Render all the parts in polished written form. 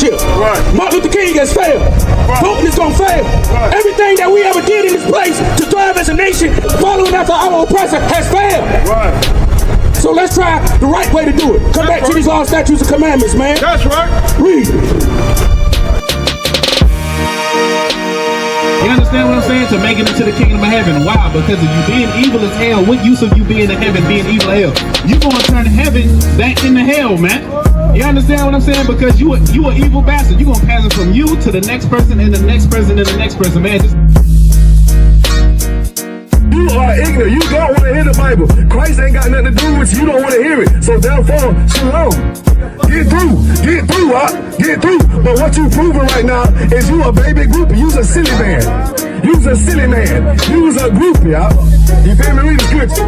leadership. Right. Martin Luther King has failed. Right. Voting is going to fail. Right. Everything that we ever did in this place to thrive as a nation, following after our oppressor, has failed. Right. So let's try the right way to do it. Come back to these laws, statutes, and commandments, man. That's right. Read. You understand what I'm saying? To make it into the kingdom of heaven. Why? Because if you being evil as hell, what use of you being in heaven being evil as hell? You gonna turn heaven back into hell, man. You understand what I'm saying? Because you an evil bastard. You gonna pass it from you to the next person and the next person and the next person, man. You are ignorant. You don't want to hear the Bible. Christ ain't got nothing to do with you. You don't want to hear it. So therefore, shalom. Get through, get through. But what you proving right now is you a baby groupie. You's a silly man. You's a silly man. You's a groupie, y'all. You feel me? Read the scripture.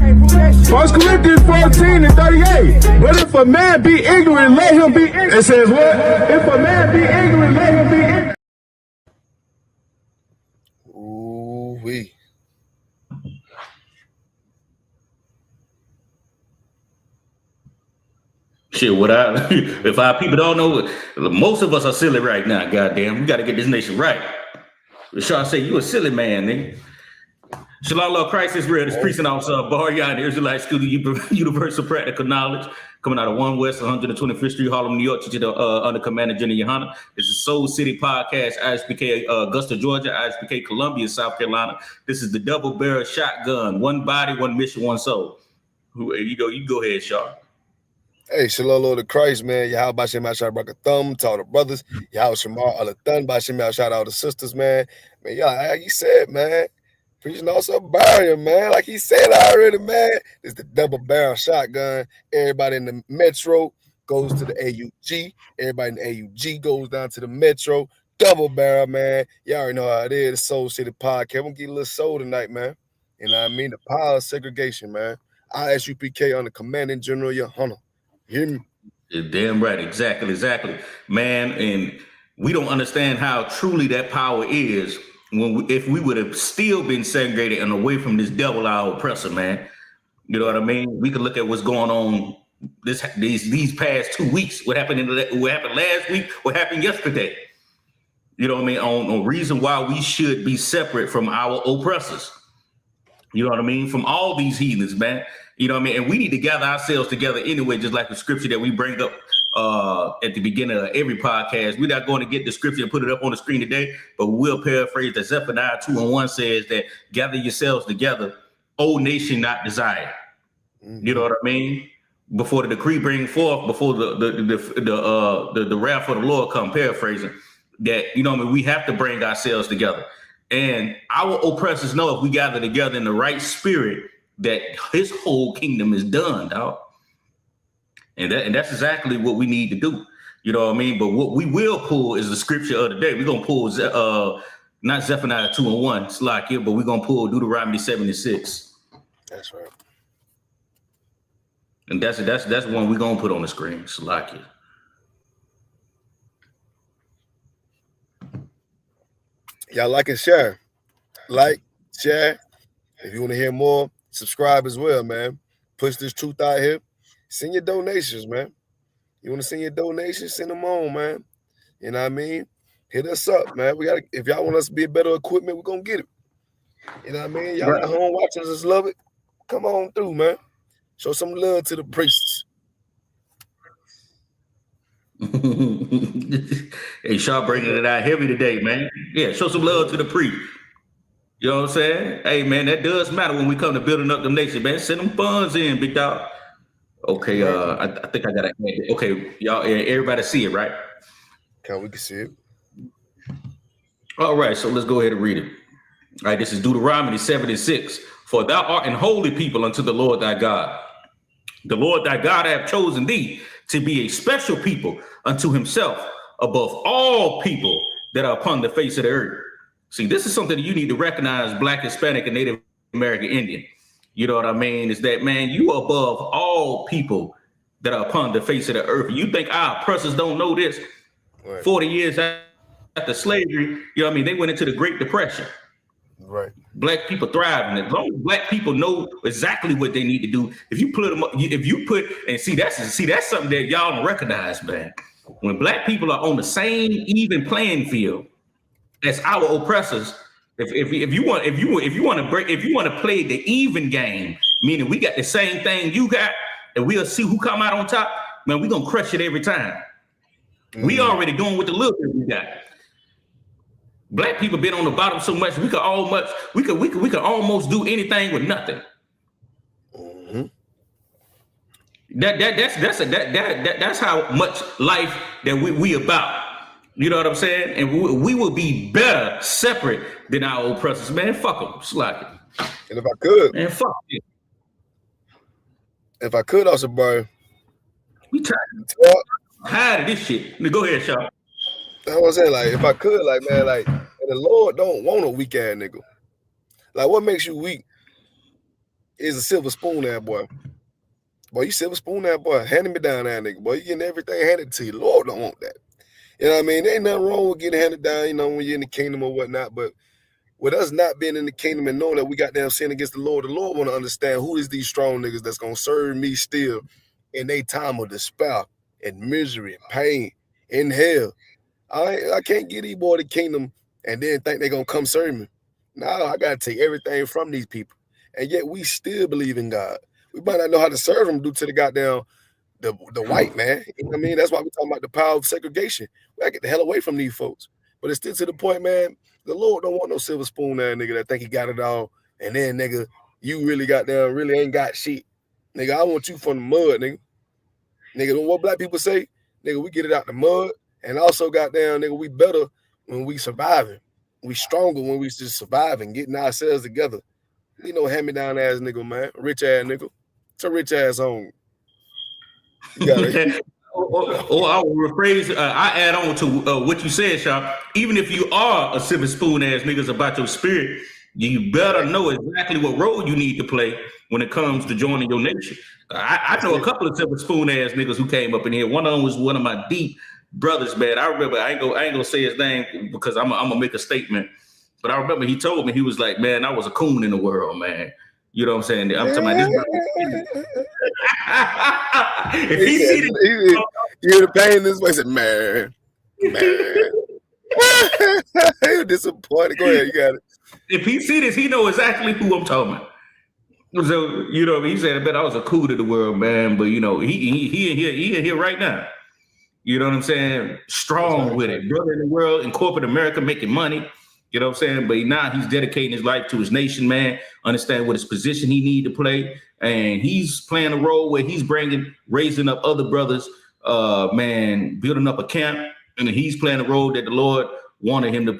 1 Corinthians 14:38. But if a man be ignorant, let him be ignorant. It says what? If a man be ignorant, let him be ignorant. Ooh-wee. Shit, if our people don't know, most of us are silly right now, goddamn. We got to get this nation right. Rashad say, you a silly man, nigga. Shalom, Lord Christ is real. This preaching officer of Bar Yard, Israelite School of Universal Practical Knowledge, coming out of 1 West 125th Street, Harlem, New York, teaching under Commander Jenny Yohana. This is Soul City Podcast, ISPK Augusta, Georgia, ISPK Columbia, South Carolina. This is the double barrel shotgun, one body, one mission, one soul. You go ahead, Shaw. Hey, shalom, Lord of Christ, man. Yahweh Bashem Ashar Thumb to all the brothers. Yahweh Shamar Alathun Bashem Ashar all the sisters, man. Man, y'all, like he said, man. Preaching also barrier, man. Like he said already, man. It's the double barrel shotgun. Everybody in the metro goes to the AUG. Everybody in the AUG goes down to the metro. Double barrel, man. Y'all already know how it is. The Soul City Podcast. We're gonna get a little soul tonight, man. You know what I mean? The power of segregation, man. ISUPK on the Commanding General Yohana. Hear me? You're damn right. Exactly. Man, and we don't understand how truly that power is if we would have still been segregated and away from this devil, our oppressor, man. You know what I mean? We could look at what's going on these past 2 weeks. What happened last week? What happened yesterday? You know what I mean? On reason why we should be separate from our oppressors. You know what I mean? From all these heathens, man. You know what I mean? And we need to gather ourselves together anyway, just like the scripture that we bring up at the beginning of every podcast. We're not going to get the scripture and put it up on the screen today, but we'll paraphrase that. Zephaniah 2:1 says that gather yourselves together, O nation not desired. You know what I mean? Before the decree bring forth, before the wrath of the Lord come, paraphrasing, that, you know what I mean, we have to bring ourselves together. And our oppressors know if we gather together in the right spirit, that his whole kingdom is done, dog. And that's exactly what we need to do. You know what I mean? But what we will pull is the scripture of the day. We're gonna pull not Zephaniah 2:1, Slakia, but we're gonna pull Deuteronomy 7:6. That's right. And that's one we're gonna put on the screen, Slakia. Y'all like and share. Like, share. If you want to hear more, subscribe as well, man. Push this truth out here. Send your donations, man. You want to send your donations, send them on, man. You know what I mean? Hit us up, man. If y'all want us to be a better equipment, we're gonna get it. You know what I mean? Y'all at home watching us, love it. Come on through, man. Show some love to the priests. Hey, Shaw bringing it out heavy today, man. Yeah, show some love to the priest. You know what I'm saying? Hey, man, that does matter when we come to building up the nation, man. Send them funds in, big dog. Okay, I think I got it. Okay, y'all, everybody see it, right? Okay, we can see it. All right, so let's go ahead and read it. All right, this is Deuteronomy 7:6. For thou art an holy people unto the Lord thy God. The Lord thy God hath chosen thee to be a special people unto himself above all people that are upon the face of the earth. See, this is something that you need to recognize, Black, Hispanic, and Native American Indian. You know what I mean? Is that, man, you are above all people that are upon the face of the earth. You think our oppressors don't know this? Right. 40 years after slavery, you know what I mean? They went into the Great Depression. Right. Black people thriving. As long as Black people know exactly what they need to do, if you put them up, that's something that y'all don't recognize, man. When black people are on the same even playing field as our oppressors, if you want to play the even game, meaning we got the same thing you got, and we'll see who come out on top, man, we gonna crush it every time. We already doing with the little bit we got. Black people been on the bottom so much we could almost do anything with nothing. That's how much life that we about. You know what I'm saying? And we will be better separate than our oppressors. Man, fuck them. Slack it. And if I could, Man, fuck it. If I could also, bro, We tired of this shit. Go ahead, Shaw. I was saying, like, if I could, like, man, like, and the Lord don't want a weak ass nigga. Like, what makes you weak is a silver spoon ass boy. Boy, you silver spoon ass boy, handing me down that nigga. Boy, you getting everything handed to you. The Lord don't want that. You know what I mean? There ain't nothing wrong with getting handed down, you know, when you're in the kingdom or whatnot. But with us not being in the kingdom and knowing that we got damn sin against the Lord want to understand who is these strong niggas that's gonna serve me still in a time of despair and misery and pain in hell. I can't get these boy the kingdom and then think they're gonna come serve me. No, I gotta take everything from these people. And yet we still believe in God. We might not know how to serve them due to the goddamn the white man. You know what I mean? That's why we're talking about the power of segregation. We gotta get the hell away from these folks. But it's still to the point, man, the Lord don't want no silver spoon ass nigga that think he got it all. And then, nigga, you really really ain't got shit. Nigga, I want you from the mud, nigga. Nigga, what black people say? Nigga, we get it out the mud. And also, goddamn, nigga, we better when we surviving. We stronger when we just surviving, getting ourselves together. You know, hand-me-down ass nigga, man. Rich ass nigga. It's a rich ass home. Or I will rephrase, I add on to what you said, Shaw. Even if you are a silver spoon ass niggas about your spirit, you better know exactly what role you need to play when it comes to joining your nation. I know a couple of silver spoon ass niggas who came up in here. One of them was one of my deep brothers, man. I remember, I ain't gonna say his name because I'm gonna make a statement. But I remember he told me, he was like, man, I was a coon in the world, man. You know what I'm saying? I'm talking about this. If he see this, you hear the pain in this way, said, man. You're disappointed. Go ahead, you got it. If he see this, he know exactly who I'm talking about. So, you know, he said, I bet I was a coon in the world, man. But, you know, he in here right now. You know what I'm saying? Strong with it. Brother in the world, in corporate America, making money. You know what I'm saying? But now he's dedicating his life to his nation, man. Understand what his position he need to play. And he's playing a role where he's raising up other brothers, man, building up a camp. And he's playing a role that the Lord wanted him to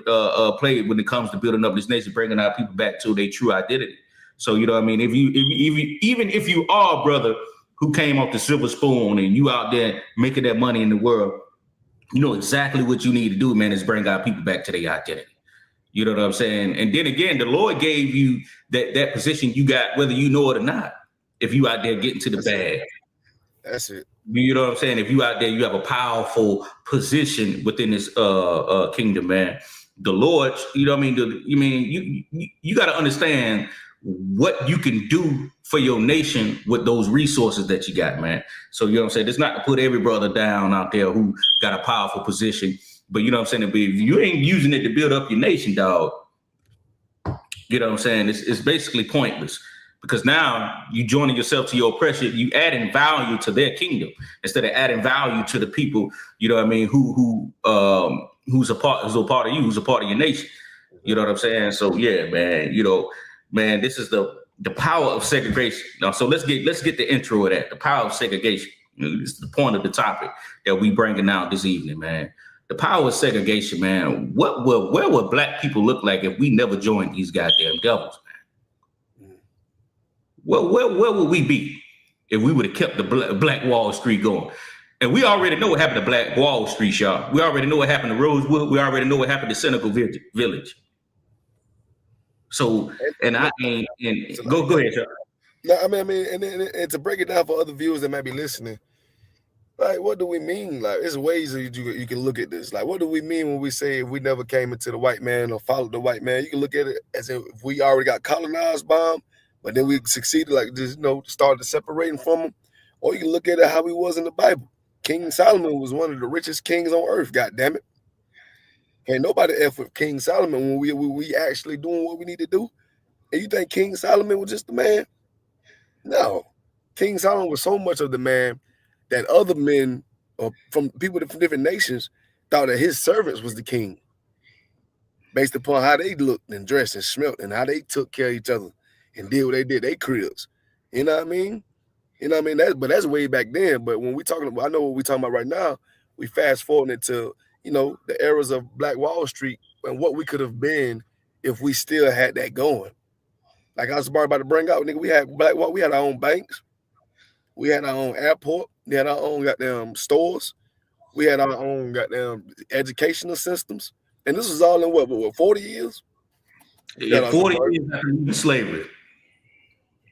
play when it comes to building up this nation, bringing our people back to their true identity. So, you know what I mean? Even if you are a brother who came off the silver spoon and you out there making that money in the world, you know exactly what you need to do, man, is bring our people back to their identity. You know what I'm saying? And then again, the Lord gave you that position you got, whether you know it or not, if you out there getting to the bag. That's it. You know what I'm saying? If you out there, you have a powerful position within this kingdom, man. The Lord, you know what I mean? You got to understand what you can do for your nation with those resources that you got, man. So, you know what I'm saying? It's not to put every brother down out there who got a powerful position. But you know what I'm saying? But if you ain't using it to build up your nation, dog, you know what I'm saying? It's basically pointless because now you joining yourself to your oppression, you adding value to their kingdom instead of adding value to the people, you know what I mean, who's a part of you, who's a part of your nation. You know what I'm saying? So yeah, man, you know, man, this is the power of segregation. Now, so let's get the intro of that, the power of segregation. This is the point of the topic that we bringing out this evening, man. The power of segregation, man. Where would black people look like if we never joined these goddamn devils, man? Where would we be if we would have kept the Black Wall Street going? And we already know what happened to Black Wall Street, y'all. We already know what happened to Rosewood. We already know what happened to Senegal Village. So, go ahead, y'all. No, I mean, and to break it down for other viewers that might be listening, like, what do we mean? Like, there's ways that you can look at this. Like, what do we mean when we say if we never came into the white man or followed the white man? You can look at it as if we already got colonized by them, but then we succeeded, like, just, you know, started separating from them. Or you can look at it how we was in the Bible. King Solomon was one of the richest kings on earth. God damn it! Ain't nobody F with King Solomon when we actually doing what we need to do. And you think King Solomon was just the man? No, King Solomon was so much of the man that other men from people from different nations thought that his servants was the king, based upon how they looked and dressed and smelt and how they took care of each other and did what they did. They cribs, you know what I mean? You know what I mean? That's way back then. But when we talking about, I know what we're talking about right now. We fast forward into the eras of Black Wall Street and what we could have been if we still had that going. Like I was about to bring out, nigga, we had Black Wall, we had our own banks, we had our own airport, we had our own goddamn stores, we had our own goddamn educational systems, and this was all in what 40 years? Yeah, 40 years after slavery.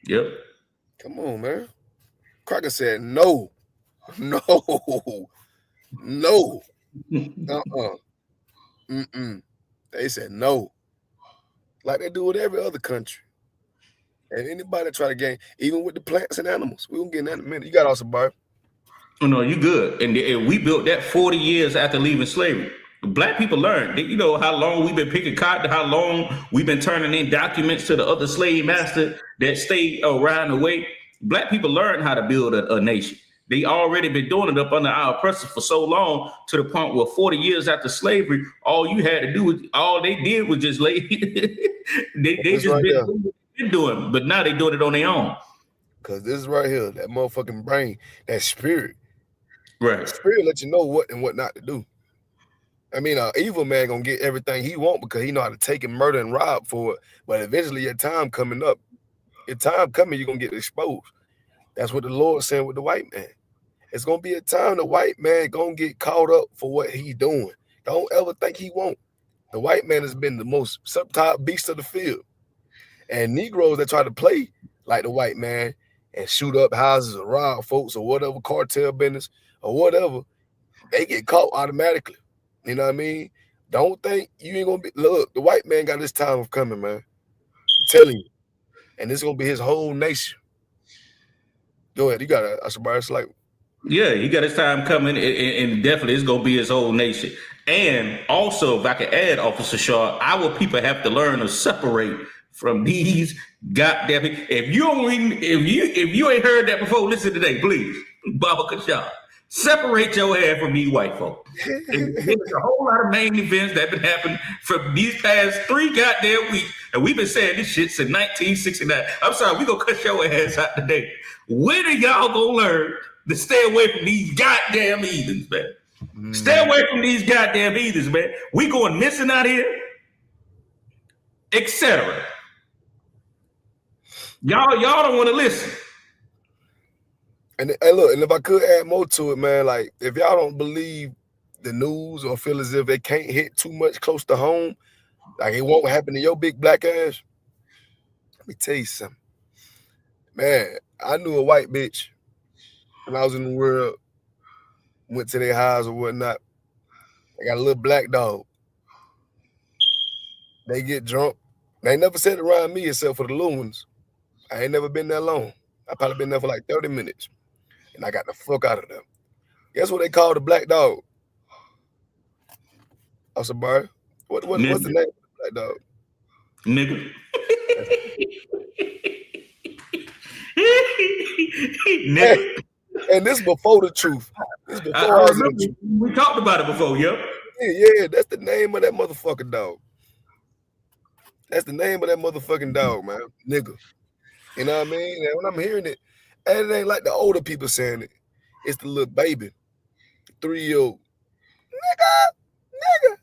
Yep. Come on, man. Crocker said no. They said no. Like they do with every other country. And anybody that try to gain, even with the plants and animals. We're gonna get in that in a minute. You got also, Barb. Oh, no, you good. And we built that 40 years after leaving slavery. Black people learned. You know how long we've been picking cotton, how long we've been turning in documents to the other slave master that stayed around the way. Black people learned how to build a nation. They already been doing it up under our oppressors for so long, to the point where 40 years after slavery, all you had to do was, all they did was just lay. they just right been doing, but now they doing it on their own. Because this is right here, that motherfucking brain, that spirit. Right. Spirit let you know what and what not to do. I mean, an evil man gonna get everything he want because he know how to take and murder and rob for it. But eventually your time coming up. Your time coming, you're gonna get exposed. That's what the Lord's saying with the white man. It's gonna be a time the white man gonna get caught up for what he's doing. Don't ever think he won't. The white man has been the most subtop beast of the field. And Negroes that try to play like the white man and shoot up houses or rob folks or whatever, cartel business or whatever, they get caught automatically. You know what I mean? Don't think you ain't gonna be. Look, the white man got his time of coming, man. I'm telling you. And this is gonna be his whole nation. Go ahead, you got a like. Yeah, he got his time coming, and definitely it's gonna be his whole nation. And also, if I could add, Officer Shaw, our people have to learn to separate from these goddamn. If you ain't heard that before, listen today, please. Baba Kashaw. Separate your ass from these white folks. There's a whole lot of main events that have been happening from these past 3 goddamn weeks. And we've been saying this shit since 1969. I'm sorry, we gonna cut your ass out today. When are y'all gonna learn to stay away from these goddamn heathens, man? Stay away from these goddamn heathens, man. We going missing out here, etc. Y'all don't want to listen. And look, and if I could add more to it, man, like if y'all don't believe the news or feel as if it can't hit too much close to home, like it won't happen to your big black ass, let me tell you something. Man, I knew a white bitch when I was in the world, went to their house or whatnot. They got a little black dog. They get drunk. They ain't never said around me except for the little ones. I ain't never been that long. I probably been there for like 30 minutes. And I got the fuck out of them. Guess what they call the black dog? I said, Barry, what's the name of the black dog? Nigga. Nigga. And this before the truth. This before I remember we talked about it before, yep. Yeah, that's the name of that motherfucking dog. That's the name of that motherfucking dog, man. Nigga. You know what I mean? And when I'm hearing it, and it ain't like the older people saying it. It's the little baby, 3-year-old. Nigga,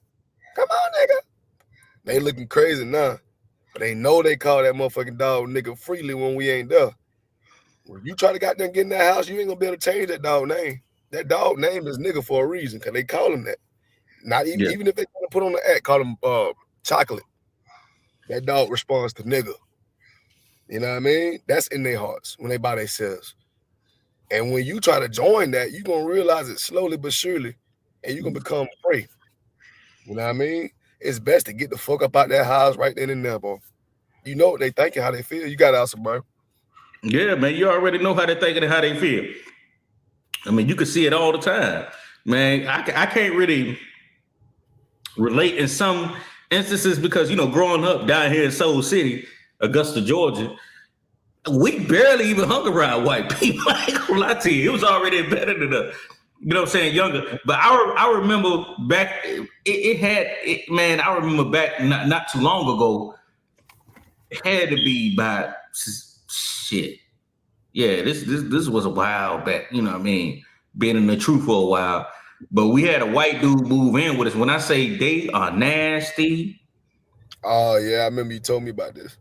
come on, nigga. They looking crazy now, but they know they call that motherfucking dog nigga freely when we ain't there. When you try to get in that house, you ain't gonna be able to change that dog name. That dog name is nigga for a reason, because they call him that. Not even if they try to put on the act, call him chocolate. That dog responds to nigga. You know what I mean? That's in their hearts when they buy themselves. And when you try to join that, you're going to realize it slowly but surely, and you're going to become prey. You know what I mean? It's best to get the fuck up out that house right then and there, boy. You know what they thinking, how they feel. You got to ask them, bro. Yeah, man, you already know how they thinking and how they feel. I mean, you can see it all the time, man. I can't really relate in some instances because, growing up down here in Soul City, Augusta, Georgia, we barely even hung around white people. I ain't gonna lie to you. It was already embedded in the, younger. But I remember back, man, I remember back not too long ago, it had to be by shit. Yeah, this was a while back, you know what I mean? Being in the truth for a while. But we had a white dude move in with us. When I say they are nasty. Oh yeah, I remember you told me about this.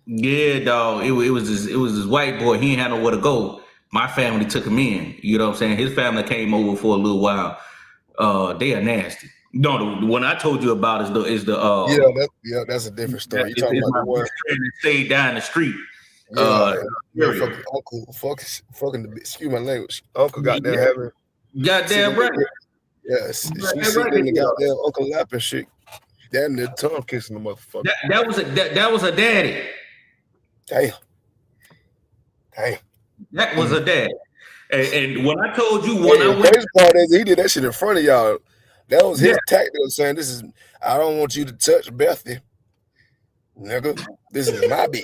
Yeah, dog. It was this white boy. He ain't had nowhere to go. My family took him in. You know what I'm saying? His family came over for a little while. They are nasty. No, the one I told you about is the that's a different story. You talking about the one that stayed down the street. Fucking uncle, fucking excuse my language. Uncle got there having goddamn right. Yes, she sitting in the goddamn Uncle Lap and shit. Damn near tongue kissing the motherfucker. That was a daddy. Damn. That was a daddy. And when I told you the crazy part is he did that shit in front of y'all. That was his tactic of saying, I don't want you to touch Bethy. Nigga, this is my bitch.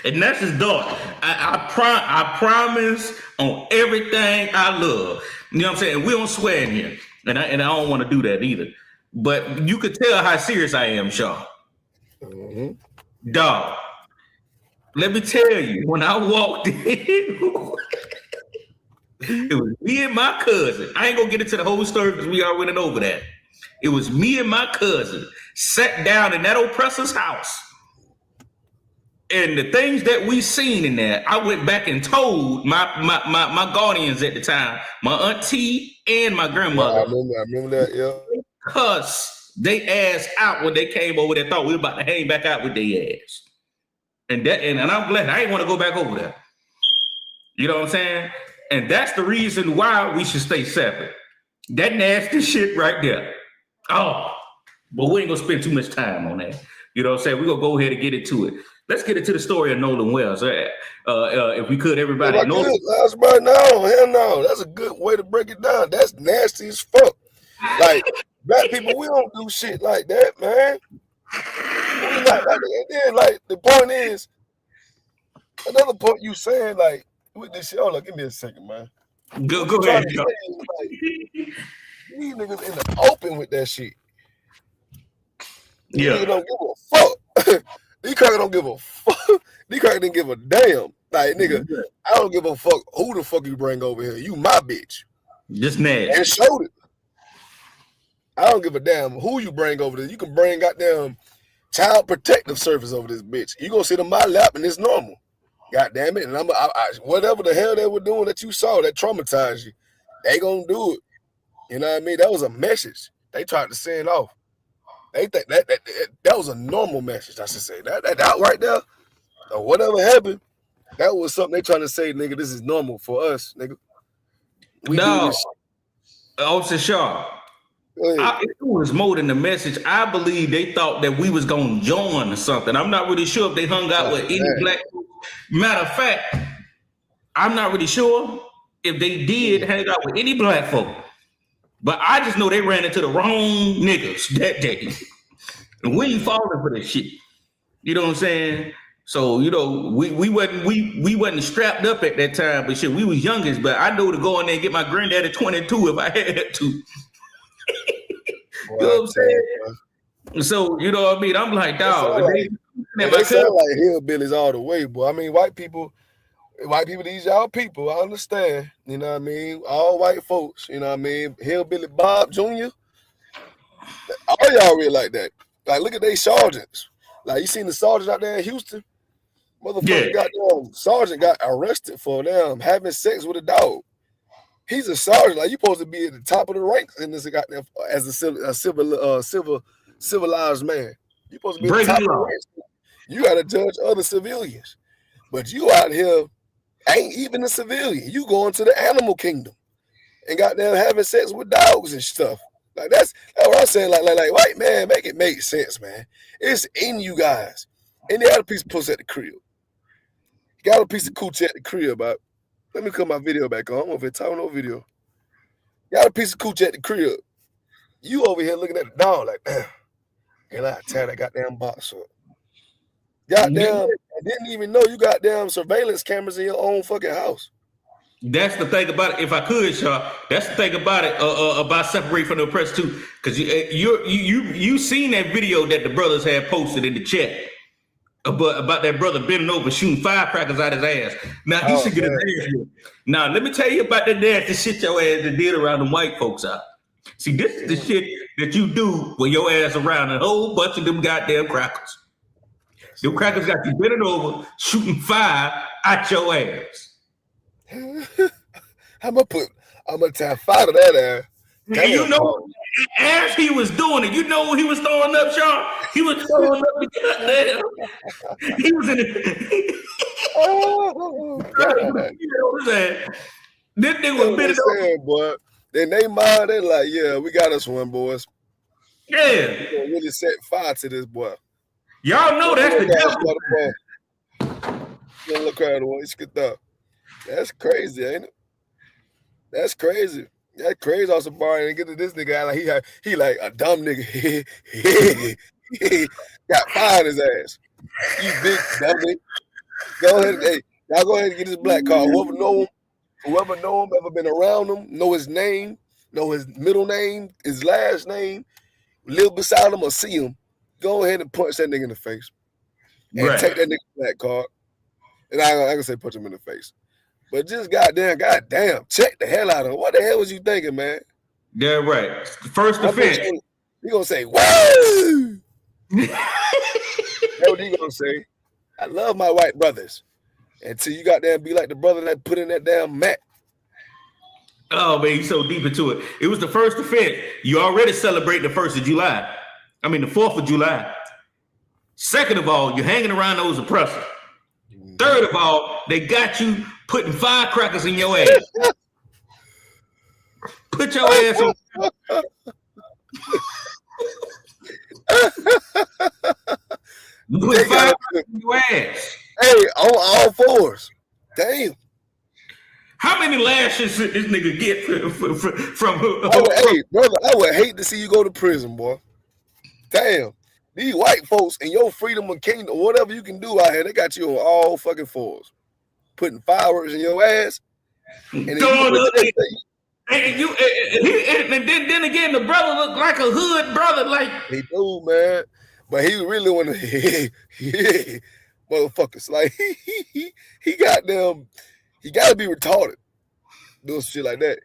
And that's his daughter. I promise on everything I love. You know what I'm saying? We don't swear in here. And I don't want to do that either. But you could tell how serious I am, Sean. Mm-hmm. Dog. Let me tell you, when I walked in, it was me and my cousin. I ain't gonna get into the whole story because we already went over that. It was me and my cousin sat down in that oppressor's house. And the things that we seen in there, I went back and told my guardians at the time, my auntie and my grandmother. I remember that, yeah. Because they ass out when they came over there, thought we were about to hang back out with their ass. And I'm glad I ain't want to go back over there. You know what I'm saying? And that's the reason why we should stay separate. That nasty shit right there. Oh, but we ain't gonna spend too much time on that. You know what I'm saying? We're gonna go ahead and get into it. Let's get into the story of Nolan Wells. If we could, everybody. No, hell no. That's a good way to break it down. That's nasty as fuck. Like, black people, we don't do shit like that, man. Like, the point is, another point you saying, like, with this shit, hold on, give me a second, man. Go ahead. These niggas in the open with that shit. These niggas don't give a fuck. These crackers don't give a fuck. These crackers didn't give a damn. Like, nigga, I don't give a fuck who the fuck you bring over here. You my bitch. Just nasty. And showed it. I don't give a damn who you bring over there. You can bring goddamn child protective service over this bitch. You gonna sit on my lap and it's normal. God damn it. And whatever the hell they were doing that you saw that traumatized you, they gonna do it. You know what I mean? That was a message they tried to send off. They think that was a normal message, I should say. That right there, or whatever happened, that was something they trying to say, nigga, this is normal for us, nigga. We do this shit. Officer Shaw, it was more than the message. I believe they thought that we was going to join or something. I'm not really sure if they hung out with any black folks. Matter of fact, I'm not really sure if they did hang out with any black folk. But I just know they ran into the wrong niggas that day. And we ain't falling for this shit. You know what I'm saying? So, you know, we wasn't strapped up at that time, but shit, we was youngest. But I know to go in there and get my granddad at 22 if I had to. You know what I'm saying? So, you know what I mean? I'm like, dog. They sound like hillbillies all the way, boy. I mean, white people, these y'all people, I understand. You know what I mean? All white folks, you know what I mean? Hillbilly Bob Jr. All y'all really like that. Like, look at they sergeants. Like, you seen the sergeant out there in Houston? Motherfucker sergeant got arrested for them having sex with a dog. He's a sergeant. Like, you supposed to be at the top of the ranks in this goddamn as a civilized man. You supposed to be at the top of the ranks. You gotta judge other civilians. But you out here ain't even a civilian. You going to the animal kingdom and goddamn having sex with dogs and stuff. Like that's what I'm saying. Like white man, make it make sense, man. It's in you guys. And they had a piece of pussy at the crib. You got a piece of coochie at the crib, but Let me cut my video back on. I'm over here talking no video. Got a piece of cooch at the crib. You over here looking at the dog like, damn. And I tear that goddamn box up. Goddamn, I didn't even know you got damn surveillance cameras in your own fucking house. That's the thing about it. If I could, Shaw, that's the thing about it. About separate from the oppressed too, because you seen that video that the brothers had posted in the chat about that brother bending over shooting firecrackers out his ass. Now he should get his ass whooped. Now let me tell you about that nasty shit your ass that did around them white folks out. See, this is the shit that you do when your ass around a whole bunch of them goddamn crackers. Them crackers got you bending over, shooting fire at your ass. I'm gonna tap fire to that ass. And you know, as he was doing it, you know what he was throwing up, Sean? He was throwing up the goddamn. He was in it. Oh, God. You know what I'm saying? This nigga was bending over. Boy. Then they mind, they like, yeah, we got us one, boys. Yeah. We're gonna really set fire to this boy. Y'all know that's the devil. Look at him. That's crazy, ain't it? That's crazy. That's crazy on some bar and get to this nigga like he like a dumb nigga. Got fire in his ass. You big dumb nigga. Go ahead, hey, y'all go ahead and get his black card. Whoever know him, ever been around him, know his name, know his middle name, his last name, live beside him or see him, go ahead and punch that nigga in the face. And take that nigga black card. And I ain't gonna say punch him in the face. But just goddamn, check the hell out of him. What the hell was you thinking, man? Yeah, right. First offense. You gonna say, woo! That's what you gonna say. I love my white brothers. Until you goddamn be like the brother that put in that damn mat. Oh man, you so deep into it. It was the first offense. You already celebrate the 1st of July. I mean the 4th of July. Second of all, you're hanging around those oppressors. Third of all, they got you putting firecrackers in your ass. Put your ass on. Put firecrackers in your ass. Hey, on all fours. Damn. How many lashes should this nigga get from hey, brother, I would hate to see you go to prison, boy. Damn. These white folks and your freedom of kingdom, whatever you can do out here, they got you on all fucking fours. Putting fireworks in your ass. And then again, the brother looked like a hood brother. Like he do, man. But he really want to, motherfuckers. Like, he got them, he got to be retarded. Doing shit like that.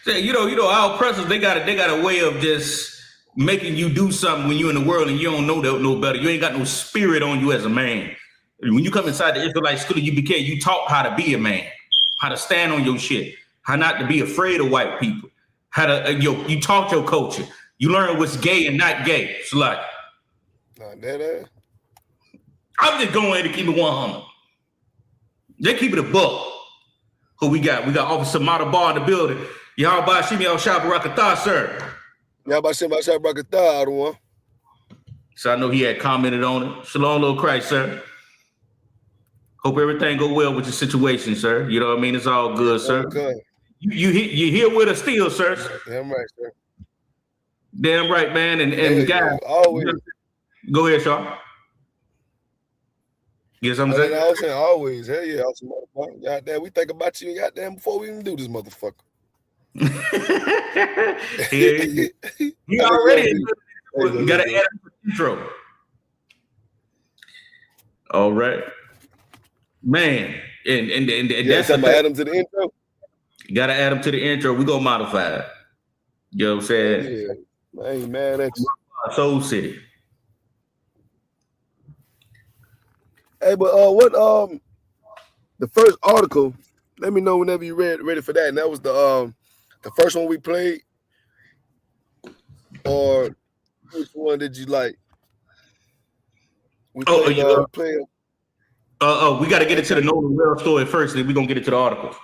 So, you know, our oppressors, they got a way of just making you do something when you're in the world and you don't know no better. You ain't got no spirit on you as a man. When you come inside the Israelite school, you taught how to be a man, how to stand on your shit, how not to be afraid of white people, how to you taught your culture. You learn what's gay and not gay. It's like, not that. I'm just going to keep it 100. They keep it a buck. Who we got? We got Officer Mata Bar in the building. Y'all by Shimi Al Shah Barakatah, sir. Y'all by Shimi Al Shah Barakatah, out of one. So I know he had commented on it. Shalom, Lord Christ, sir. Hope everything go well with your situation, sir. You know what I mean? It's all good, sir. Okay. You here with us still, sir. Damn right, sir. Damn right, man. And guys, always. Go ahead, Shaw. Get something to say? I was saying always. Hell yeah, awesome motherfucker. Goddamn, we think about you goddamn before we even do this motherfucker. He already got to add the intro. All right. Man, and that's something add him to the intro. You gotta add him to the intro. We gonna modify it. You know what I'm saying? Yeah, I ain't mad at you. Soul City. Hey, but what the first article? Let me know whenever you're ready for that. And that was the first one we played. Or which one did you like? We played. We got to get into the Nolan Wells story first, then we're going to get into the articles.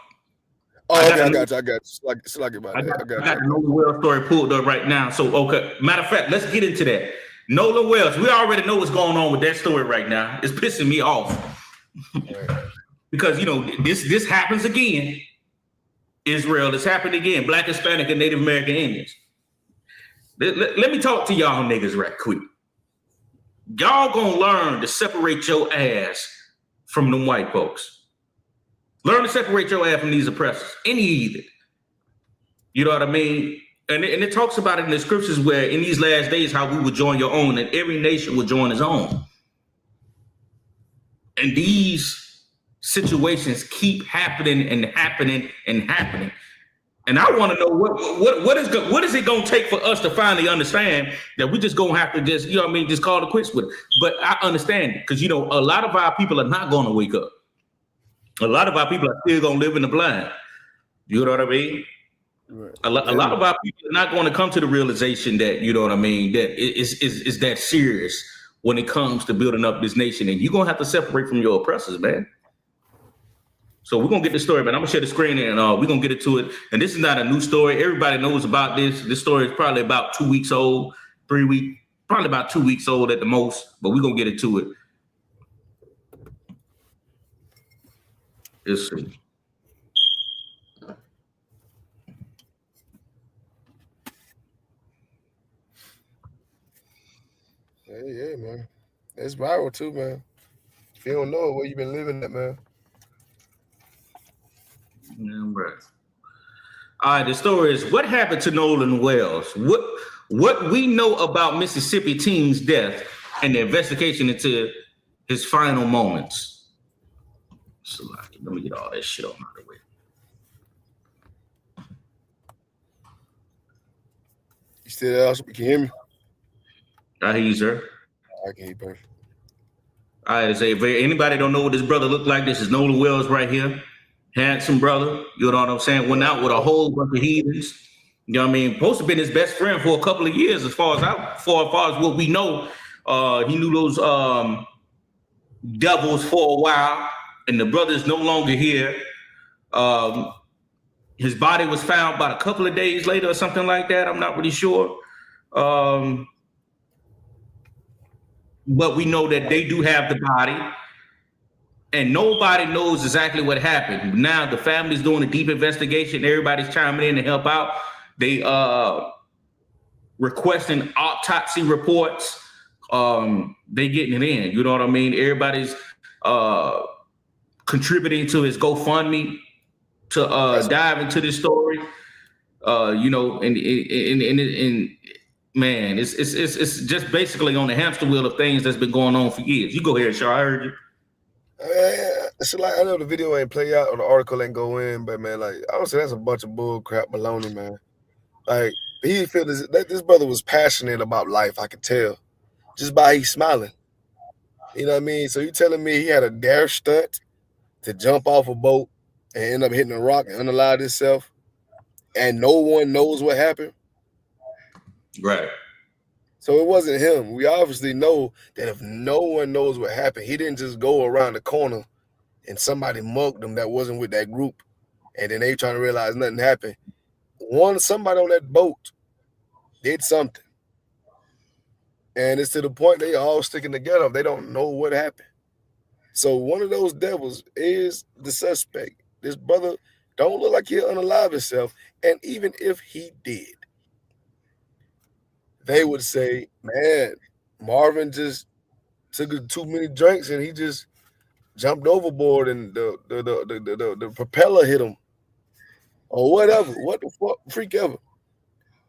Oh, okay, I got you. Slack about that. I got the Nolan Wells story pulled up right now. So, okay. Matter of fact, let's get into that. Nolan Wells, we already know what's going on with that story right now. It's pissing me off. because this happens again. Israel, it's happened again. Black, Hispanic, and Native American Indians. Let me talk to y'all niggas right quick. Y'all gonna learn to separate your ass from them white folks. Learn to separate your ass from these oppressors, any heathen. You know what I mean? And it talks about it in the scriptures where in these last days how we would join your own and every nation would join his own. And these situations keep happening and happening and happening. And I want to know what is it going to take for us to finally understand that we just going to have to just, just call it quits with it. But I understand it because, a lot of our people are not going to wake up. A lot of our people are still going to live in the blind. You know what I mean? Right. A lot of our people are not going to come to the realization that, that it's that serious when it comes to building up this nation. And you're going to have to separate from your oppressors, man. So we're going to get the story, man. I'm going to share the screen and we're going to get into it. And this is not a new story. Everybody knows about this. This story is probably about 2 weeks old, 3 weeks, probably about 2 weeks old at the most, but we're going to get into it. Let's see. Yeah, man. It's viral too, man. If you don't know it, where you been living at, man. Yeah, right. All right, the story is what happened to Nolan Wells? What we know about Mississippi teen's death and the investigation into his final moments. So let me get all that shit on out of the way. You still there? You can hear me? I hear you, sir. I can hear you perfect. All right, say if anybody don't know what this brother looked like, this is Nolan Wells right here. Handsome brother, you know what I'm saying? Went out with a whole bunch of heathens. You know what I mean? Supposed to have been his best friend for a couple of years, as far as what we know. He knew those devils for a while, and the brother's no longer here. His body was found about a couple of days later or something like that. I'm not really sure. But we know that they do have the body. And nobody knows exactly what happened. Now the family's doing a deep investigation. Everybody's chiming in to help out. They requesting autopsy reports. They getting it in. You know what I mean? Everybody's contributing to his GoFundMe to dive into this story. And man, it's just basically on the hamster wheel of things that's been going on for years. You go ahead, Shar. I heard you. It's like I know the video ain't play out or the article ain't go in, but man, like I would say that's a bunch of bull crap baloney, man. Like he feel this brother was passionate about life. I could tell just by he smiling. You know what I mean? So you telling me he had a dare stunt to jump off a boat and end up hitting a rock and unalive himself, and no one knows what happened? Right. So it wasn't him. We obviously know that if no one knows what happened, he didn't just go around the corner and somebody mugged him that wasn't with that group, and then they trying to realize nothing happened. Somebody on that boat did something. And it's to the point they all sticking together. They don't know what happened. So one of those devils is the suspect. This brother don't look like he'll unalive himself. And even if he did, they would say, man, Marvin just took too many drinks and he just jumped overboard and the propeller hit him or whatever. What the fuck, freak ever.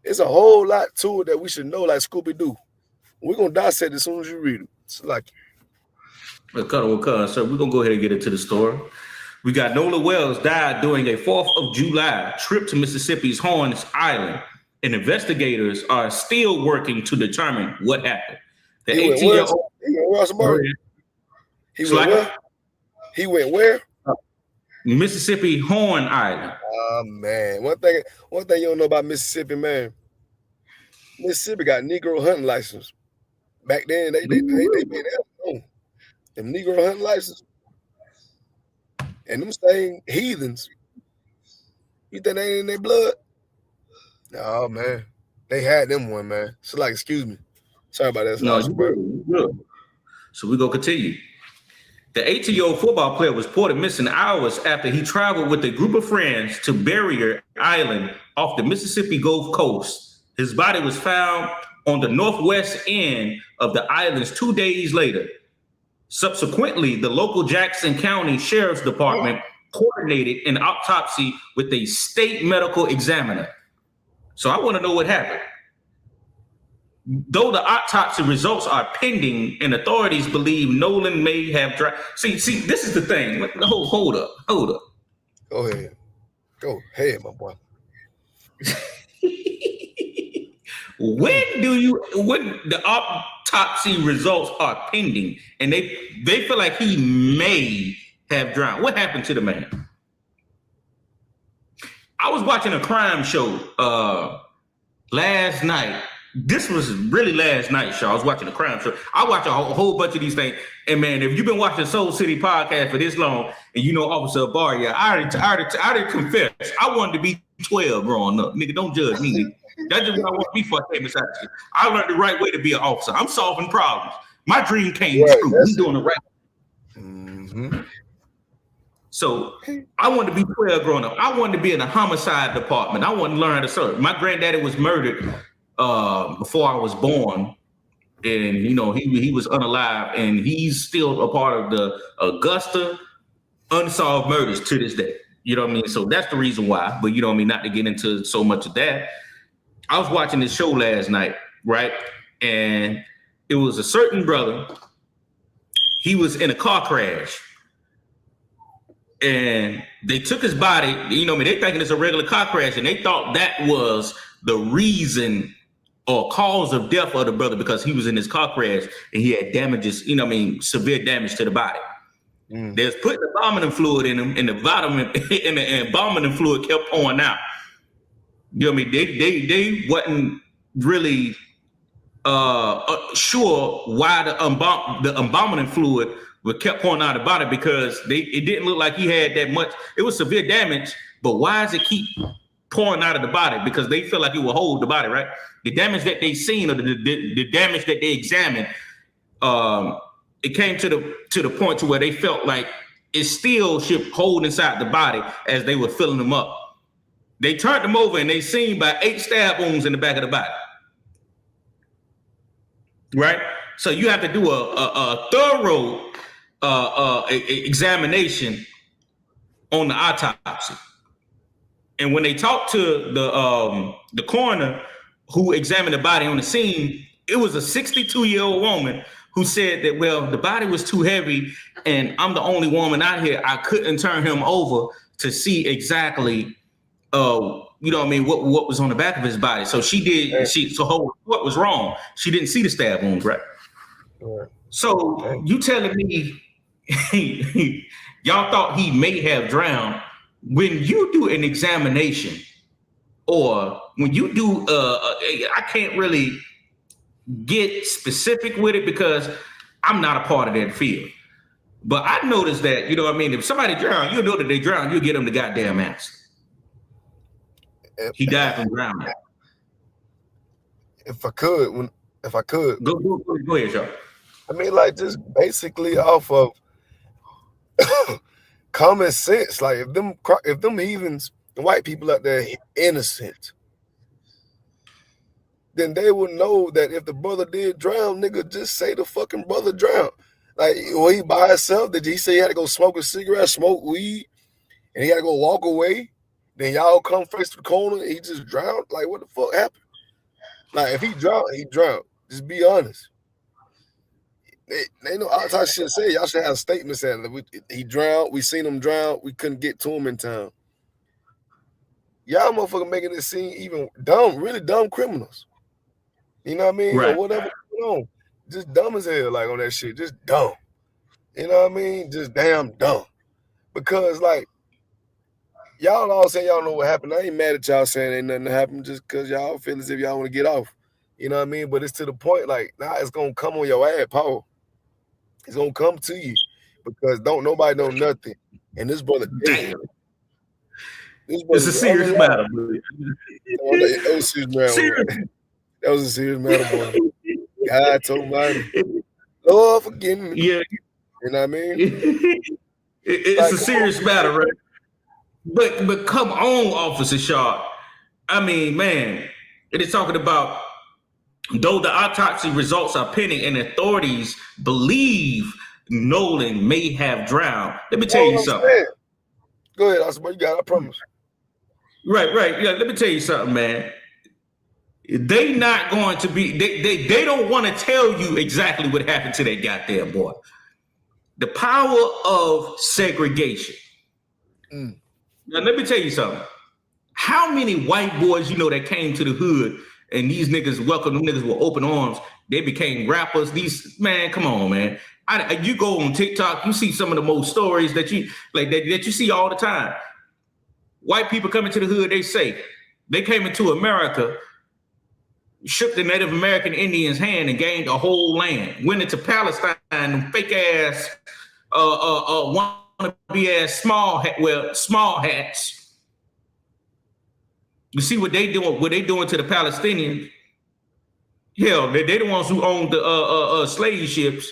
It's a whole lot to it that we should know, like Scooby-Doo. We're going to dissect it as soon as you read it. It's like So we're going to go ahead and get into the story. We got Nolan Wells died during a 4th of July trip to Mississippi's Horns Island. And investigators are still working to determine what happened. The 18-year-old. He went where? Mississippi Horn Island. Oh man, one thing you don't know about Mississippi, man. Mississippi got Negro hunting license. Back then, they made that known. Them Negro hunting license. And them same heathens. You think they ain't in their blood? No, man. They had them one, man. So like, excuse me. Sorry about that. No, you good. So we're gonna continue. The 18-year-old football player was reported missing hours after he traveled with a group of friends to Barrier Island off the Mississippi Gulf Coast. His body was found on the northwest end of the islands 2 days later. Subsequently, the local Jackson County Sheriff's Department coordinated an autopsy with a state medical examiner. So I want to know what happened. Though the autopsy results are pending and authorities believe Nolan may have drowned. See, this is the thing. Hold up. Go ahead, my boy. When the autopsy results are pending and they feel like he may have drowned, what happened to the man? I was watching a crime show last night. This was really last night, y'all. I was watching a crime show. I watch a whole bunch of these things. And man, if you've been watching Soul City podcast for this long and you know Officer Barria, I already confess, I wanted to be 12 growing up. Nigga, don't judge me. That's just what I want to be for a famous actor. I learned the right way to be an officer. I'm solving problems. My dream came true. We doing the right Mm-hmm. So I wanted to be 12 growing up. I wanted to be in the homicide department. I wanted to learn how to serve. My granddaddy was murdered before I was born. And, you know, he was unalive. And he's still a part of the Augusta unsolved murders to this day. You know what I mean? So that's the reason why. But, you know what I mean? Not to get into so much of that. I was watching this show last night, right? And it was a certain brother. He was in a car crash. And they took his body, you know, I mean, they thinking it's a regular car crash, and they thought that was the reason or cause of death of the brother because he was in his car crash and he had damages, you know, I mean, severe damage to the body. There's putting embalming fluid in him, and the embalming fluid kept pouring out. You know what I mean? They wasn't really sure why the embalming fluid kept pouring out of the body because it didn't look like he had that much. It was severe damage, but why does it keep pouring out of the body? Because they feel like it will hold the body, right? The damage that they seen or the damage that they examined, it came to the point to where they felt like it still should hold inside the body as they were filling them up. They turned them over and they seen about 8 stab wounds in the back of the body. Right? So you have to do a thorough examination on the autopsy. And when they talked to the coroner who examined the body on the scene, it was a 62-year-old woman who said that, well, the body was too heavy and I'm the only woman out here. I couldn't turn him over to see exactly, you know what I mean, what was on the back of his body. So she did, what was wrong? She didn't see the stab wounds, right? So you telling me y'all thought he may have drowned. When you do an examination or when you do, I can't really get specific with it because I'm not a part of that field. But I noticed that, you know what I mean, if somebody drowned, you know that they drowned, you get them the goddamn answer. He died from drowning. If I could. Go ahead, Sean. I mean, like, just basically off of common sense. Like, if them heathens, the white people out there innocent, then they would know that if the brother did drown, nigga, just say the fucking brother drowned. Like, was he by himself? Did he say he had to go smoke a cigarette, smoke weed, and he had to go walk away? Then y'all come face to the corner and he just drowned? Like, what the fuck happened? Like, if he drowned, he drowned. Just be honest. They know all type of shit to say. Y'all should have statements saying he drowned, we seen him drown, we couldn't get to him in time. Y'all motherfucker making it seem even dumb, really dumb criminals. You know what I mean? Right. Or whatever going on. Just dumb as hell, like on that shit. Just dumb. You know what I mean? Just damn dumb. Because like y'all all saying y'all know what happened. I ain't mad at y'all saying ain't nothing happened just because y'all feel as if y'all want to get off. You know what I mean? But it's to the point like now it's gonna come on your ass, Paul. It's gonna come to you because don't nobody know nothing. And this brother dead. It's a serious matter. That was a serious matter. That was a serious matter, boy. God told me, Lord forgive me. Yeah. You know what I mean? It's a serious matter, right? But come on, Officer Sharp. I mean, man, it is talking about though the autopsy results are pending and authorities believe Nolan may have drowned. Let me tell you something. Go ahead, Oscar. You got it, I promise. Right. Yeah, let me tell you something, man. They not going to be, they don't want to tell you exactly what happened to that goddamn boy. The power of segregation. Now, let me tell you something. How many white boys you know that came to the hood and these niggas welcomed them niggas with open arms? They became rappers. These, man, come on, man. You go on TikTok, you see some of the most stories that you like that you see all the time. White people coming to the hood, they say they came into America, shook the Native American Indians' hand and gained a whole land. Went into Palestine, fake ass, wanna be ass small hats. You see what they doing? What they doing to the Palestinians? Hell, they the ones who own the slave ships.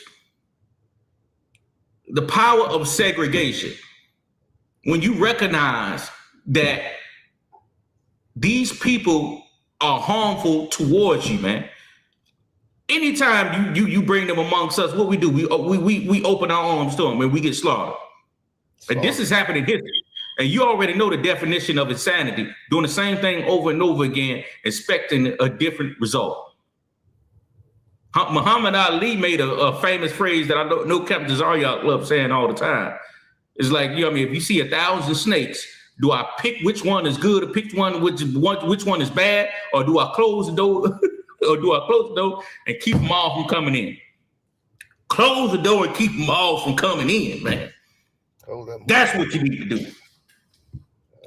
The power of segregation. When you recognize that these people are harmful towards you, man. Anytime you bring them amongst us, what we do? We open our arms to them and we get slaughtered. And this is happening in history. And you already know the definition of insanity, doing the same thing over and over again, expecting a different result. Muhammad Ali made a famous phrase that I know Captain Zaryak loves saying all the time. It's like, you know what I mean, if you see 1,000 snakes, do I pick which one is good or pick which one is bad? Or do I close the door and keep them all from coming in? Close the door and keep them all from coming in, man. That's what you need to do.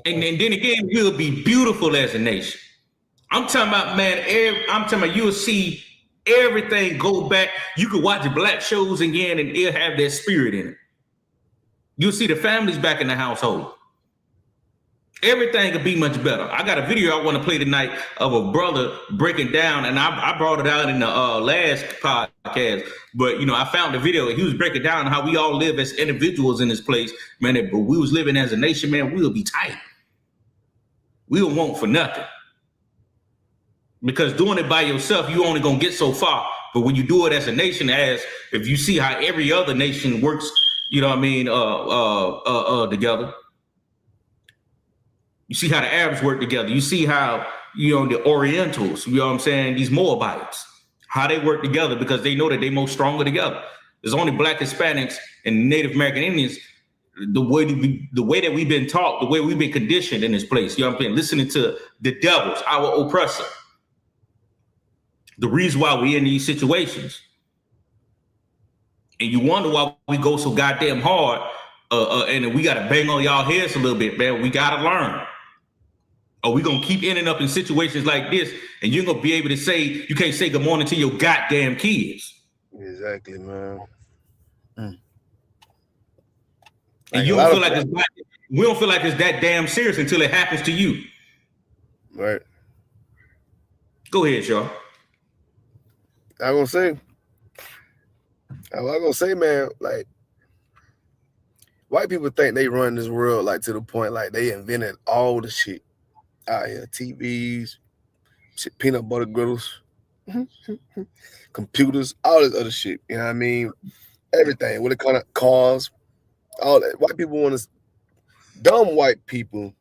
And then again, we'll be beautiful as a nation. I'm talking about, man, you'll see everything go back. You could watch the black shows again and it'll have that spirit in it. You'll see the families back in the household. Everything could be much better. I got a video I want to play tonight of a brother breaking down, and I brought it out in the last podcast. But I found the video, and he was breaking down how we all live as individuals in this place, man. But we was living as a nation, man. We'll be tight. We'll want for nothing. Because doing it by yourself, you only gonna get so far. But when you do it as a nation, as if you see how every other nation works, together. You see how the Arabs work together. You see how, the Orientals, you know what I'm saying, these Moabites, how they work together because they know that they're most stronger together. There's only Black Hispanics and Native American Indians, the way that we've been taught, the way we've been conditioned in this place, you know what I'm saying, listening to the devils, our oppressor. The reason why we're in these situations. And you wonder why we go so goddamn hard, and we got to bang on y'all heads a little bit, man. We got to learn. Or we going to keep ending up in situations like this, and you're going to be able to say, you can't say good morning to your goddamn kids. Exactly, man. And you don't feel like we don't feel like it's that damn serious until it happens to you. Right. Go ahead, y'all. I'm going to say, man, like, white people think they run this world, like, to the point, like, they invented all the shit out here. TVs, shit, peanut butter griddles, computers, all this other shit. You know what I mean? Everything. What it kind of cars, all that. White people want to, dumb white people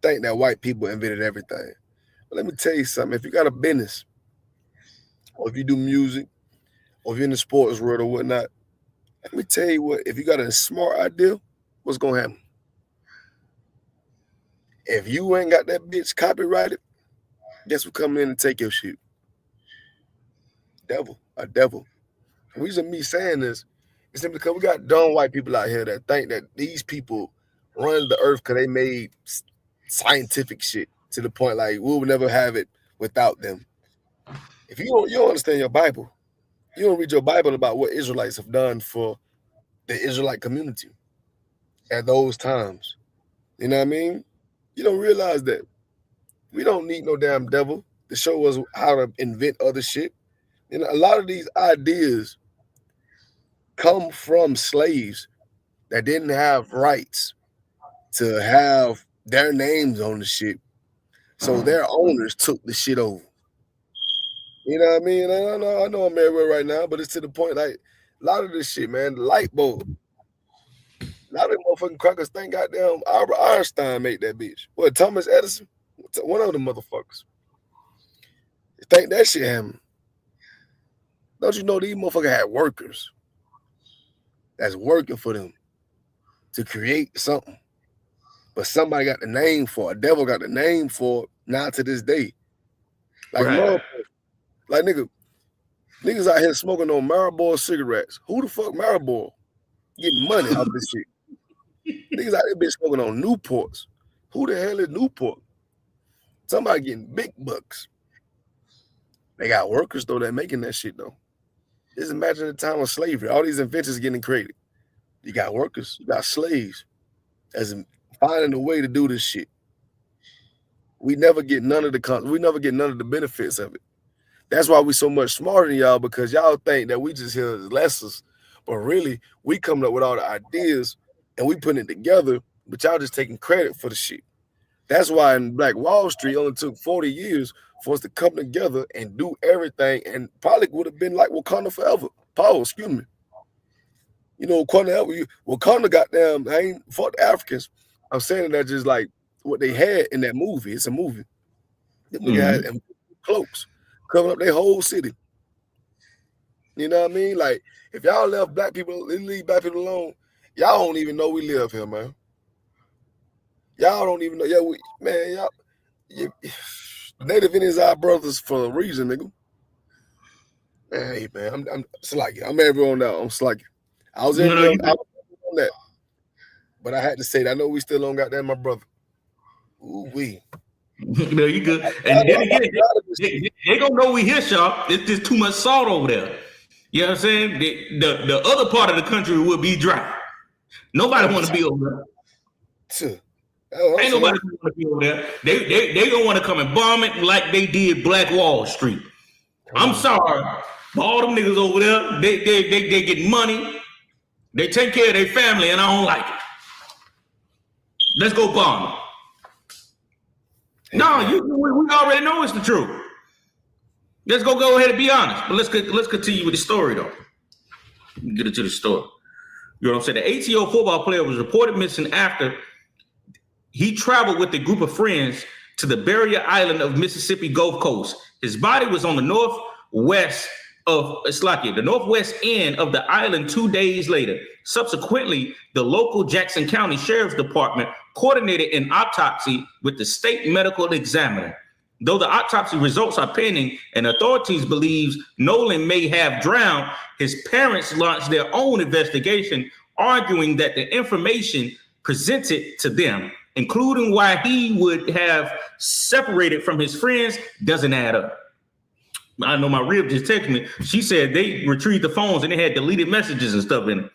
think that white people invented everything. But let me tell you something. If you got a business, or if you do music, or if you're in the sports world or whatnot, let me tell you what, if you got a smart idea, what's going to happen? If you ain't got that bitch copyrighted, guess who coming in and take your shit? A devil. The reason me saying this is simply because we got dumb white people out here that think that these people run the earth because they made scientific shit to the point like we'll never have it without them. If you don't understand your Bible, you don't read your Bible about what Israelites have done for the Israelite community at those times. You know what I mean? You don't realize that we don't need no damn devil to show us how to invent other shit. A lot of these ideas come from slaves that didn't have rights to have their names on the shit. So their owners took the shit over. You know what I mean? I know I'm everywhere right now, but it's to the point like a lot of this shit, man. The light bulb. A lot of them motherfucking crackers think goddamn Albert Einstein made that bitch. What, Thomas Edison? One of them motherfuckers. You think that shit happened? Don't you know these motherfuckers had workers that's working for them to create something? But somebody got the name for it. A devil got the name for it now to this day. Like, Right. like niggas out here smoking on Marlboro cigarettes. Who the fuck Marlboro? Getting money out of this shit. Niggas out here been smoking on Newports. Who the hell is Newport? Somebody getting big bucks. They got workers though that making that shit though. Just imagine the time of slavery. All these inventions getting created. You got workers, you got slaves. As in finding a way to do this shit. We never get none of the benefits of it. That's why we so much smarter than y'all, because y'all think that we just here as lessons. But really, we coming up with all the ideas and we putting it together, but y'all just taking credit for the shit. That's why in Black Wall Street only took 40 years for us to come together and do everything, and probably would have been like Wakanda forever. Paul, excuse me. You know, Wakanda goddamn, I ain't fuck the Africans. I'm saying that just like what they had in that movie. It's a movie. Them niggas had them cloaks covering up their whole city. You know what I mean? Like, if y'all leave black people alone, y'all don't even know we live here, man. Y'all don't even know. Native Indians are our brothers for a reason, nigga. Man, hey, man, I'm slacking. I'm everyone now. I'm slacking. I was on that. But I had to say that. I know we still don't got that, my brother. Ooh, we. No, you good. And then again, they gonna know we here, y'all. It's just too much salt over there. You know what I'm saying? The other part of the country will be dry. Nobody want to be over there. Ain't nobody want to be over there. They gonna want to come and bomb it like they did Black Wall Street. I'm sorry, but all them niggas over there, they get money. They take care of their family, and I don't like it. Let's go bomb it. No, we already know it's the truth. Let's go ahead and be honest. But let's continue with the story though. Get into the story. You know what I'm saying? The ATO football player was reported missing after he traveled with a group of friends to the barrier island of Mississippi Gulf Coast. His body was on the northwest end of the island 2 days later. Subsequently, the local Jackson County Sheriff's Department coordinated an autopsy with the state medical examiner. Though the autopsy results are pending and authorities believe Nolan may have drowned, his parents launched their own investigation, arguing that the information presented to them, including why he would have separated from his friends, doesn't add up. I know my rib just texted me. She said they retrieved the phones and they had deleted messages and stuff in it.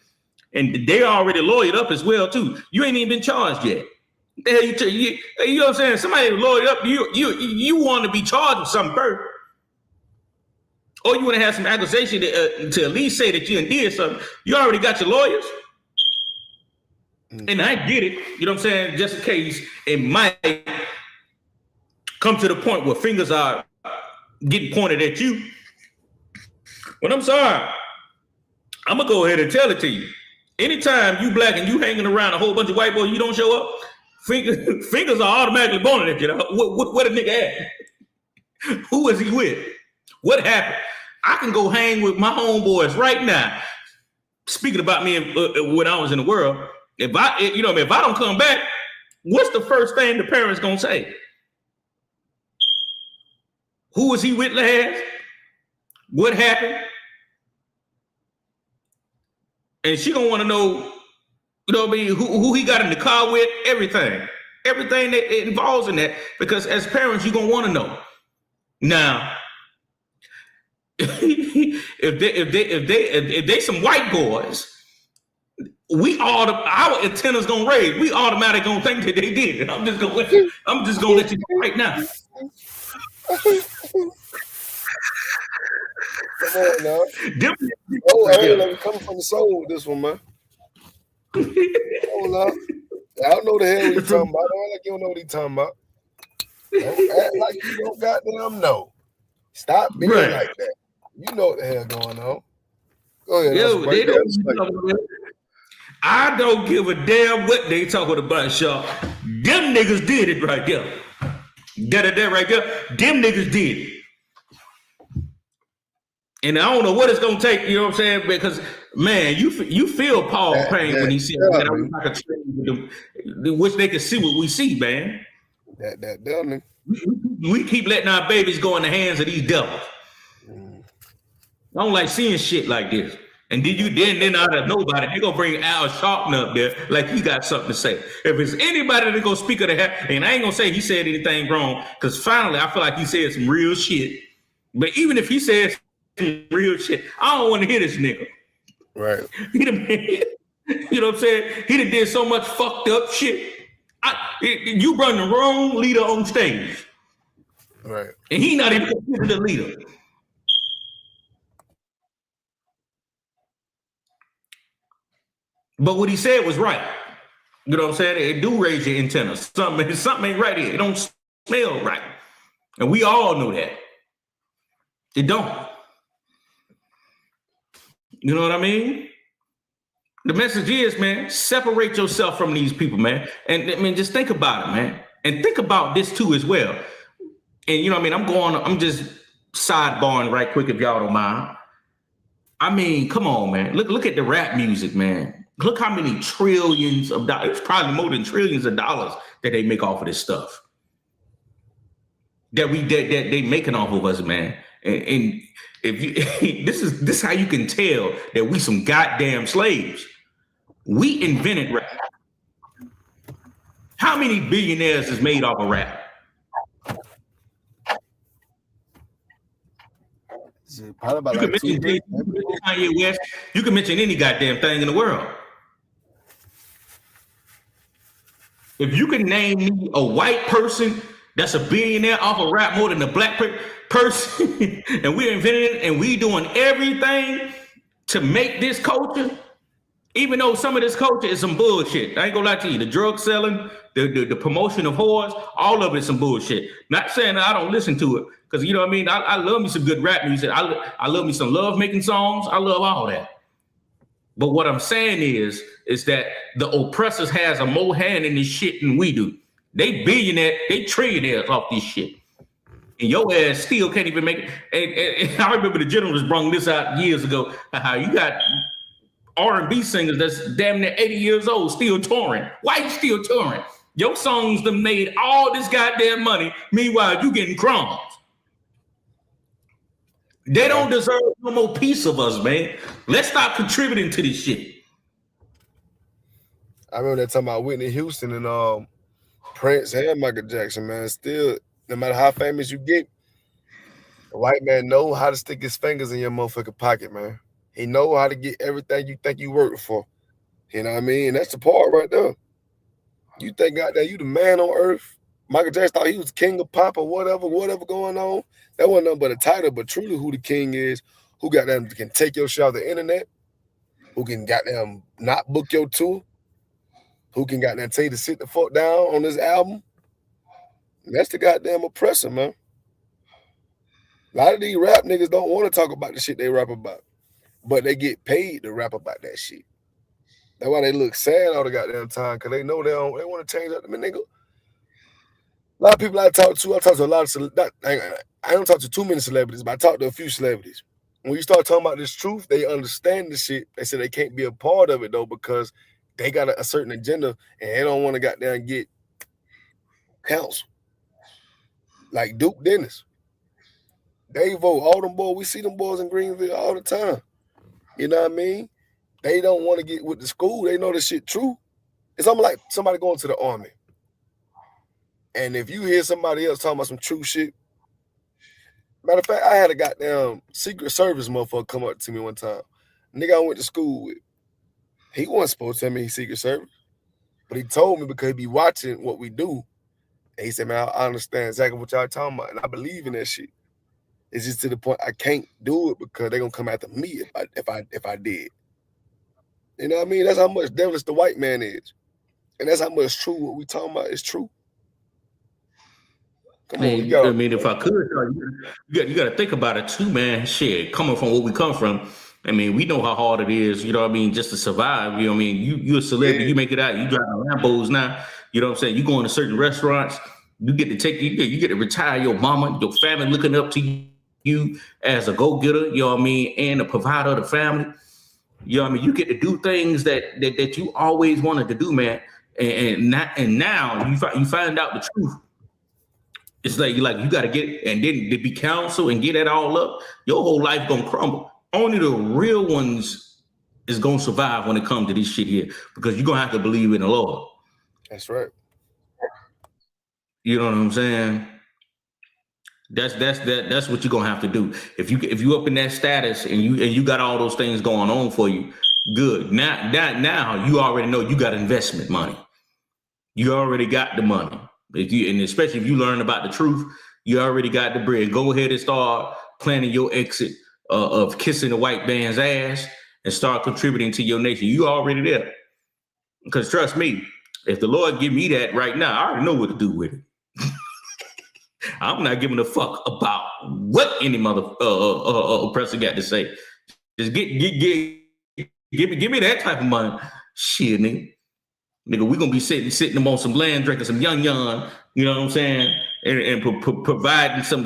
And they already lawyered up as well, too. You ain't even been charged yet. The hell you know what I'm saying? Somebody lawyered up. You want to be charged with something first. Or you want to have some accusation to at least say that you did something. You already got your lawyers. And I get it. You know what I'm saying? Just in case it might come to the point where fingers are getting pointed at you. But I'm sorry. I'm going to go ahead and tell it to you. Anytime you black and you hanging around a whole bunch of white boys, you don't show up, fingers are automatically pointing at you. What a nigga at? Who is he with? What happened? I can go hang with my homeboys right now. Speaking about me when I was in the world, if I don't come back, what's the first thing the parents gonna say? Who was he with last? What happened? And she gonna want to know, you know what I mean, who he got in the car with, everything that involves in that, because as parents, you're gonna want to know. Now, if they some white boys, our antennas gonna raise. We automatically gonna think that they did. I'm just gonna let you know right now. Come on now. Them Oh, right hey, there. let me come from the soul with this one, man. Come on now. I don't know the hell what he's talking about. Don't act like you don't know what he's talking about. Don't act like you don't goddamn know. Stop being Right. like that. You know what the hell going on. Go ahead. Yo, they don't. I don't give a damn what they talking about, Shaw. Them niggas did it right there. That right there. Them niggas did it. And I don't know what it's gonna take, you know what I'm saying? Because man, you feel Paul pain when he said that I was like a train with them, which they can see what we see, man. That devil. We keep letting our babies go in the hands of these devils. I don't like seeing shit like this. And then out of nobody, they gonna bring Al Sharpton up there like he got something to say. If it's anybody that gonna speak of the hair, and I ain't gonna say he said anything wrong, because finally I feel like he said some real shit. But even if he said some real shit, I don't want to hear this nigga. Right. You know what I'm saying? He done did so much fucked up shit. You brought the wrong leader on stage. Right. And he not even considered the leader. But what he said was right. You know what I'm saying? It do raise your antenna. Something ain't right here. It don't smell right. And we all know that. It don't. You know what I mean? The message is, man, separate yourself from these people, man. And I mean, just think about it, man. And think about this too as well. And you know what I mean? I'm just sidebarring right quick if y'all don't mind. I mean, come on, man. Look at the rap music, man. Look how many trillions of dollars, it's probably more than trillions of dollars that they make off of this stuff. That they making off of us, man. And if you this is how you can tell that we some goddamn slaves. We invented rap. How many billionaires is made off of rap? Probably about You can mention Kanye West. You can mention any goddamn thing in the world. If you can name me a white person that's a billionaire off of rap more than a black person, and we invented it, and we doing everything to make this culture, even though some of this culture is some bullshit. I ain't gonna lie to you. The drug selling, the promotion of whores, all of it's some bullshit. Not saying that I don't listen to it, because you know what I mean? I love me some good rap music. I love me some love making songs. I love all that. But what I'm saying is that the oppressors has a more hand in this shit than we do. They billionaire, they trillionaires off this shit. And your ass still can't even make it. And I remember the generals brung this out years ago, how you got R&B singers that's damn near 80 years old still touring. Why you still touring? Your songs done made all this goddamn money. Meanwhile, you getting crumbs. They don't deserve no more piece of us, man. Let's stop contributing to this shit. I remember that talking about Whitney Houston and Prince and Michael Jackson, man. Still, no matter how famous you get, the white man know how to stick his fingers in your motherfucking pocket, man. He know how to get everything you think you work for. You know what I mean? And that's the part right there. You think goddamn you the man on earth. Michael Jackson thought he was king of pop or whatever going on. That wasn't nothing but a title, but truly who the king is, who goddamn can take your shit off the internet, who can goddamn not book your tour, who can goddamn tell you to sit the fuck down on this album. And that's the goddamn oppressor, man. A lot of these rap niggas don't want to talk about the shit they rap about, but they get paid to rap about that shit. That's why they look sad all the goddamn time, because they know they want to change up. I mean, nigga, a lot of people I talk to a lot of, I don't talk to too many celebrities, but I talk to a few celebrities. When you start talking about this truth, they understand the shit. They say they can't be a part of it, though, because they got a certain agenda, and they don't want to goddamn get counsel. Like Duke Dennis. They vote, all them boys, we see them boys in Greenville all the time. You know what I mean? They don't want to get with the school. They know this shit true. It's almost like somebody going to the army. And if you hear somebody else talking about some true shit, matter of fact, I had a goddamn Secret Service motherfucker come up to me one time. Nigga I went to school with. He wasn't supposed to tell me he's Secret Service, but he told me because he be watching what we do. And he said, man, I understand exactly what y'all talking about, and I believe in that shit. It's just to the point I can't do it because they're gonna come after me if I did. You know what I mean? That's how much devilish the white man is. And that's how much true what we talking about is true. Come on, you got. I mean, if I could, you got to think about it too, man. Shit, coming from where we come from, I mean, we know how hard it is. You know what I mean, just to survive. You know what I mean, you a celebrity, you make it out. You driving Lambos now. You know what I'm saying? You going to certain restaurants. You get to you get to retire your mama, your family looking up to you as a go getter. You know what I mean, and a provider of the family. You know what I mean? You get to do things that you always wanted to do, man. And now you find out the truth. It's like you got to get, and then to be counsel and get that all up, your whole life gonna crumble. Only the real ones is gonna survive when it comes to this shit here, because you're gonna have to believe in the Lord. That's right. You know what I'm saying? That's what you're gonna have to do. If you up in that status and you got all those things going on for you, good. Now you already know you got investment money. You already got the money. And especially if you learn about the truth, you already got the bread. Go ahead and start planning your exit of kissing the white man's ass and start contributing to your nation. You already there. Because trust me, if the Lord give me that right now, I already know what to do with it. I'm not giving a fuck about what any mother oppressor got to say. Just give me that type of money. Shit, nigga. Nigga, we gonna be sitting them on some land, drinking some young, you know what I'm saying, and providing some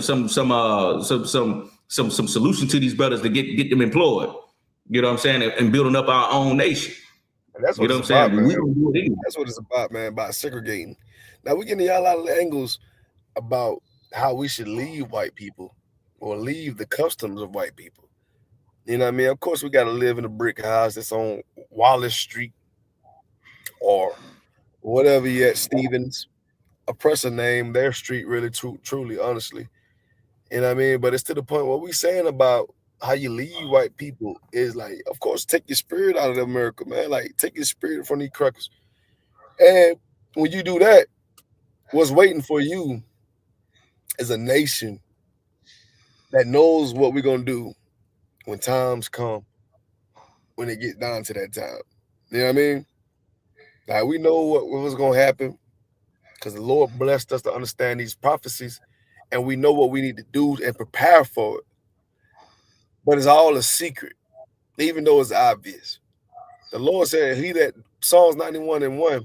solution to these brothers to get them employed. You know what I'm saying, and building up our own nation. And that's what you know it's what I'm about, saying. man. We gonna do it anyway. That's what it's about, man. About segregating. Now we getting y'all a lot of angles about how we should leave white people or leave the customs of white people. You know what I mean? Of course, we got to live in a brick house that's on Wallace Street or whatever yet, Stevens, oppressor name, their street really truly, honestly. You know what I mean? But it's to the point what we saying about how you leave white people is like, of course, take your spirit out of America, man. Like, take your spirit from these crackers. And when you do that, what's waiting for you is a nation that knows what we're going to do when times come, when it gets down to that time. You know what I mean? Like, we know what was going to happen because the Lord blessed us to understand these prophecies, and we know what we need to do and prepare for it. But it's all a secret, even though it's obvious. The Lord said, Psalms 91:1,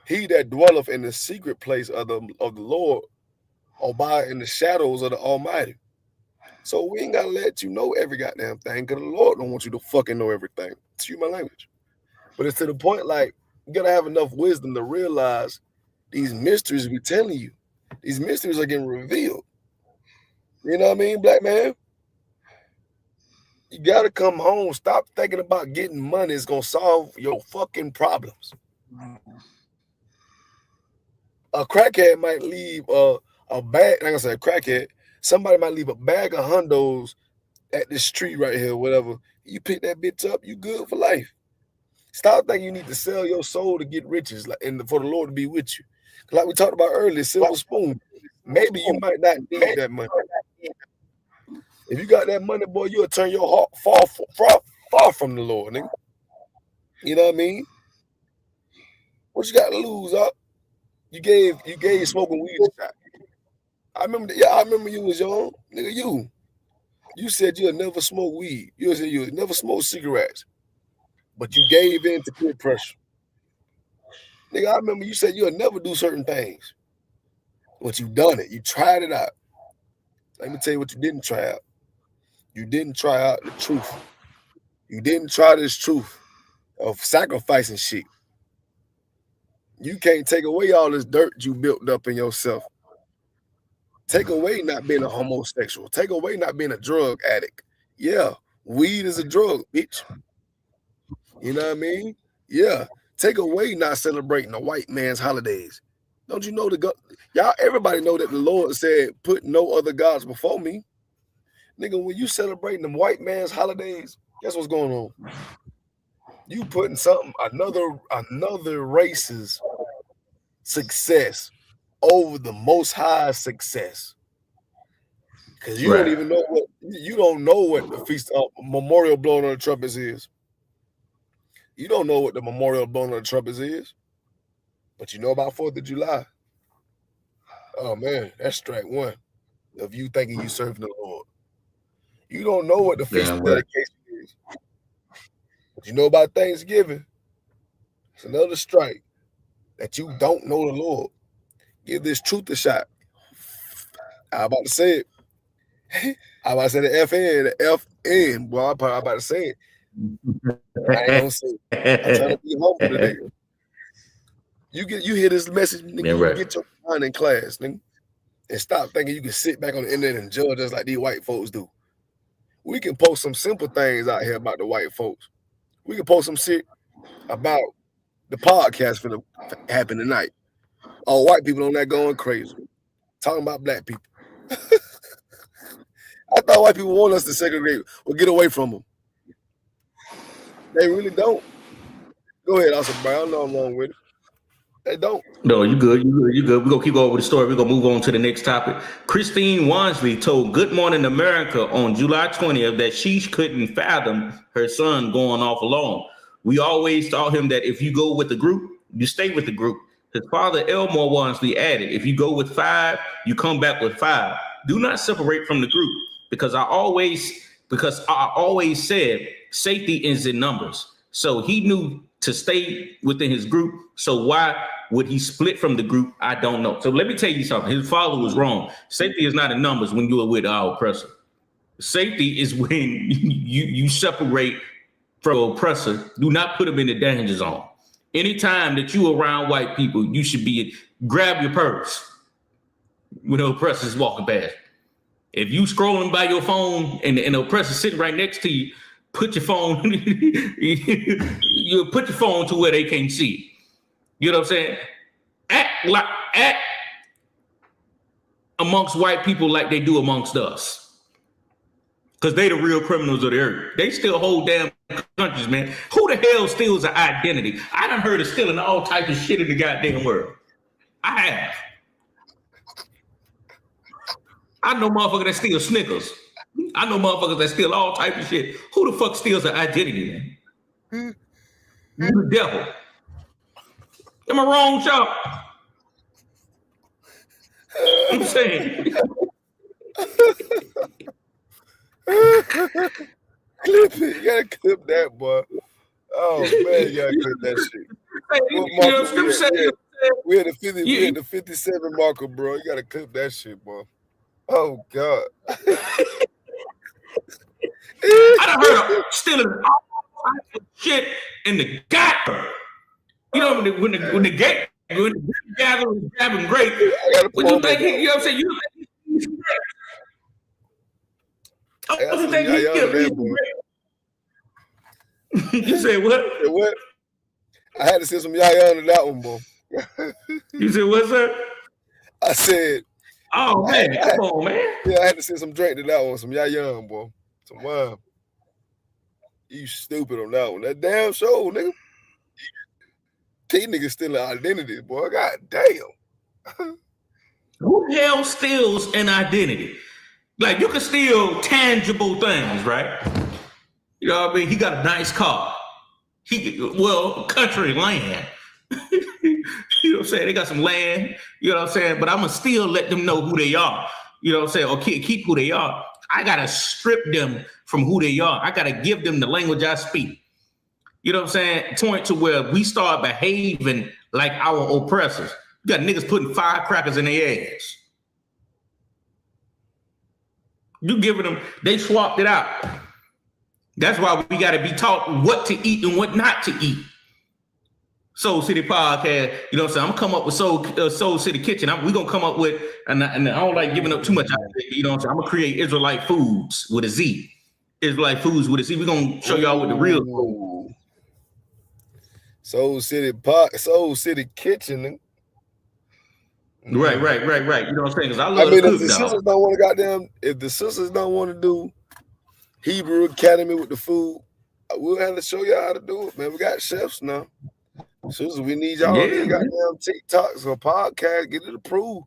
he that dwelleth in the secret place of the Lord abide in the shadows of the Almighty. So we ain't gotta let you know every goddamn thing, because the Lord don't want you to fucking know everything. Excuse my language. But it's to the point, like, you gotta have enough wisdom to realize these mysteries we telling you. These mysteries are getting revealed. You know what I mean, black man? You gotta come home. Stop thinking about getting money is gonna solve your fucking problems. A crackhead might leave a bag. Like I said, crackhead. Somebody might leave a bag of hundos at the street right here, whatever. You pick that bitch up, you good for life. Stop thinking you need to sell your soul to get riches, and for the Lord to be with you. Like we talked about earlier, silver spoon. Maybe you might not need that money. If you got that money, boy, you'll turn your heart far from the Lord, nigga. You know what I mean? What you got to lose, up? You gave smoking weed a shot. I remember you was young, nigga. You said you'll never smoke weed. You said you'll never smoke cigarettes, but you gave in to peer pressure. Nigga, I remember you said you'll never do certain things, but you done it. You tried it out. Let me tell you what you didn't try out. You didn't try out the truth. You didn't try this truth of sacrificing shit. You can't take away all this dirt you built up in yourself. Take away not being a homosexual. Take away not being a drug addict. Yeah, weed is a drug, bitch. You know what I mean? Yeah. Take away not celebrating the white man's holidays. Don't you know y'all? Everybody know that the Lord said, "Put no other gods before me." Nigga, when you celebrating the white man's holidays, guess what's going on? You putting another race's success over the Most High's success. Because you don't even know what the feast of memorial blowing on the trumpets is. You don't know what the memorial blowing on the trumpets is, but you know about 4th of July. Oh man, that's strike one of you thinking you serving the Lord. You don't know what the feast of dedication is, but you know about Thanksgiving. It's another strike that you don't know the Lord. Give this truth a shot. I'm about to say it. I about to say the FN, boy. I'm about to say it. I ain't gonna say it. I'm trying to be humble today. You hear this message, nigga, you get your mind in class, nigga, and stop thinking you can sit back on the internet and judge us like these white folks do. We can post some simple things out here about the white folks. We can post some shit about the podcast finna happen tonight. All white people on that going crazy, talking about black people. I thought white people want us to segregate or get away from them. They really don't. Go ahead, Austin Brown. I know I'm wrong with it. They don't. No, you good. We're going to keep going with the story. We're going to move on to the next topic. Christine Wansley told Good Morning America on July 20th that she couldn't fathom her son going off alone. We always taught him that if you go with the group, you stay with the group. His father, Elmore Wansley, added, if you go with 5, you come back with 5. Do not separate from the group because I always said safety is in numbers. So he knew to stay within his group. So why would he split from the group? I don't know. So let me tell you something. His father was wrong. Safety is not in numbers when you are with our oppressor. Safety is when you separate from oppressor. Do not put them in the danger zone. Anytime that you around white people, you should grab your purse when the oppressor's walking past. If you scrolling by your phone and the oppressor sitting right next to you, put your phone, you put your phone to where they can't see. You know what I'm saying? Act amongst white people like they do amongst us. Because they the real criminals of the earth. They still hold damn countries, man. Who the hell steals an identity? I done heard of stealing all types of shit in the goddamn world. I have. I know motherfuckers that steal Snickers. I know motherfuckers that steal all types of shit. Who the fuck steals an identity, man? You the devil. Am I wrong, y'all? I'm saying. Clip it. You gotta clip that, boy. Oh man, you gotta clip that shit. We had the 57 marker, bro. You gotta clip that shit, boy. Oh God. I done heard of stealing all types of shit in the gutter. You know when the gathering is grabbing grape. What you think? You know what I'm saying? You think he's great? Oh, you think he's great? You say what? What? I had to send some yaya on that one, boy. You said what, sir? I said. Oh man, come on, man. Yeah, I had to send some drink to that one, some yaya, boy. Some wine. You stupid on that one. That damn show, nigga. These niggas stealing identity, boy. God damn. Who the hell steals an identity? Like, you can steal tangible things, right? You know what I mean? He got a nice car. Country land. You know what I'm saying? They got some land, you know what I'm saying? But I'm going to still let them know who they are. You know what I'm saying? Or keep who they are. I got to strip them from who they are. I got to give them the language I speak. You know what I'm saying? Point to where we start behaving like our oppressors. You got niggas putting firecrackers in their ass. You giving them, they swapped it out. That's why we got to be taught what to eat and what not to eat. Soul City Podcast, you know what I'm saying? I'm come up with Soul City Kitchen. We're going to come up with, and I don't like giving up too much, you know what I'm saying? I'm going to create Israelite Foods with a Z. Israelite Foods with a Z. We're going to show y'all what the real food. Soul City Kitchen. Right. You know what I'm saying? Because I love if the sisters don't want to if the sisters don't want to do Hebrew Academy with the food, we'll have to show y'all how to do it, man. We got chefs now. Sisters, we need y'all on these goddamn TikToks or podcasts. Get it approved.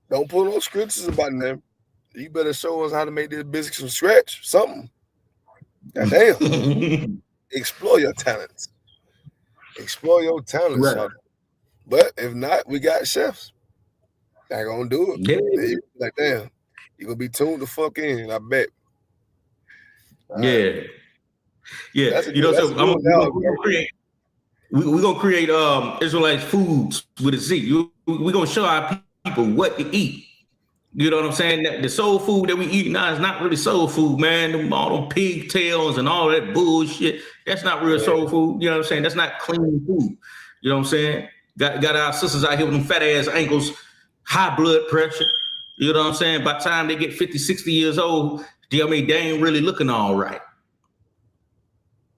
Don't put no scriptures about them. You better show us how to make this business from scratch. Something. Goddamn. Explore your talents. Explore your talents, Right. But if not, we got chefs. Not gonna do it. Yeah. They like, damn, you gonna be tuned the fuck in, I bet. Yeah. Yeah. That's a You good, know, that's a so good one we're now, gonna create we're gonna create Israelite foods with a Z. We're gonna show our people what to eat. You know what I'm saying? The soul food that we eat now is not really soul food, man. All them pigtails and all that bullshit. That's not real soul food. You know what I'm saying? That's not clean food. You know what I'm saying? Got our sisters out here with them fat ass ankles, high blood pressure. You know what I'm saying? By the time they get 50, 60 years old, I mean, they ain't really looking all right.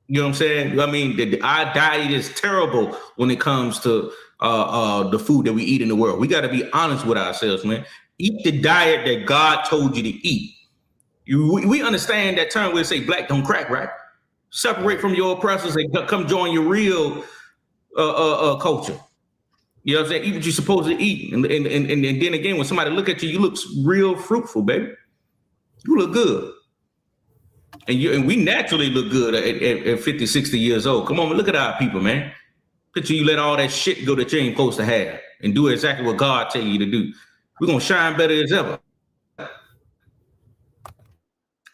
You know what I'm saying? I mean, our diet is terrible when it comes to the food that we eat in the world. We got to be honest with ourselves, man. Eat the diet that God told you to eat. We understand that term where they say black don't crack, right? Separate from your oppressors and come join your real culture. You know what I'm saying? Eat what you're supposed to eat. And then again, when somebody look at you, you look real fruitful, baby. You look good. And we naturally look good at 50, 60 years old. Come on, look at our people, man. Picture you let all that shit go that you ain't supposed to have and do exactly what God tell you to do. We're going to shine better as ever.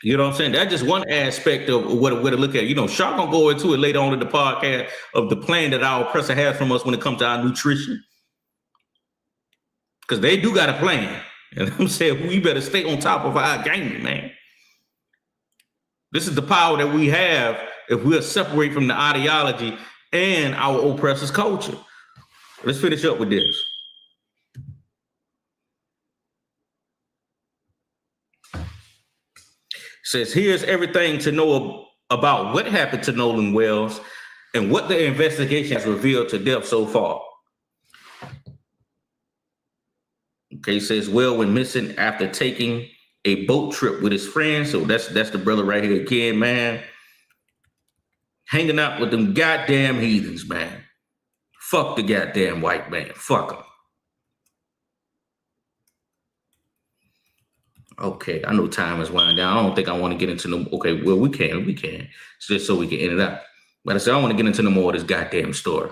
You know what I'm saying? That's just one aspect of what to look at. You know, Shark gonna go into it later on in the podcast of the plan that our oppressor has from us when it comes to our nutrition. Because they do got a plan. And I'm saying we better stay on top of our game, man. This is the power that we have if we'll separate from the ideology and our oppressor's culture. Let's finish up with this. Says, here's everything to know about what happened to Nolan Wells and what the investigation has revealed to depth so far. Okay, says, Well went missing after taking a boat trip with his friends. So that's the brother right here again, man. Hanging out with them goddamn heathens, man. Fuck the goddamn white man. Fuck them. Okay, I know time is winding down. I don't think I want to get into no. Okay, well, we can. Just so we can end it up. But I said, I don't want to get into no more of this goddamn story.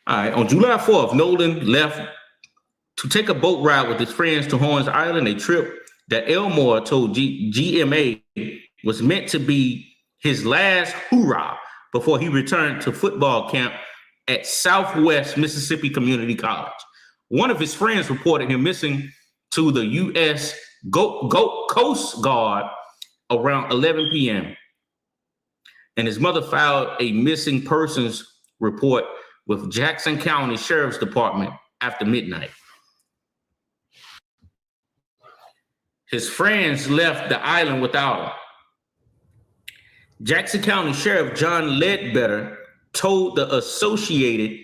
All right, on July 4th, Nolan left to take a boat ride with his friends to Horns Island, a trip that Elmore told GMA was meant to be his last hurrah before he returned to football camp at Southwest Mississippi Community College. One of his friends reported him missing to the U.S. Coast Guard around 11 p.m. And his mother filed a missing persons report with Jackson County Sheriff's Department after midnight. His friends left the island without him. Jackson County Sheriff John Ledbetter told the Associated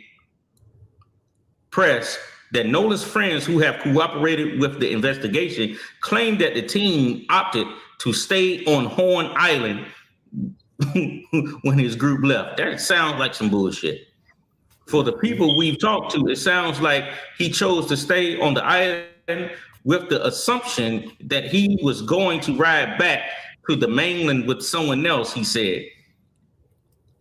Press that Nolan's friends who have cooperated with the investigation claimed that the team opted to stay on Horn Island when his group left. That sounds like some bullshit. For the people we've talked to, it sounds like he chose to stay on the island with the assumption that he was going to ride back to the mainland with someone else, he said.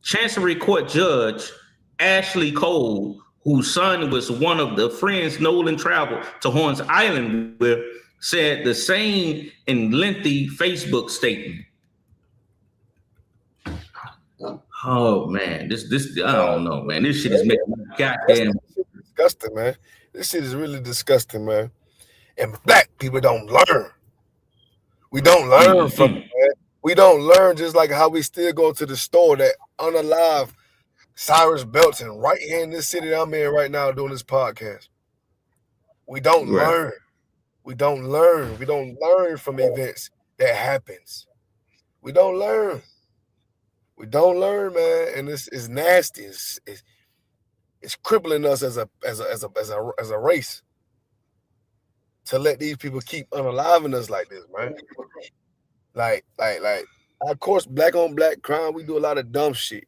Chancery Court Judge Ashley Cole, whose son was one of the friends Nolan traveled to Horns Island with, said the same in lengthy Facebook statement. Oh man, this I don't know, man. This shit is making me goddamn disgusting, man. This shit is really disgusting, man. And black people don't learn. We don't learn from it, man. We don't learn, just like how we still go to the store that unalive Cyrus Belton right here in this city that I'm in right now doing this podcast. We don't learn. We don't learn. We don't learn from events that happens. We don't learn. We don't learn, man, and this is nasty. It's crippling us as a race to let these people keep unaliving us like this, man. Like, of course, black on black crime, we do a lot of dumb shit.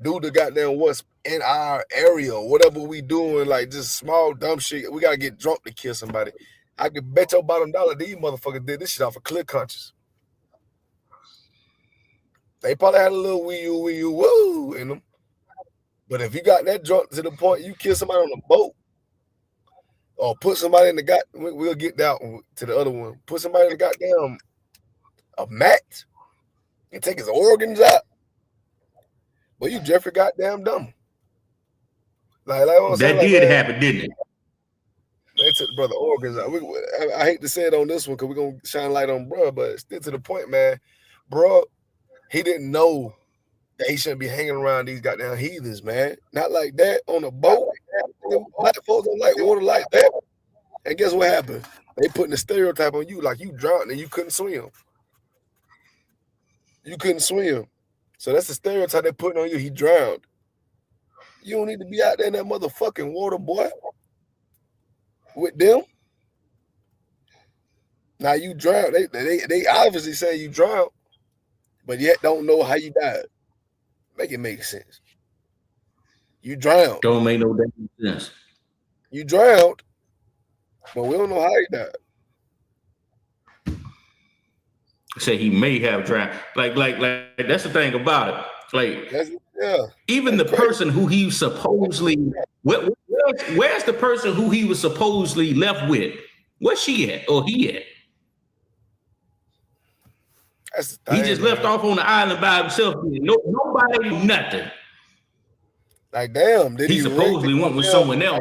do the goddamn what's in our area, whatever we doing, like just small dumb shit. We gotta get drunk to kill somebody. I could bet your bottom dollar these motherfuckers did this shit off of clear conscience. They probably had a little wee woo in them. But if you got that drunk to the point you kill somebody on a boat or put somebody in the we'll get that one to the other one. Put somebody in the goddamn a mat and take his organs out. Well, you Jeffrey goddamn dumb. Like that did happen, didn't it? They took the brother organs out. I hate to say it on this one because we're gonna shine light on bro, but still to the point, man. Bro, he didn't know that he shouldn't be hanging around these goddamn heathens, man. Not like that on a boat. Black folks don't like water like that. And guess what happened? They putting a stereotype on you like you drowned and you couldn't swim. You couldn't swim. So that's the stereotype they're putting on you. He drowned. You don't need to be out there in that motherfucking water, boy. With them. Now you drowned. They obviously say you drowned, but yet don't know how you died. Make it make sense. You drowned. Don't make no damn sense. You drowned, but we don't know how he died. Say he may have drowned. Like that's the thing about it. Like even the person who he supposedly where's the person who he was supposedly left with? Where's she at or he at? That's the thing, he just left off on the island by himself. Nobody knew nothing. Like damn, did he supposedly went with someone else?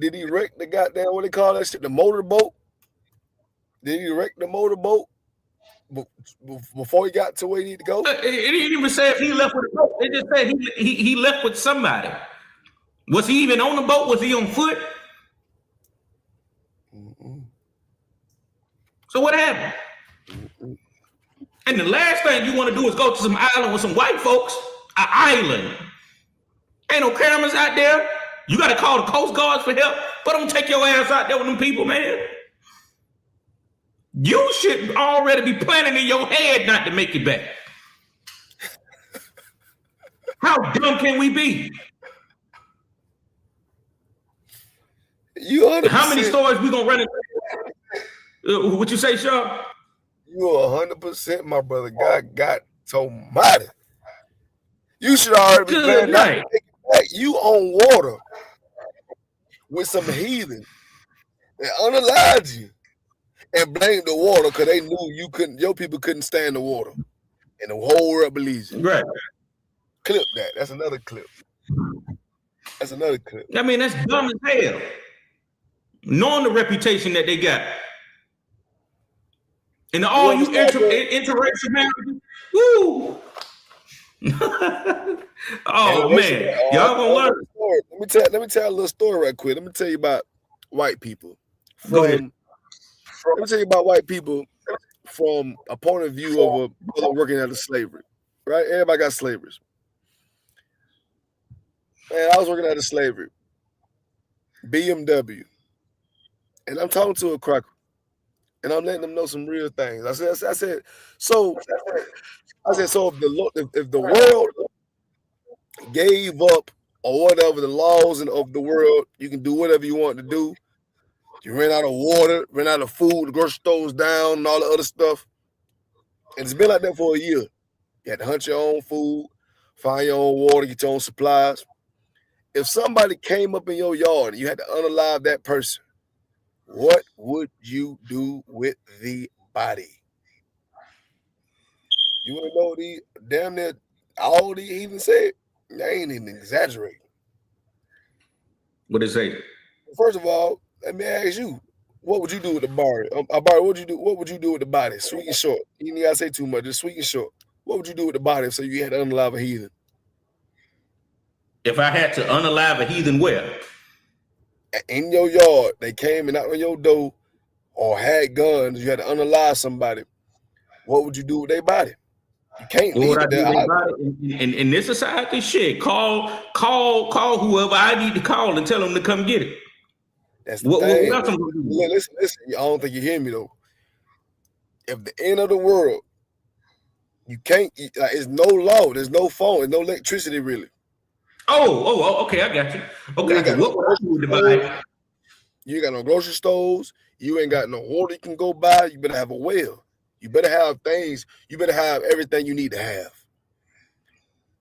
Did he wreck the goddamn what they call that shit? The motorboat? Did he wreck the motorboat before he got to where he needed to go? It didn't even say if he left with a boat. It just said he left with somebody. Was he even on the boat? Was he on foot? So what happened? And the last thing you want to do is go to some island with some white folks. An island. Ain't no cameras out there. You got to call the Coast Guards for help. But don't take your ass out there with them people, man. You should already be planning in your head not to make it back. How dumb can we be? How many stories we gonna run into? What you say, Sean? You 100%, my brother. God got almighty. You should already be planning not to make it back. You on water with some heathen that unalived you and blamed the water because they knew your people couldn't stand the water. And the whole world believes you. Right. Clip that. That's another clip. I mean, that's dumb as hell. Knowing the reputation that they got. And all you interracial marriages. Woo! Oh man, y'all gonna learn. Let me tell a little story right quick. Let me tell you about white people. Go ahead. Let me tell you about white people from a point of view of a brother working out of slavery. Right? Everybody got slavers. Man, I was working out of slavery. BMW. And I'm talking to a cracker. And I'm letting them know some real things. I said, so if the world gave up or whatever the laws of the world, you can do whatever you want to do. You ran out of water, ran out of food, the grocery store's down, and all the other stuff. And it's been like that for a year. You had to hunt your own food, find your own water, get your own supplies. If somebody came up in your yard and you had to unalive that person, what would you do with the body? You want to know the damn near all he even said? They ain't even exaggerating. What did it say? First of all, let me ask you, what would you do with the body? Barry, what would you do with the body? Sweet and short. You ain't gotta say too much, just sweet and short. What would you do with the body so you had to unalive a heathen? If I had to unalive a heathen where? In your yard, they came and knocked on your door or had guns, you had to unalive somebody. What would you do with their body? You can't leave it there. In this society, shit, call whoever I need to call and tell them to come get it. That's the thing. What else I'm gonna do? Listen, I don't think you hear me though. If the end of the world You can't. Like, it's no law. There's no phone. There's no electricity really. Okay, I got you. Okay, so what would I do with the Bible? You ain't got no grocery stores. You ain't got no water you can go buy. You better have a well. You better have things. You better have everything you need to have.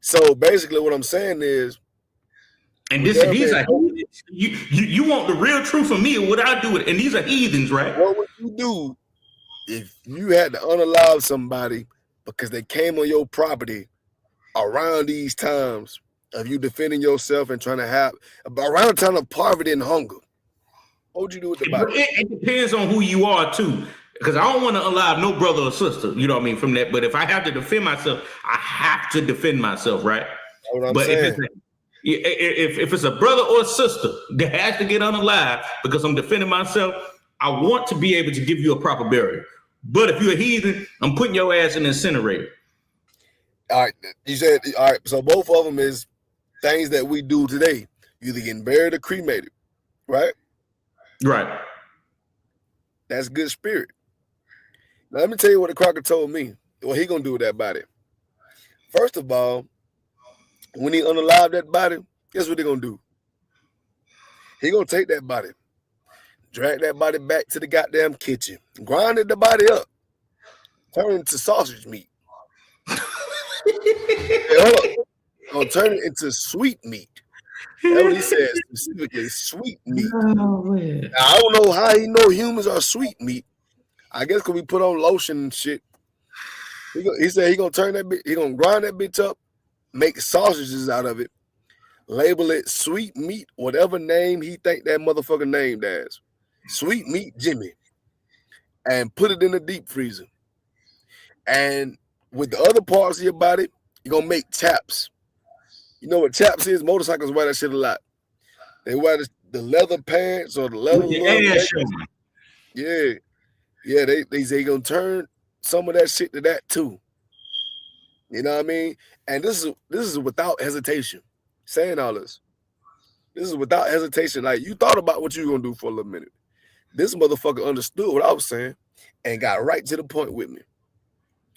So basically, what I'm saying is, and these are heathens. You want the real truth from me, or what I do it? And these are heathens, right? What would you do if you had to unalive somebody because they came on your property around these times of you defending yourself and trying to have around the time of poverty and hunger? What would you do with the body? It depends on who you are too, because I don't want to unalive no brother or sister. You know what I mean? From that, but if I have to defend myself, I have to defend myself, right? That's what I'm but saying. If it's a brother or a sister that has to get unalive because I'm defending myself, I want to be able to give you a proper burial. But if you're a heathen, I'm putting your ass in the incinerator. All right, you said all right. So both of them is things that we do today. You either getting buried or cremated, right? Right. That's good spirit. Now let me tell you what the Crocker told me. What he gonna do with that body? First of all, when he unalive that body, guess what he gonna do? He gonna take that body, drag that body back to the goddamn kitchen, grind the body up, turn it into sausage meat. Hey, hold up. Gonna turn it into sweet meat. That's what he said specifically, sweet meat. Oh, man. Now, I don't know how he know humans are sweet meat. I guess because we put on lotion and shit. He said he gonna turn that bitch, he gonna grind that bitch up, make sausages out of it, label it sweet meat, whatever name he think that motherfucker named as. Sweet meat Jimmy. And put it in the deep freezer. And with the other parts of your body, you're gonna make chaps. You know what chaps is? Motorcycles wear that shit a lot. They wear the leather pants or the leather. Yeah, they say gonna turn some of that shit to that too. You know what I mean? And this is without hesitation. Saying all this. This is without hesitation. Like, you thought about what you were gonna do for a little minute. This motherfucker understood what I was saying and got right to the point with me.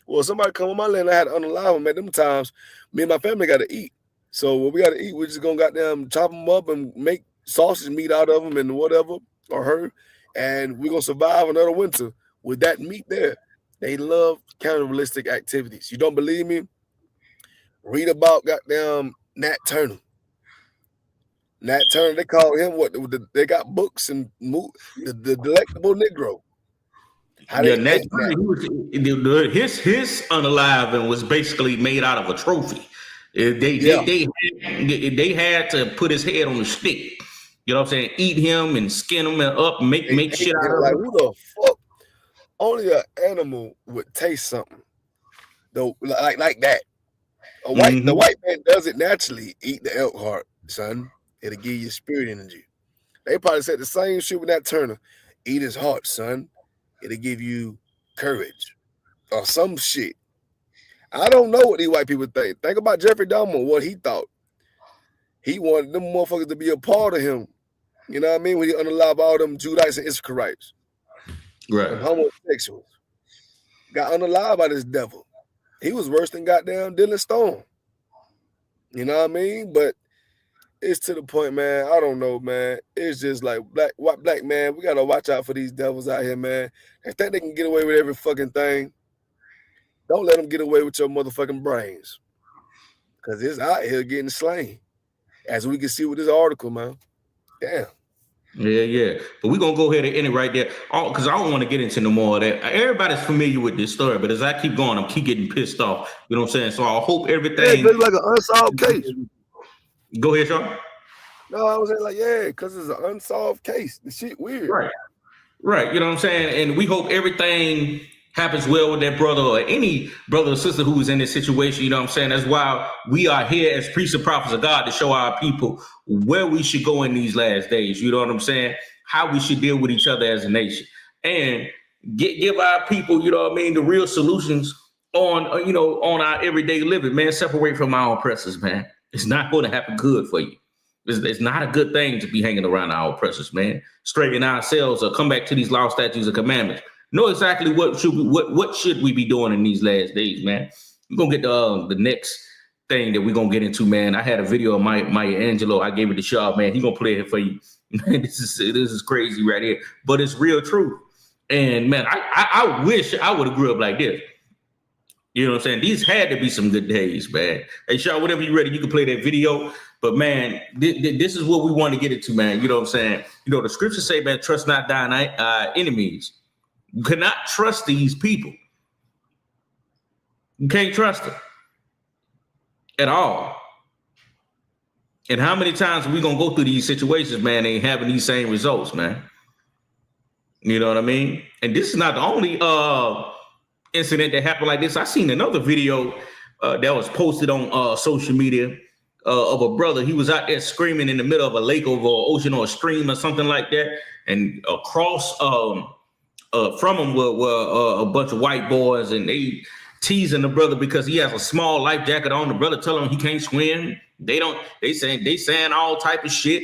Well, somebody come on my land, I had to unalive them at them times. Me and my family got to eat. So what we got to eat, we're just gonna goddamn chop them up and make sausage meat out of them and whatever, or her, and we're gonna survive another winter with that meat there. They love cannibalistic activities. You don't believe me? Read about goddamn Nat Turner. Nat Turner, they call him what? They got books and the delectable Negro. His unaliving was basically made out of a trophy. They had to put his head on a stick. You know what I'm saying? Eat him and skin him up, make shit out of him. Like, who the fuck? Only an animal would taste something, though, like that. The white man does it naturally. Eat the elk heart, son. It'll give you spirit energy. They probably said the same shit with Nat Turner. Eat his heart, son. It'll give you courage or some shit. I don't know what these white people think. Think about Jeffrey Dahmer, what he thought. He wanted them motherfuckers to be a part of him. You know what I mean? When he unalive all them Judites and Issacharites. Right. And homosexuals. Got unalive by this devil. He was worse than goddamn Dylan Stone. You know what I mean? But it's to the point, man. I don't know, man. It's just like black man. We gotta watch out for these devils out here, man. They think they can get away with every fucking thing. Don't let them get away with your motherfucking brains, because it's out here getting slain, as we can see with this article, man. Damn. Yeah. But we're gonna go ahead and end it right there. Because I don't want to get into no more of that. Everybody's familiar with this story, but as I keep going, I'm keep getting pissed off. You know what I'm saying? So I hope everything. Yeah, it's like an unsolved case. Go ahead, Sean. No, I was saying like, yeah, because it's an unsolved case. The shit weird. Right. You know what I'm saying? And we hope everything happens well with that brother or any brother or sister who is in this situation. You know what I'm saying? That's why we are here as priests and prophets of God to show our people where we should go in these last days. You know what I'm saying? How we should deal with each other as a nation and give our people, you know what I mean, the real solutions on our everyday living, man. Separate from our oppressors, man. It's not going to happen good for you. It's not a good thing to be hanging around our oppressors, man. Straighten ourselves or come back to these law, statutes, and commandments. Know exactly what should we be doing in these last days, man. We're gonna get the next thing that we're gonna get into, man. I had a video of Maya Angelou. I gave it to Shaw, man. He gonna play it for you. This is crazy right here, but it's real truth. And man, I wish I would have grew up like this. You know what I'm saying? These had to be some good days, man. Hey, Shaw, whenever you're ready, you can play that video. But man, this is what we want to get into, man. You know what I'm saying? You know, the scriptures say, man, trust not thine enemies. You cannot trust these people. You can't trust them at all. And how many times are we gonna go through these situations, man, and having these same results, man? You know what I mean? And this is not the only incident that happened like this. I seen another video that was posted on social media of a brother. He was out there screaming in the middle of a lake or an ocean or a stream or something like that, and across from him were a bunch of white boys, and they teasing the brother because he has a small life jacket on. The brother telling him he can't swim. They saying all type of shit.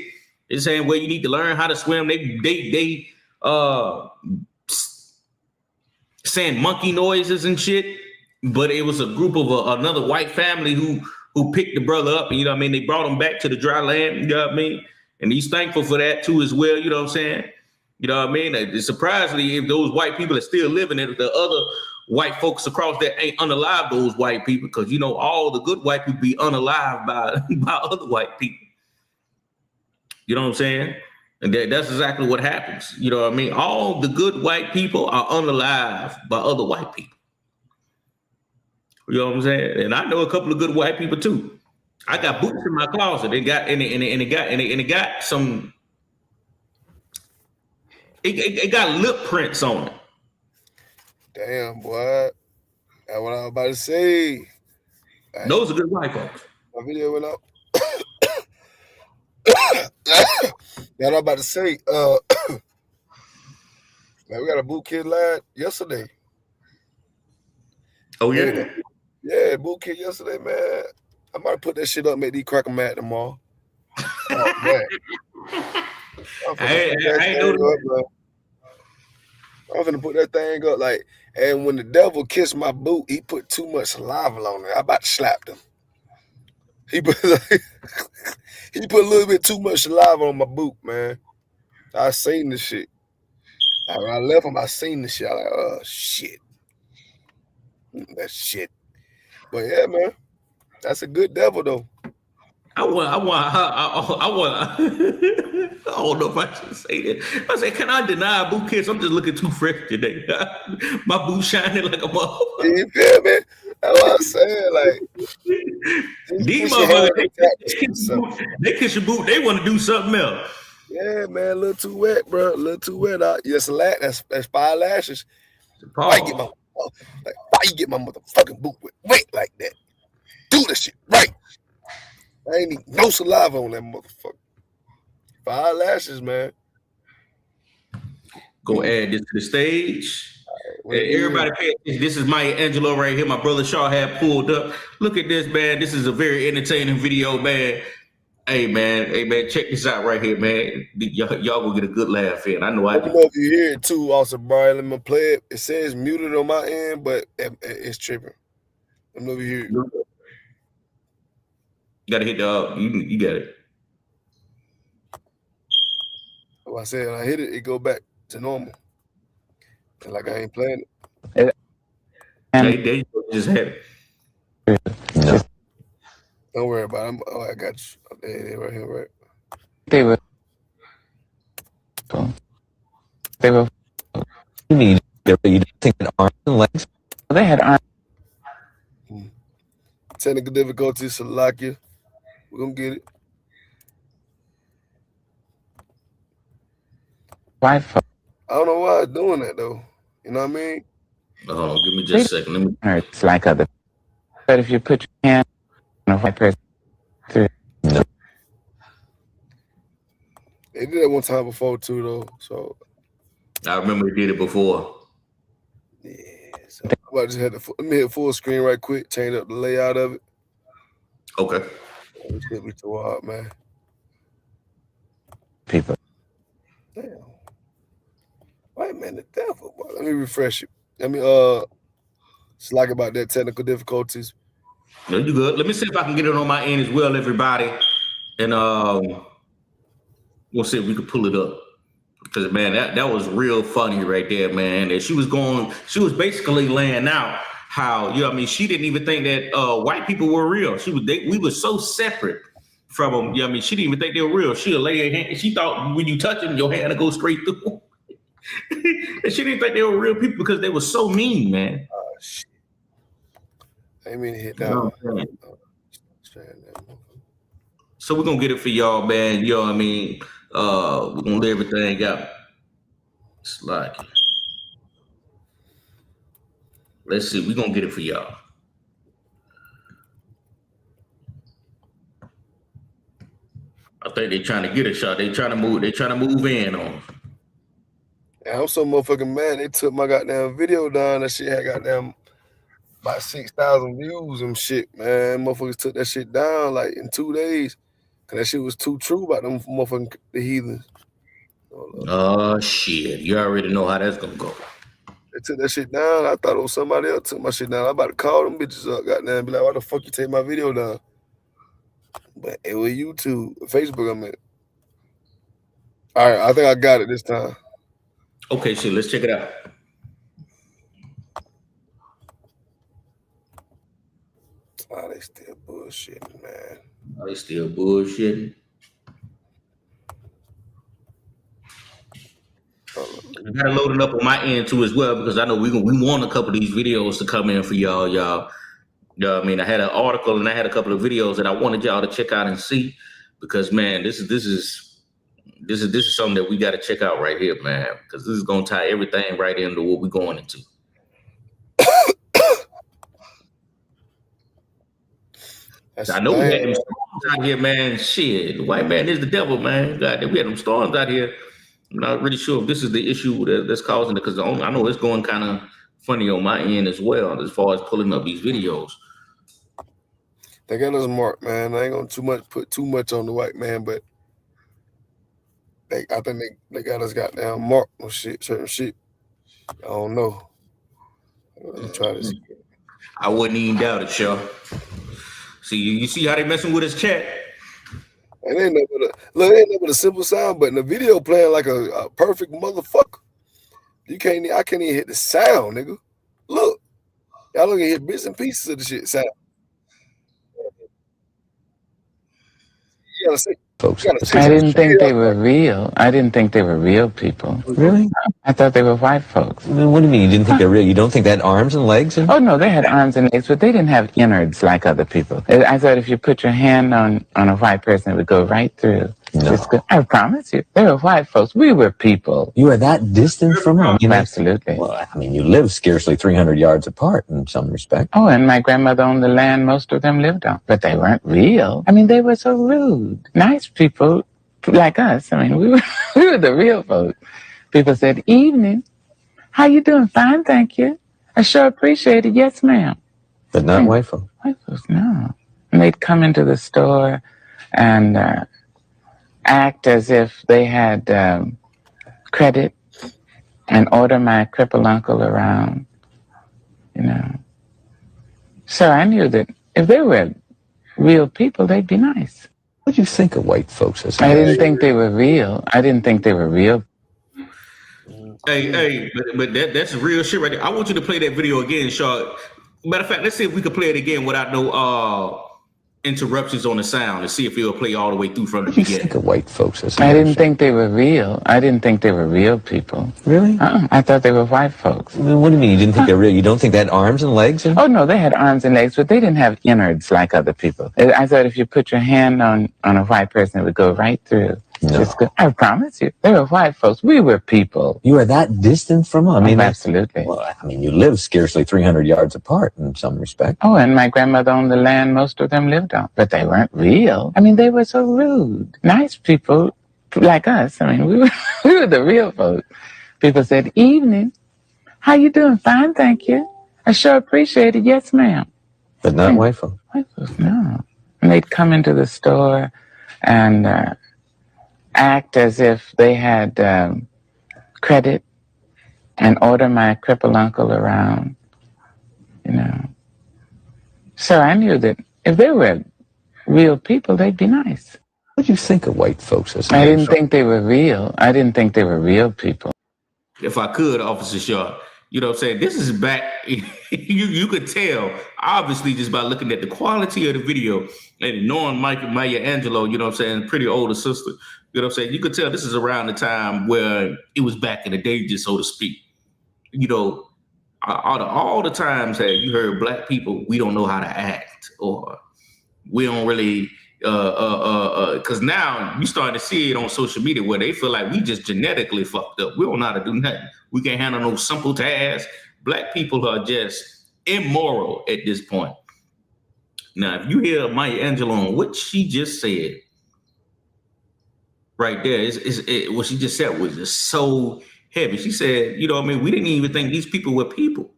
They saying, well, you need to learn how to swim. They saying monkey noises and shit. But it was a group of another white family who picked the brother up, and you know what I mean, they brought him back to the dry land, you know what I mean? And he's thankful for that too as well, you know what I'm saying? You know what I mean? Surprisingly, if those white people are still living, if the other white folks across there ain't unalive those white people, because you know all the good white people be unalive by other white people. You know what I'm saying? And that's exactly what happens. You know what I mean? All the good white people are unalive by other white people. You know what I'm saying? And I know a couple of good white people too. I got boots in my closet. It got some. It got lip prints on it. Damn, boy. That's what I was about to say. Those are good white folks. My video went up. That's what I'm about to say. Man, we got a boot kid live yesterday. Oh, yeah? Yeah, boot kid yesterday, man. I might put that shit up, make these cracker mad tomorrow. Oh, man. I'm finna put that thing up like, and when the devil kissed my boot, he put too much saliva on it. I about to slap him. He put a little bit too much saliva on my boot, man. I seen the shit. When I left him, I seen the shit. I like, oh shit. That shit. But yeah, man. That's a good devil though. I don't know if I should say that. I said, can I deny boot kids? I'm just looking too fresh today. My boot shining like a motherfucker. You feel me? That's what I'm saying. Like these motherfuckers, they kiss your boot. They want to do something else. Yeah, man, a little too wet, bro. A little too wet. Yes, that's 5 lashes. Why you get my motherfucking boot wet like that? Do the shit right. I ain't need no saliva on that motherfucker. 5 lashes, man. Go add this to the stage. Right, everybody pay attention. This is Maya Angelou right here. My brother Shaw had pulled up. Look at this, man. This is a very entertaining video, man. Hey, man, check this out right here, man. Y'all gonna get a good laugh in. I know I do. I don't know if you hear it too, also, Brian. Let me play it. It says muted on my end, but it's tripping. I don't know if you hear it. You gotta hit the you got it. Well, I said I hit it, it go back to normal. And like I ain't playing it. They just had it. Don't worry about it. I got you. They right here, right? They were. You need. You think arms and legs? They had arms. Technical difficulties, Salakia. We're gonna get it. White folks. I don't know why it's doing that though. You know what I mean? Hold on, give me just a second. It's like other. But if you put your hand on a white person, no. They did that one time before too, though. So I remember they did it before. Yeah. So I just had to let me hit full screen right quick, change up the layout of it. Okay. It should be too hard, man. People. Damn. Wait a minute, the devil. Boy. Let me refresh it. Let me Slack about that technical difficulties. No, you good. Let me see if I can get it on my end as well, everybody. And we'll see if we can pull it up. Because man, that was real funny right there, man. And she was basically laying out how, you know what I mean, she didn't even think that white people were real. We were so separate from them, you know what I mean? She didn't even think they were real. She'll lay her hand, she thought when you touch them, your hand will go straight through. And she didn't think they were real people because they were so mean, man. Oh shit. I didn't mean to hit that one. So we're gonna get it for y'all, man. You know what I mean? We're gonna lay everything out. It's like, let's see, we're gonna get it for y'all. I think they're trying to get a shot. They're trying to move in on. Yeah, I'm so motherfucking mad. They took my goddamn video down. That shit had goddamn about 6,000 views and shit, man. Motherfuckers took that shit down like in 2 days. Cause that shit was too true about them motherfucking the heathens. Oh shit. You already know how that's gonna go. They took that shit down. I thought it was somebody else took my shit down. I'm about to call them bitches up, goddamn, be like, why the fuck you take my video down? But it was YouTube, Facebook, I mean. All right, I think I got it this time. Okay, shit, let's check it out. Oh, they still bullshitting, man. They still bullshitting. I gotta load it up on my end too as well, because I know we want a couple of these videos to come in for y'all. You know what I mean? I had an article and I had a couple of videos that I wanted y'all to check out and see, because man, this is something that we got to check out right here, man, because this is gonna tie everything right into what we're going into. I know we had them storms out here, man. Shit, the white man is the devil, man. God, we had them storms out here. I'm not really sure if this is the issue that's causing it, because I know it's going kind of funny on my end as well, as far as pulling up these videos. They got us marked, man. I ain't gonna put too much on the white man, but I think they got us goddamn marked on shit, certain shit. I don't know. You try to see. I wouldn't even doubt it, y'all. See, you see how they messing with his chat? It ain't nothing but a simple sound button. The video playing like a perfect motherfucker. I can't even hit the sound, nigga. Look. Y'all don't hit bits and pieces of the shit sound. You gotta see. Folks, I didn't think they were real. I didn't think they were real people. Really? I thought they were white folks. What do you mean you didn't think they're real? You don't think they had arms and legs? Oh, no, they had arms and legs, but they didn't have innards like other people. I thought if you put your hand on a white person, it would go right through. No. I promise you, they were white folks. We were people. You are that distant from them? Absolutely. Well, I mean, you live scarcely 300 yards apart in some respect. Oh, and my grandmother owned the land most of them lived on, but they weren't real. I mean, they were so rude. Nice people like us. I mean, we were the real folks. People said, "Evening. How you doing? Fine, thank you. I sure appreciate it. Yes, ma'am." But not white folks. White folks, no. And they'd come into the store and act as if they had credit and order my crippled uncle around, you know. So I knew that if they were real people, they'd be nice. What do you think of white folks? I didn't think they were real. I didn't think they were real. Hey, but that's real shit right there. I want you to play that video again, Shaw. Matter of fact, let's see if we can play it again without no interruptions on the sound and see if it'll play all the way through from the beginning. Think of white folks. I didn't think they were real. I didn't think they were real people. Really? I thought they were white folks. What do you mean you didn't think they're real? You don't think they had arms and legs? Oh, no, they had arms and legs, but they didn't have innards like other people. I thought if you put your hand on a white person, it would go right through. No. I promise you, they were white folks. We were people. You are that distant from them? I mean, absolutely. Well, I mean, you live scarcely 300 yards apart in some respect. Oh, and my grandmother owned the land most of them lived on, but they weren't real. I mean, they were so rude. Nice people like us. I mean, we were the real folks. People said, "Evening. How you doing? Fine, thank you. I sure appreciate it. Yes, ma'am." But not white folks. White folks, no. And they'd come into the store and act as if they had credit and order my crippled uncle around, you know. So I knew that if they were real people, they'd be nice. What do you think of white folks as I didn't think they were real. I didn't think they were real people. If I could, Officer Shaw, you know what I'm saying? This is back. you could tell, obviously, just by looking at the quality of the video and knowing Maya Angelou, you know what I'm saying, pretty older sister, you know what I'm saying? You could tell this is around the time where it was back in the day, just so to speak. You know, all the times that you heard black people, we don't know how to act, or we don't really, because now you starting to see it on social media where they feel like we just genetically fucked up. We don't know how to do nothing. We can't handle no simple tasks. Black people are just immoral at this point. Now, if you hear Maya Angelou, what she just said right there, what she just said was just so heavy. She said, you know what I mean? We didn't even think these people were people.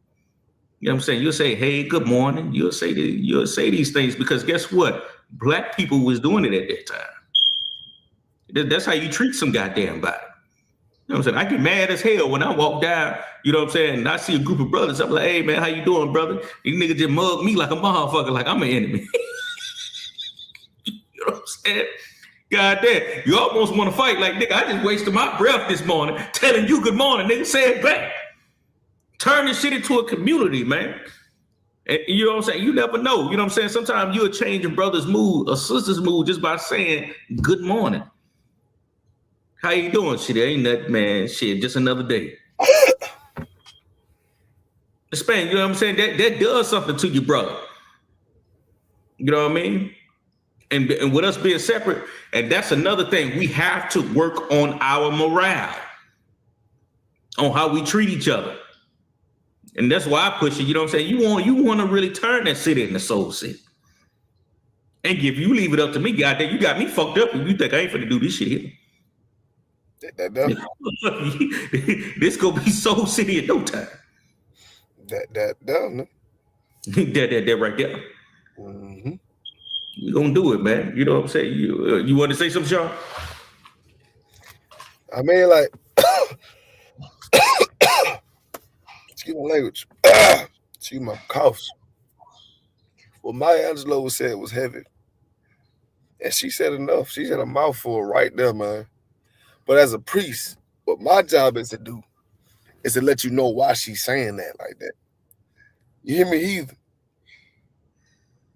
You know what I'm saying? You'll say, hey, good morning. You'll say these things because guess what? Black people was doing it at that time. That's how you treat some goddamn body. You know what I'm saying? I get mad as hell when I walk down, you know what I'm saying? And I see a group of brothers. I'm like, hey, man, how you doing, brother? These niggas just mug me like a motherfucker, like I'm an enemy. You know what I'm saying? God damn, you almost want to fight. Like, nigga, I just wasted my breath this morning telling you good morning, nigga. Say it back. Turn this shit into a community, man. And you know what I'm saying? You never know. You know what I'm saying? Sometimes you'll change a brother's mood, a sister's mood just by saying good morning. How you doing? Shit, ain't nothing, man. Shit, just another day. Spain, you know what I'm saying? That does something to you, brother. You know what I mean? And with us being separate, and that's another thing, we have to work on our morale, on how we treat each other. And that's why I push it. You know what I'm saying? You want to really turn that city into Soul City. And if you leave it up to me, goddamn, you got me fucked up and you think I ain't finna do this shit here. This gonna be Soul City in no time. That That right there. Mm-hmm. We gonna do it, man. You know what I'm saying? You want to say something, Sean? I mean, like, excuse my language. Excuse my coughs. What Maya Angelou said was heavy. And she said enough. She said a mouthful right there, man. But as a priest, what my job is to do is to let you know why she's saying that like that. You hear me, heathen?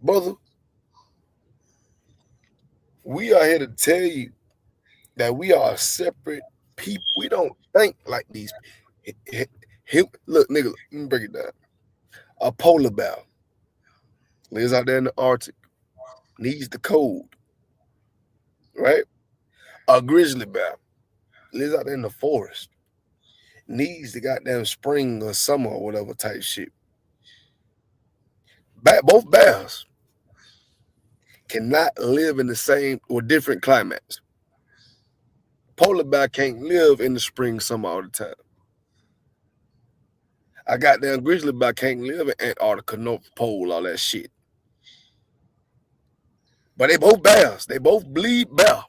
Brother, we are here to tell you that we are a separate people. We don't think like these. Look, nigga, let me break it down. A polar bear lives out there in the Arctic, needs the cold, right? A grizzly bear lives out there in the forest, needs the goddamn spring or summer or whatever type shit. Both bears cannot live in the same or different climates. Polar bear can't live in the spring, summer all the time. I goddamn grizzly bear can't live in Antarctica, North Pole, all that shit. But they both bears. They both bleed bear.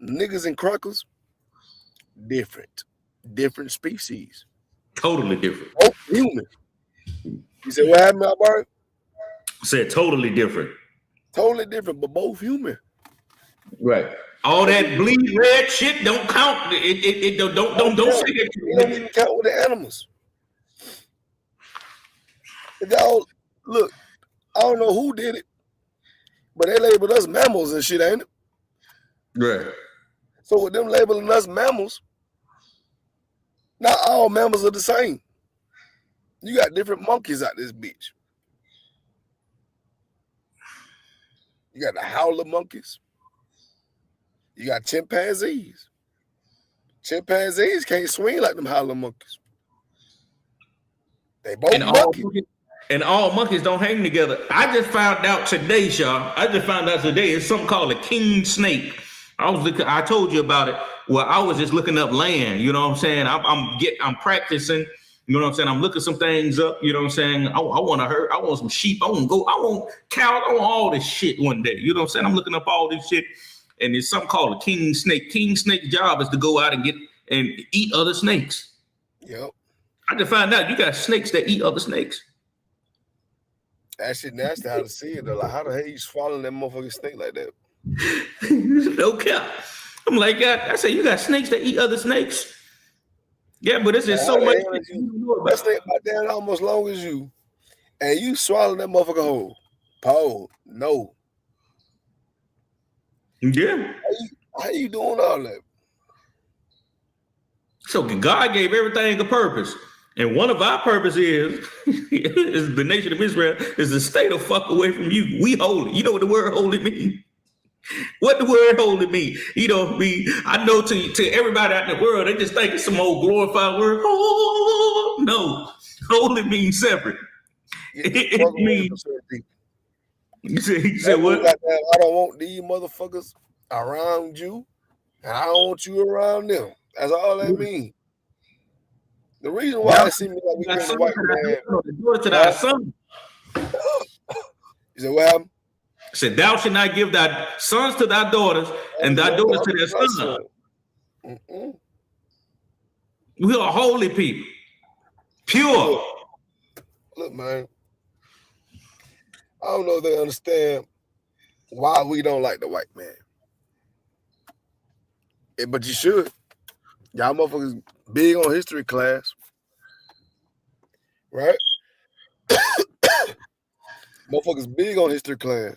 Niggas and crackers, different. Different species. Totally different. Both human. You said what happened, Albert? Said totally different. Totally different, but both human. Right. All that bleed red shit don't count. It don't say that. It don't even count with the animals. Y'all, look, I don't know who did it, but they labeled us mammals and shit, ain't it? Right. So with them labeling us mammals, not all mammals are the same. You got different monkeys out this bitch. You got the howler monkeys. You got chimpanzees. Chimpanzees can't swing like them howler monkeys. They both monkeys. And all monkeys don't hang together. I just found out today, y'all. It's something called a king snake. I told you about it. Well, I was just looking up land. You know what I'm saying? I'm practicing. You know what I'm saying? I'm looking some things up. You know what I'm saying? I want to herd. I want some sheep. I want cows. I want all this shit one day. You know what I'm saying? I'm looking up all this shit. And there's something called a king snake. King snake's job is to go out and eat other snakes. Yep. I just found out you got snakes that eat other snakes. That shit nasty how to see it though. Like how the hell you swallowing that motherfucking snake like that? No cap. I'm like, God, I said, you got snakes that eat other snakes? Yeah, but it's just so much shit you don't know That about. snake about damn almost long as you, and you swallow that motherfucker whole. Paul, no. Yeah. How you doing all that? So God gave everything a purpose. And one of our purpose is the nation of Israel is to stay the fuck away from you. We holy. You know what the word holy means? What the word holy mean? You know, I know to everybody out in the world, they just think it's some old glorified word. Oh, no. Holy means separate. It means, he said what? I don't want these motherfuckers around you, and I don't want you around them. That's all that means. The reason why it seems like we getting the white man. To thy son. You said what happened? I said, thou shalt not give thy sons to thy daughters, and thy daughters to their sons. We are holy people. Pure. Look, man. I don't know if they understand why we don't like the white man. But you should. Y'all motherfuckers big on history class. Right? Motherfuckers big on history class.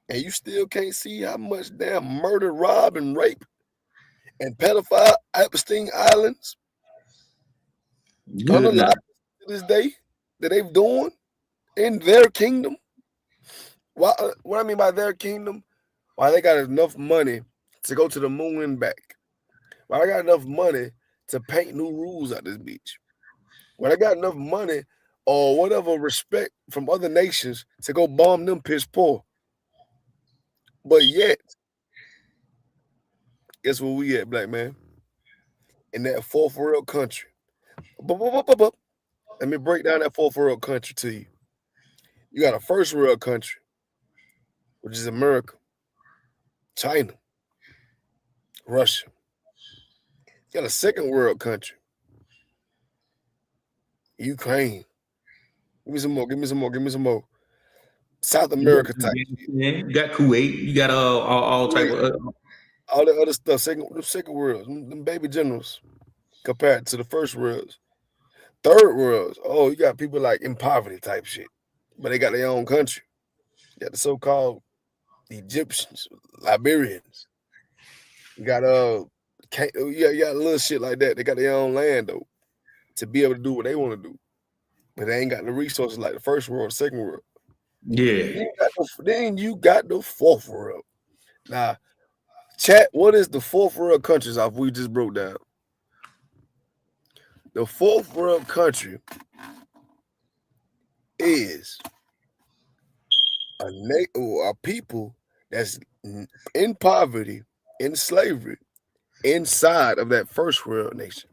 And you still can't see how much damn murder, rob, and rape and pedophile Epstein Islands unalive to this day that they've doing in their kingdom. What I mean by their kingdom, why they got enough money to go to the moon and back. Why they got enough money to paint new rules at this beach. Why they got enough money or whatever respect from other nations to go bomb them piss poor. But yet, guess where we at, black man? In that fourth world country. Let me break down that fourth world country to you. You got a first world country, which is America, China, Russia. You got a second world country, Ukraine. Give me some more. South America type. You got Kuwait. You got all type of all the other stuff. Second worlds, them baby generals, compared to the first worlds. Third worlds, oh, you got people like in poverty type shit, but they got their own country. You got the so-called Egyptians, Liberians. You got you got little shit like that. They got their own land though, to be able to do what they want to do, but they ain't got the resources like the first world, second world. Yeah. Then you got the fourth world. Now, chat, what is the fourth world countries off we just broke down? The fourth world country is a people that's in poverty, in slavery, inside of that first world nation.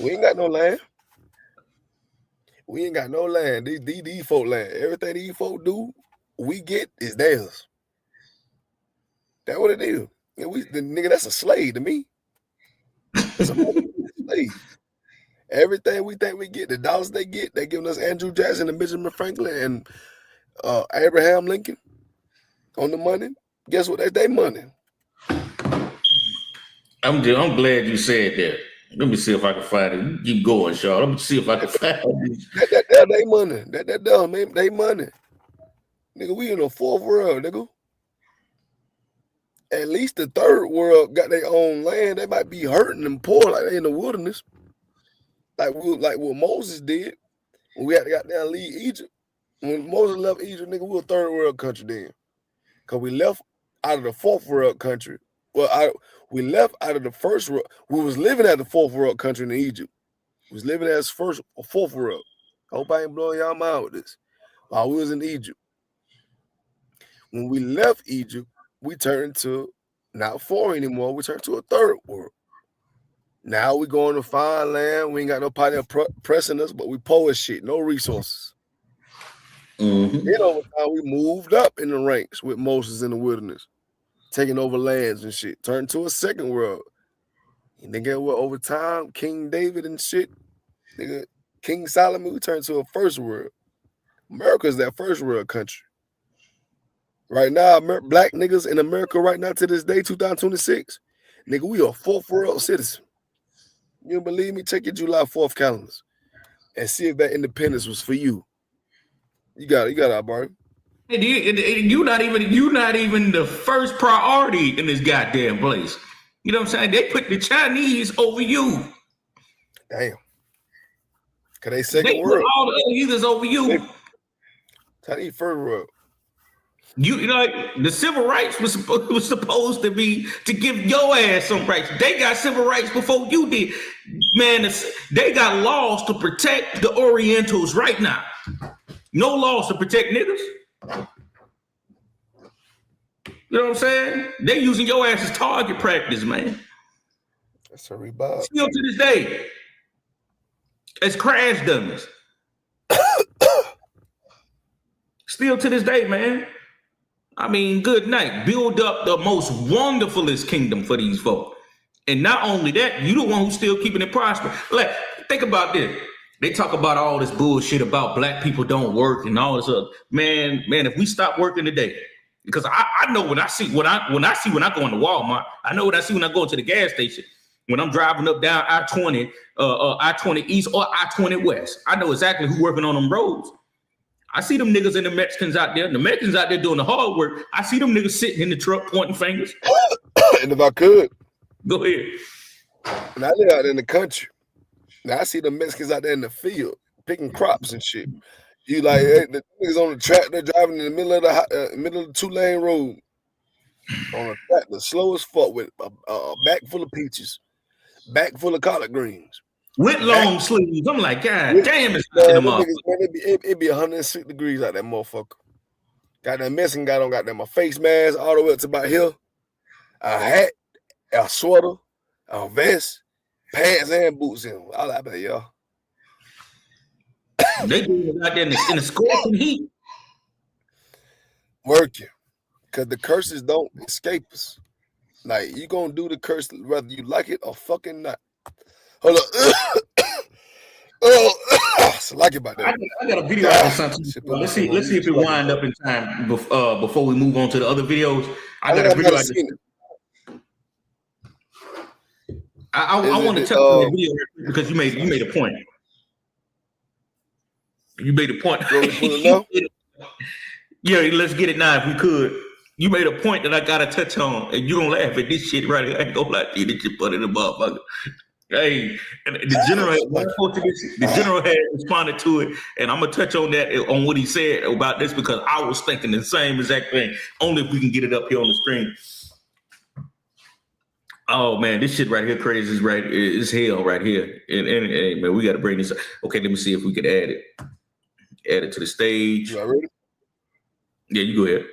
We ain't got no land. We ain't got no land. These folk land. Everything these folk do, we get is theirs. That's what it is. And nigga, that's a slave to me. That's a slave. Everything we think we get, the dollars they get, they giving us Andrew Jackson and Benjamin Franklin and Abraham Lincoln on the money. Guess what? That's their money. I'm glad you said that. Let me see if I can find it. You keep going, Shaw. Let me see if I can find it. That's their money. That dumb, man. They money. Nigga, we in the fourth world, nigga. At least the third world got their own land. They might be hurting and poor like they in the wilderness. Like what Moses did when we had to goddamn leave Egypt. When Moses left Egypt, nigga, we were a third world country then. Because we left out of the fourth world country. Well, we left out of the first world. We was living at the fourth world country in Egypt. We was living as fourth world. I hope I ain't blowing y'all mind with this. While we was in Egypt. When we left Egypt, we turned to not four anymore. We turned to a third world. Now we going to find land. We ain't got nobody pressing us, but we poor as shit. No resources. Mm-hmm. Then over time, we moved up in the ranks with Moses in the wilderness, taking over lands and shit. Turned to a second world And nigga, what over time, King David and shit, nigga, King Solomon, we turned to a first world. America's that first world country. Right now, black niggas in America right now to this day, 2026, nigga, we are fourth world citizen. You don't believe me? Check your July 4th calendars and see if that independence was for you. You got it, Barney. You're not even the first priority in this goddamn place. You know what I'm saying? They put the Chinese over you. Damn. Cause they second They world. put all the other heathens over you. Chinese first world. You know, like the civil rights was supposed to be to give your ass some rights. They got civil rights before you did. Man, they got laws to protect the Orientals right now. No laws to protect niggas. You know what I'm saying? They using your ass as target practice, man. That's a rebound. Still to this day, as crash dummies. Still to this day, man. I mean, good night. Build up the most wonderfulest kingdom for these folk. And not only that, you the one who's still keeping it prosperous. Like, think about this. They talk about all this bullshit about black people don't work and all this other. Man, if we stop working today, because I know when I go into Walmart, I know what I see when I go to the gas station, when I'm driving up down I-20, I-20 East or I-20 West. I know exactly who's working on them roads. I see them niggas and the Mexicans out there. The Mexicans out there doing the hard work. I see them niggas sitting in the truck pointing fingers. And if I could, go ahead. And I live out in the country. Now I see the Mexicans out there in the field picking crops and shit. You like the niggas on the tractor driving in the middle of the 2-lane road on a tractor, slow as fuck with a back full of peaches, back full of collard greens. With long sleeves. I'm like, God damn, it's them up. It be 106 degrees out that motherfucker. Got that Mexican guy got that my face mask all the way up to about here. A hat, a sweater, a vest, pants and boots in. I like that, y'all. They do it out there in the scorching heat. Working. Because the curses don't escape us. Like, you gonna do the curse whether you like it or fucking not. Hold up. So like about that. I got a video on something. Let's see if it wind up in time before we move on to the other videos. I got a video. I want to tell you the video because you made a point. You made a point. Yeah, let's get it now if we could. You made a point that I gotta touch on, and you gonna laugh at this shit right here. I ain't gonna lie to you, this shit funny the motherfucker. Hey, and the general had responded to it, and I'm gonna touch on that on what he said about this because I was thinking the same exact thing. Only if we can get it up here on the screen. Oh man, this shit right here crazy is hell right here. And man, we got to bring this up. Okay, let me see if we could add it to the stage. You ready? Yeah, you go ahead.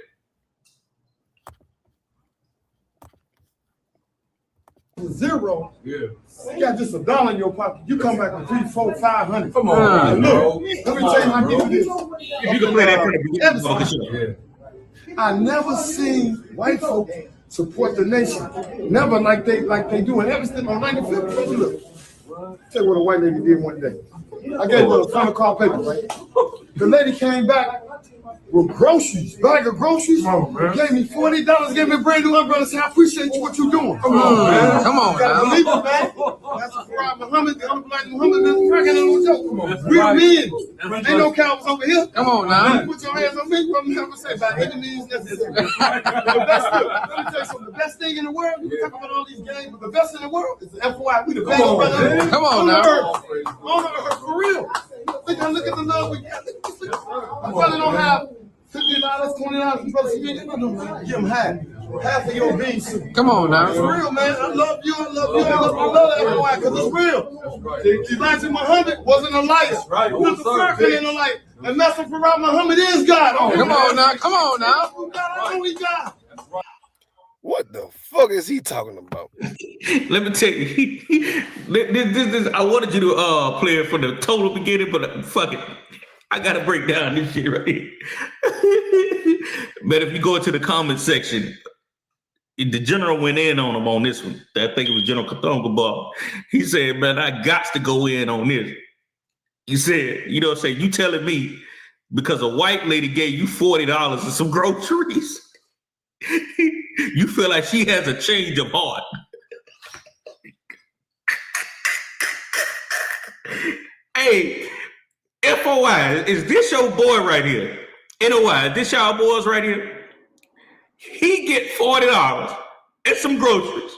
Zero. Yeah. You got just $1 in your pocket. You come back with 300, 400, 500. Come on. Look, let me tell you how people this. If you can play that from the beginning. I never seen white folks support the nation. Never like they do in Evanston on 95th. Look. Tell you what a white lady did one day. I gave her a $100 call paper, right? The lady came back with groceries, bag of groceries. Gave me $40, gave me a brand new umbrella. Said, I appreciate you what you doing. Come on, man. Come on, man. Believe it, man. That's Farah Muhammad. The unbelievable Muhammad is cracking on the joke. Come on. Real men. Ain't no cowards over here. Come on, now. Put your hands on me. What I'm gonna say about any means necessary. Let me tell you something. The best thing in the world, you can talk about all these games, but the best in the world is the FY. We the best brother. Come on, now. On the earth, for real. Look at the love we got. My brother don't have $50, $20. Brother, give him half of your bean soup. Come on now. It's real, man. I love you. I love everyone because it's real. Elijah Muhammad wasn't a liar. Right. Luther Farrakhan ain't a liar. And Master Farah Muhammad is God. Oh, come on now. Come on now. God, only God. What the fuck is he talking about? Let me tell you, this I wanted you to play it from the total beginning, but fuck it. I gotta break down this shit right here. But if you go into the comment section, the general went in on him on this one. I think it was General Kathonga Bob. He said, man, I got to go in on this. He said, you know what I'm saying? You telling me because a white lady gave you $40 and some groceries, you feel like she has a change of heart. Hey, FOI, is this your boy right here? NOI, this y'all boys right here? He get $40 and some groceries.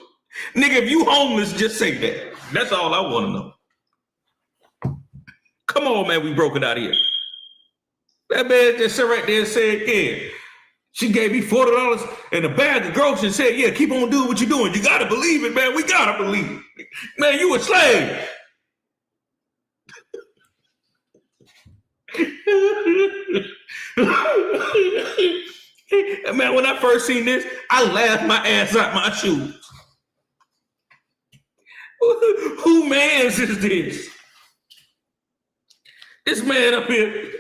Nigga, if you homeless, just say that. That's all I want to know. Come on, man, we broke it out here. That man just sat right there and said, yeah, she gave me $40 and a bag of groceries and said, yeah, keep on doing what you're doing. You got to believe it, man. We got to believe it. Man, you a slave. Man, when I first seen this, I laughed my ass out my shoes. Who mans is this? This man up here.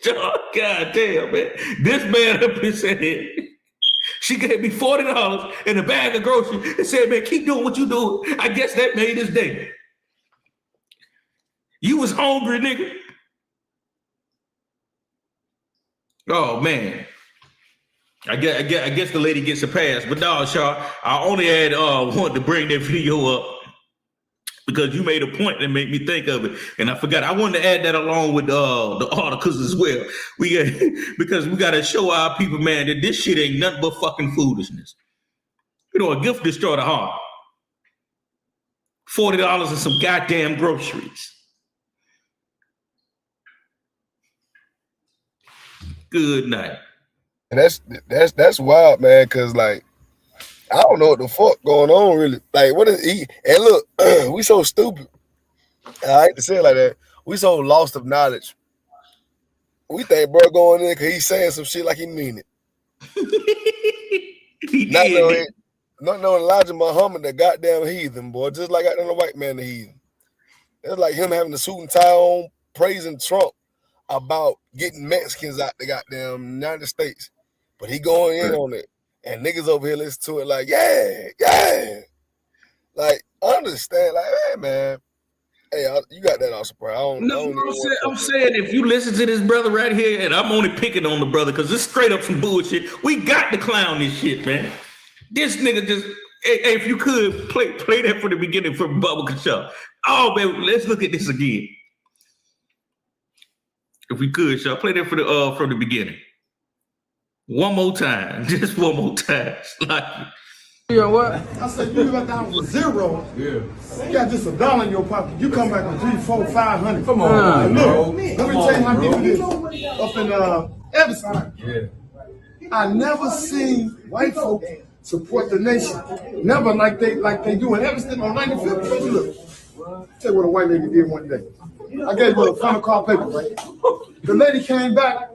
God damn, man. This man up here said, she gave me $40 and a bag of groceries and said, man, keep doing what you doing. I guess that made his day. You was hungry, nigga. Oh, man. I guess the lady gets a pass. But no, Shaw, I only had wanted to bring that video up because you made a point that made me think of it. And I forgot. I wanted to add that along with the articles as well. Because we got to show our people, man, that this shit ain't nothing but fucking foolishness. You know, a gift destroy the heart. $40 and some goddamn groceries. Good night. And that's wild, man, because, like, I don't know what the fuck going on, really. Like, what is he? And look, we so stupid. I hate to say it like that. We so lost of knowledge. We think bro going in because he's saying some shit like he mean it. Not knowing Elijah Muhammad, the goddamn heathen, boy. Just like the white man, the heathen. It's like him having the suit and tie on, praising Trump about getting Mexicans out the goddamn United States. But he going in on it. And niggas over here listen to it like, yeah. Like, understand, like, hey, man. Hey, you got that also, bro. I'm saying if you listen to this brother right here, and I'm only picking on the brother because it's straight up some bullshit. We got to clown this shit, man. This nigga just, hey, if you could play that from the beginning for Bubba Shaw. Oh, baby, let's look at this again. If we could, Shaw, play that from the beginning. One more time, just one more time. Like, you know what? I said you got down with zero. Yeah. You got just $1 in your pocket. You come back with 3, 4, 500. Come on, look. Let me tell you how people this up in Evanston. Yeah. I never seen white folks support the nation. Never like they do in Evanston on 95th. Look. Tell you what a white lady did one day. I gave her a $100 paper, right? The lady came back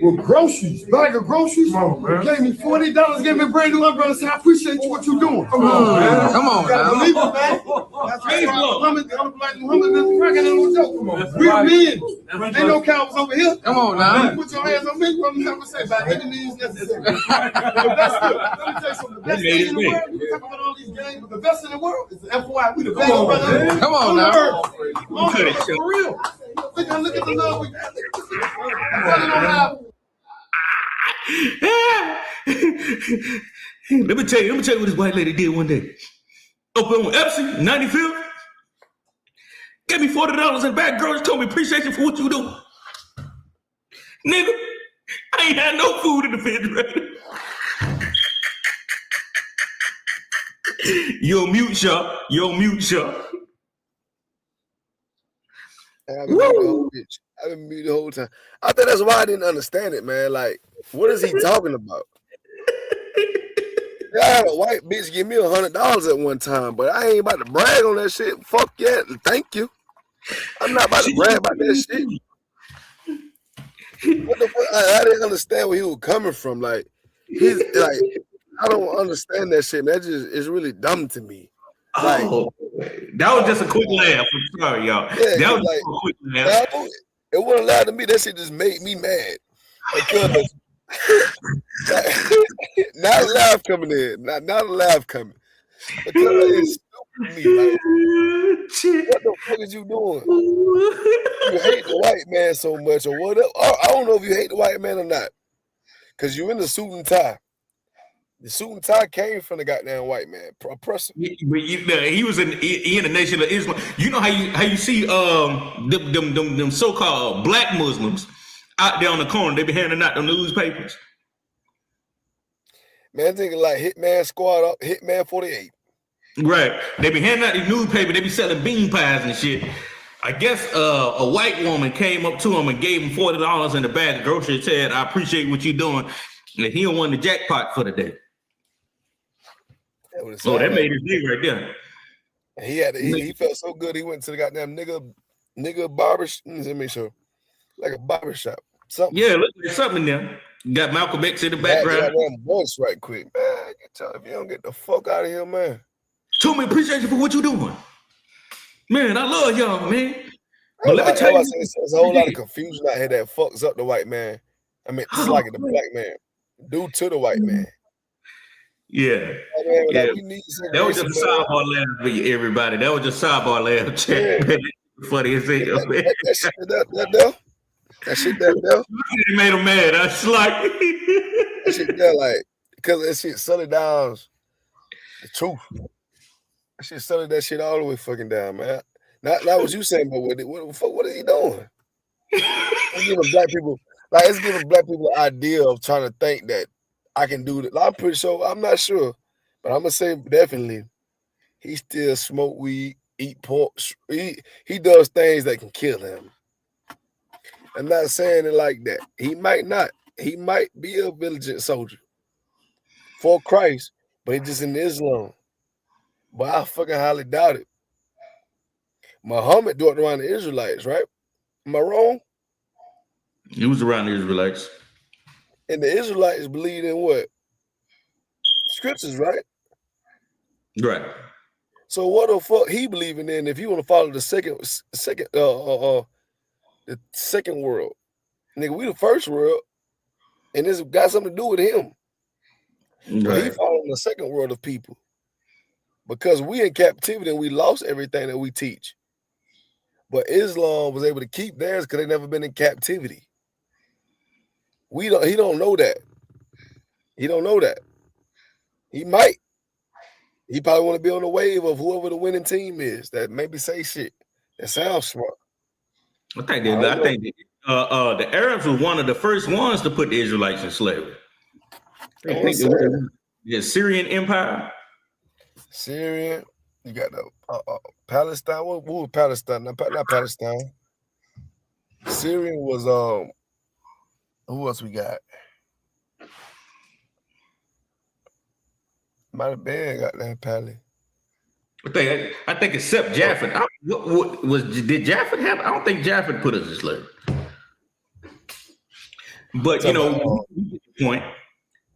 with groceries, bag of groceries. Gave me $40, gave me a brand new umbrella. Said, I appreciate you, what you doing. Come on, man. Come on, you gotta believe it, man. That's why Muhammad is cracking on no joke. Come on. We're men. Ain't no cowards over here. Come on, now. Put your hands on me. What I'm gonna say about any means necessary. But that's good. Let me tell you something. The best thing in the world, you talk about all these games, but the best in the world is the FYI. We the best brother. Come on, now. For real. Look at the love we got. Let me tell you what this white lady did one day. Open on Epson, 95th. Gave me $40 in bag groceries, told me appreciate you for what you do. Nigga, I ain't had no food in the refrigerator. You're on mute, Shaw. You're on mute, Shaw. I've been muted the whole time. I think that's why I didn't understand it, man. Like, what is he talking about? I had a white bitch give me $100 at one time, but I ain't about to brag on that shit. Fuck yeah, thank you. I'm not about to brag about that shit. What the fuck? I didn't understand where he was coming from. Like, he's like, I don't understand that shit, man. That just is really dumb to me. Like, that was just a quick laugh. I'm sorry, y'all. Yeah, that was like, a quick laugh. It wasn't allowed to me. That shit just made me mad. Because Now the laugh coming in. Now the laugh coming. Because it's stupid to me. Like, what the fuck is you doing? You hate the white man so much or whatever. I don't know if you hate the white man or not. Because you in the suit and tie. The suit and tie came from the goddamn white man. Oppressor. But he was in the Nation of Islam. You know how you see them so-called black Muslims out there on the corner. They be handing out the newspapers. Man, thinking like Hitman Squad up, Hitman 48. Right. They be handing out the newspaper. They be selling bean pies and shit. I guess a white woman came up to him and gave him $40 in the bag of groceries. Said, "I appreciate what you're doing." And he won the jackpot for the day. Oh, that made his day right there. He felt so good. He went to the goddamn nigga barber. Let me show, like a barber shop. Something. Yeah, look like something in there. Got Malcolm X in the background. Voice right quick, man. If you don't get the fuck out of here, man. Toomey, appreciate you for what you doing, man. I love y'all, man. But let me tell you, there's a whole lot of confusion out here that fucks up the white man. I mean, it's like the black man, due to the white man. Yeah. Like, that was just a sidebar laugh for you, everybody. That was just sidebar laugh. Chat. Yeah. Funny as hell. That shit there. It made him mad. That's like that shit there, like, because that shit settled down the truth. That shit settled that shit all the way fucking down, man. Not what you saying, but what the fuck? What are you doing? It's giving black people the idea of trying to think that I can do that. I'm pretty sure. I'm not sure, but I'm gonna say definitely. He still smoke weed, eat pork. He does things that can kill him. I'm not saying it like that. He might not. He might be a vigilant soldier for Christ, but he's just in Islam. But I fucking highly doubt it. Muhammad walked around the Israelites, right? Am I wrong? He was around the Israelites. And the Israelites believed in what? Scriptures, right? Right. So what the fuck he believing in if you want to follow the second world? Nigga, we the first world, and this got something to do with him. Right. But he following the second world of people. Because we in captivity and we lost everything that we teach. But Islam was able to keep theirs because they never been in captivity. He don't know that. He don't know that. He might. He probably want to be on the wave of whoever the winning team is that maybe say shit that sounds smart. I think the Arabs were one of the first ones to put the Israelites in slavery. The Syrian Empire. Syria. You got the Palestine. What was Palestine? Not Palestine. Syria was who else we got? Might have been got that Pally. I think except Japheth. Did Japheth have? I don't think Japheth put us in slavery. But we get the point.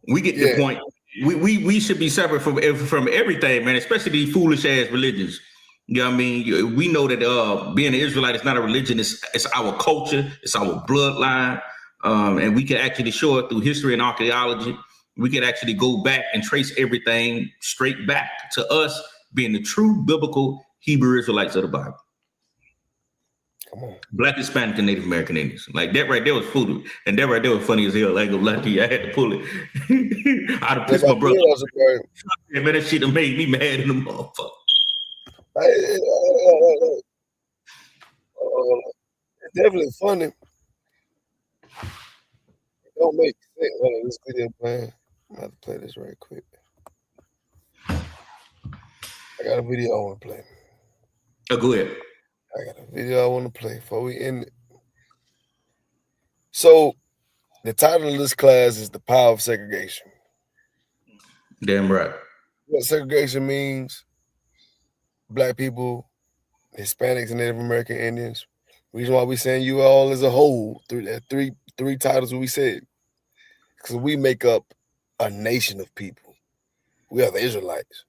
We get the point. We should be separate from everything, man. Especially these foolish ass religions. You know what I mean? We know that being an Israelite is not a religion. It's our culture. It's our bloodline, and we can actually show it through history and archaeology. We can actually go back and trace everything straight back to us being the true biblical Hebrew Israelites of the Bible. Come on. Black, Hispanic, and Native American Indians. Like that right there was food. And that right there was funny as hell. I ain't gonna lie to you. I had to pull it. I'd have pissed my brother. Man, that shit have made me mad in the motherfucker. It's definitely funny. It don't make sense. Hold on, this video playing. I'm gonna have to play this right quick. I got a video I want to play. Oh, go ahead. I got a video I want to play before we end it. So, the title of this class is The Power of Segregation. Damn right. What segregation means, Black people, Hispanics, and Native American Indians. Reason why we're saying you all as a whole, three titles we said, because we make up a nation of people. We are the Israelites.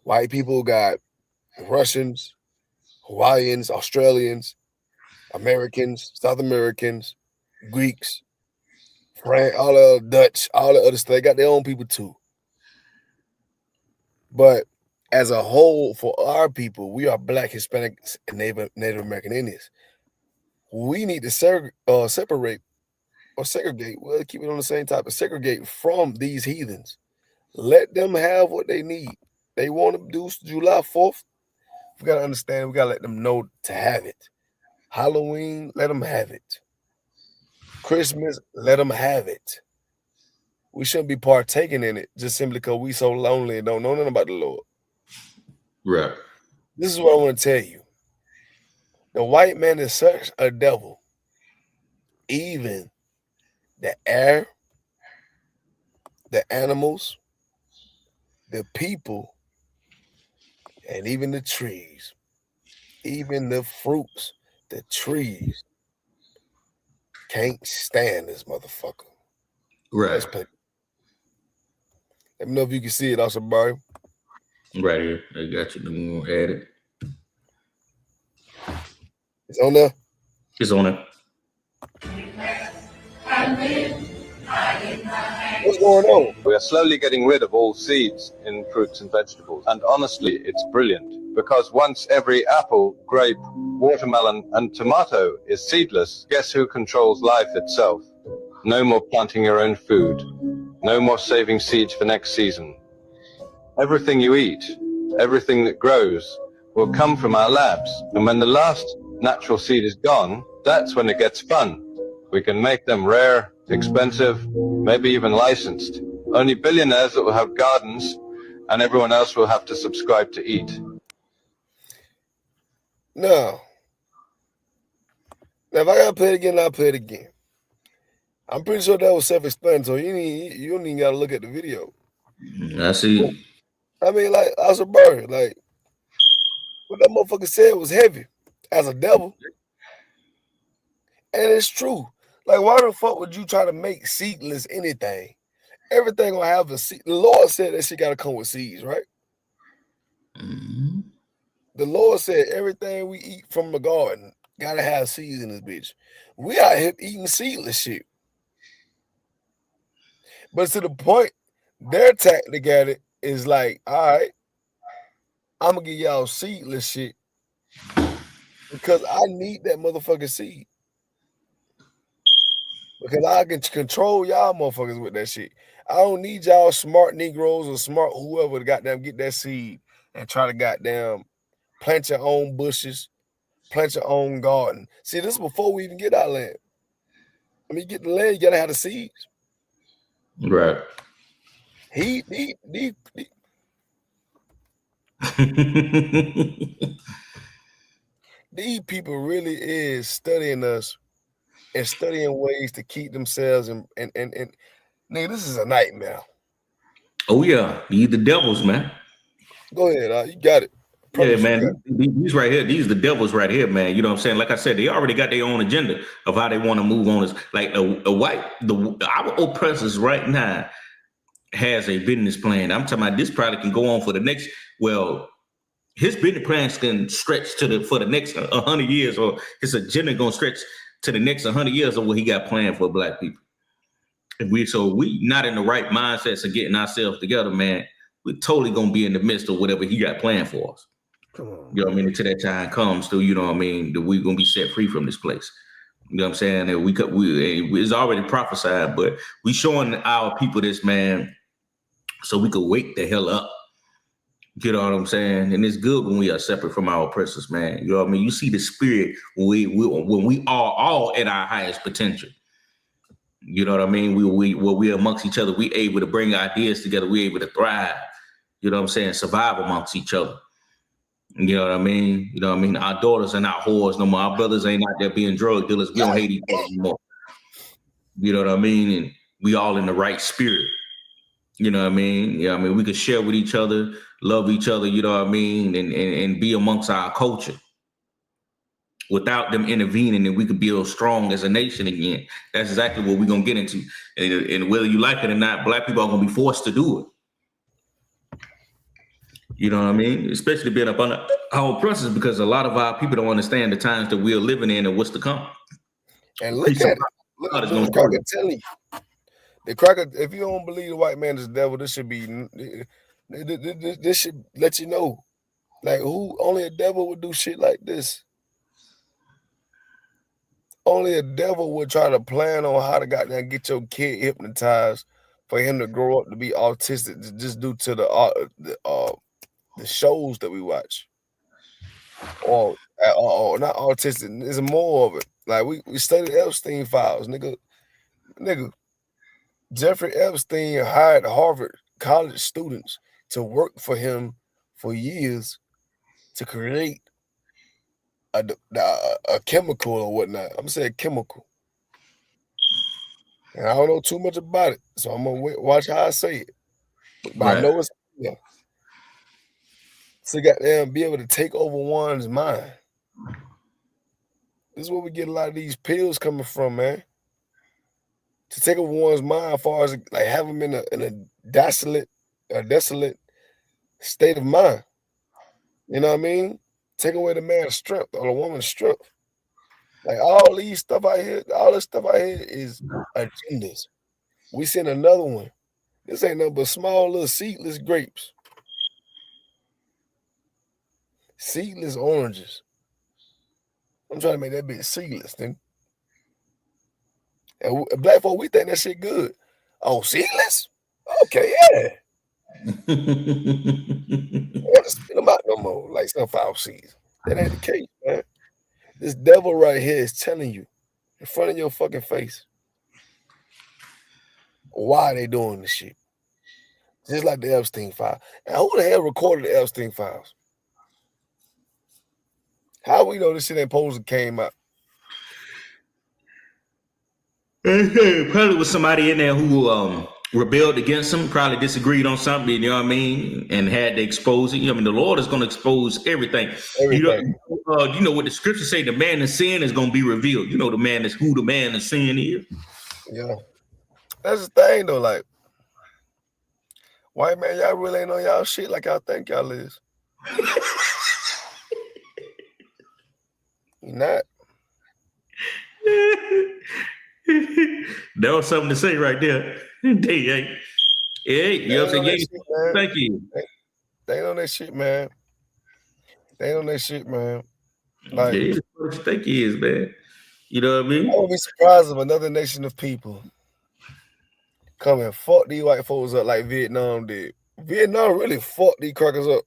White people got Russians, Hawaiians, Australians, Americans, South Americans, Greeks, France, all the other Dutch, all the other stuff. They got their own people too. But as a whole, for our people, we are Black, Hispanic, and Native American Indians. We need to separate or segregate. Well, keep it on the same topic. Segregate from these heathens. Let them have what they need. They want to do July 4th. We got to understand. We got to let them know to have it. Halloween, let them have it. Christmas, let them have it. We shouldn't be partaking in it just simply because we so lonely and don't know nothing about the Lord. Right. This is what I want to tell you. The white man is such a devil. Even the air, the animals, the people, and even the trees, even the fruits, the trees can't stand this motherfucker. Right. Let's play. Let me know if you can see it, also, Barry. Right here. I got you. I'm gonna add it. It's on there. It's on it. What's going on? We are slowly getting rid of all seeds in fruits and vegetables. And honestly, it's brilliant. Because once every apple, grape, watermelon, and tomato is seedless, guess who controls life itself? No more planting your own food. No more saving seeds for next season. Everything you eat, everything that grows, will come from our labs. And when the last natural seed is gone, that's when it gets fun. We can make them rare, expensive, maybe even licensed. Only billionaires that will have gardens, and everyone else will have to subscribe to eat. No. Now, if I gotta play it again, I'll play it again. I'm pretty sure that was self-explanatory. You don't even gotta look at the video. I see. I mean, like, I was a bird. Like, what that motherfucker said was heavy as a devil. And it's true. Like, why the fuck would you try to make seedless anything? Everything gonna have a seed. The Lord said that shit gotta come with seeds, right? Mm-hmm. The Lord said everything we eat from the garden gotta have seeds in this bitch. We out here eating seedless shit. But to the point, their tactic at it is like, all right, I'm gonna give y'all seedless shit because I need that motherfucking seed. Because I can control y'all motherfuckers with that shit. I don't need y'all smart Negroes or smart whoever to goddamn get that seed and try to goddamn plant your own bushes, plant your own garden. See, this is before we even get our land. I mean, you get the land, you gotta have the seeds. Right. These people really is studying us and studying ways to keep themselves and nigga, this is a nightmare. Oh yeah, these the devils, man. Go ahead, you got it. Yeah, man. These right here, these the devils right here, man. You know what I'm saying? Like I said, they already got their own agenda of how they want to move on. This like our oppressors right now has a business plan. I'm talking about this probably can go on for the next. Well, his business plans can stretch for the next 100 years, or his agenda gonna stretch to the next 100 years of what he got planned for Black people. If we not in the right mindsets of getting ourselves together, man, we're totally gonna be in the midst of whatever he got planned for us. Come on, you know what I mean? Until that time comes, you know what I mean, that we're gonna be set free from this place. You know what I'm saying? That it's already prophesied, but we showing our people this, man, so we could wake the hell up. You know what I'm saying? And it's good when we are separate from our oppressors, man. You know what I mean? You see the spirit when we are all at our highest potential. You know what I mean? We amongst each other, we able to bring ideas together, we able to thrive. You know what I'm saying? Survive amongst each other. You know what I mean? You know what I mean? Our daughters are not whores no more. Our brothers ain't out there being drug dealers. We don't hate each other anymore. You know what I mean? And we all in the right spirit. You know what I mean? Yeah, I mean, we could share with each other, love each other, you know what I mean, and be amongst our culture. Without them intervening, and we could build strong as a nation again. That's exactly what we're gonna get into. And whether you like it or not, Black people are gonna be forced to do it. You know what I mean? Especially being up on our oppressors, because a lot of our people don't understand the times that we're living in and what's to come. And look at it. Look at what I'm telling you. The cracker, if you don't believe the white man is the devil, this should be this should let you know. Like, who only a devil would do shit like this. Only a devil would try to plan on how to goddamn get your kid hypnotized for him to grow up to be autistic just due to the shows that we watch. Or not autistic, there's more of it. Like we studied Epstein files, nigga. Jeffrey Epstein hired Harvard college students to work for him for years to create a chemical or whatnot. I'm saying chemical. And I don't know too much about it, so I'm gonna watch how I say it. But I know it's to goddamn be able to take over one's mind. This is where we get a lot of these pills coming from, man. To take over one's mind, as far as like have them in a desolate state of mind. You know what I mean? Take away the man's strength or the woman's strength. Like all this stuff out here is agendas. We seen another one. This ain't nothing but small little seedless grapes. Seedless oranges. I'm trying to make that bitch seedless, thing. And black folk, we think that shit good. Oh, seedless? Okay, yeah. Gotta spit them out no more, like sunflower seeds. That ain't the case, man. This devil right here is telling you in front of your fucking face why they doing this shit. Just like the Epstein file. And who the hell recorded the Epstein files? How we know this shit ain't supposed to came out? Probably was somebody in there who rebelled against him, probably disagreed on something, you know what I mean, and had to expose it. I mean, the Lord is going to expose everything. You know what the scriptures say, the man of sin is going to be revealed. You know who the man of sin is. Yeah. That's the thing, though, like, white man, y'all really ain't on y'all shit like y'all think y'all is. You're not. That was something to say right there. Hey, you know what I'm saying? Thank you. They ain't on that shit, man. They ain't on that shit, man. Like, yeah, what you think he is, man. You know what I mean? I would be surprised if another nation of people come and fuck these white folks up like Vietnam did. Vietnam really fucked these crackers up.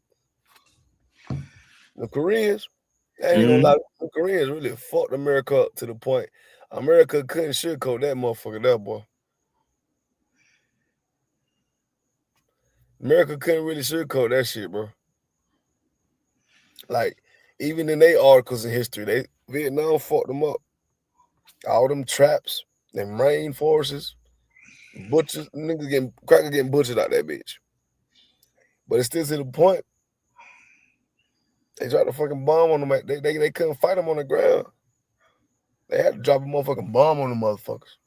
The Koreans, I ain't gonna lie, the Koreans really fucked America up to the point America couldn't sugarcoat that motherfucker, that boy. America couldn't really sugarcoat that shit, bro. Like, even in their articles in history, Vietnam fucked them up. All them traps, them rainforests, butchers, crackers getting butchered out that bitch. But it's still to the point. They tried to fucking bomb on them. They couldn't fight them on the ground. They had to drop a motherfucking bomb on the motherfuckers.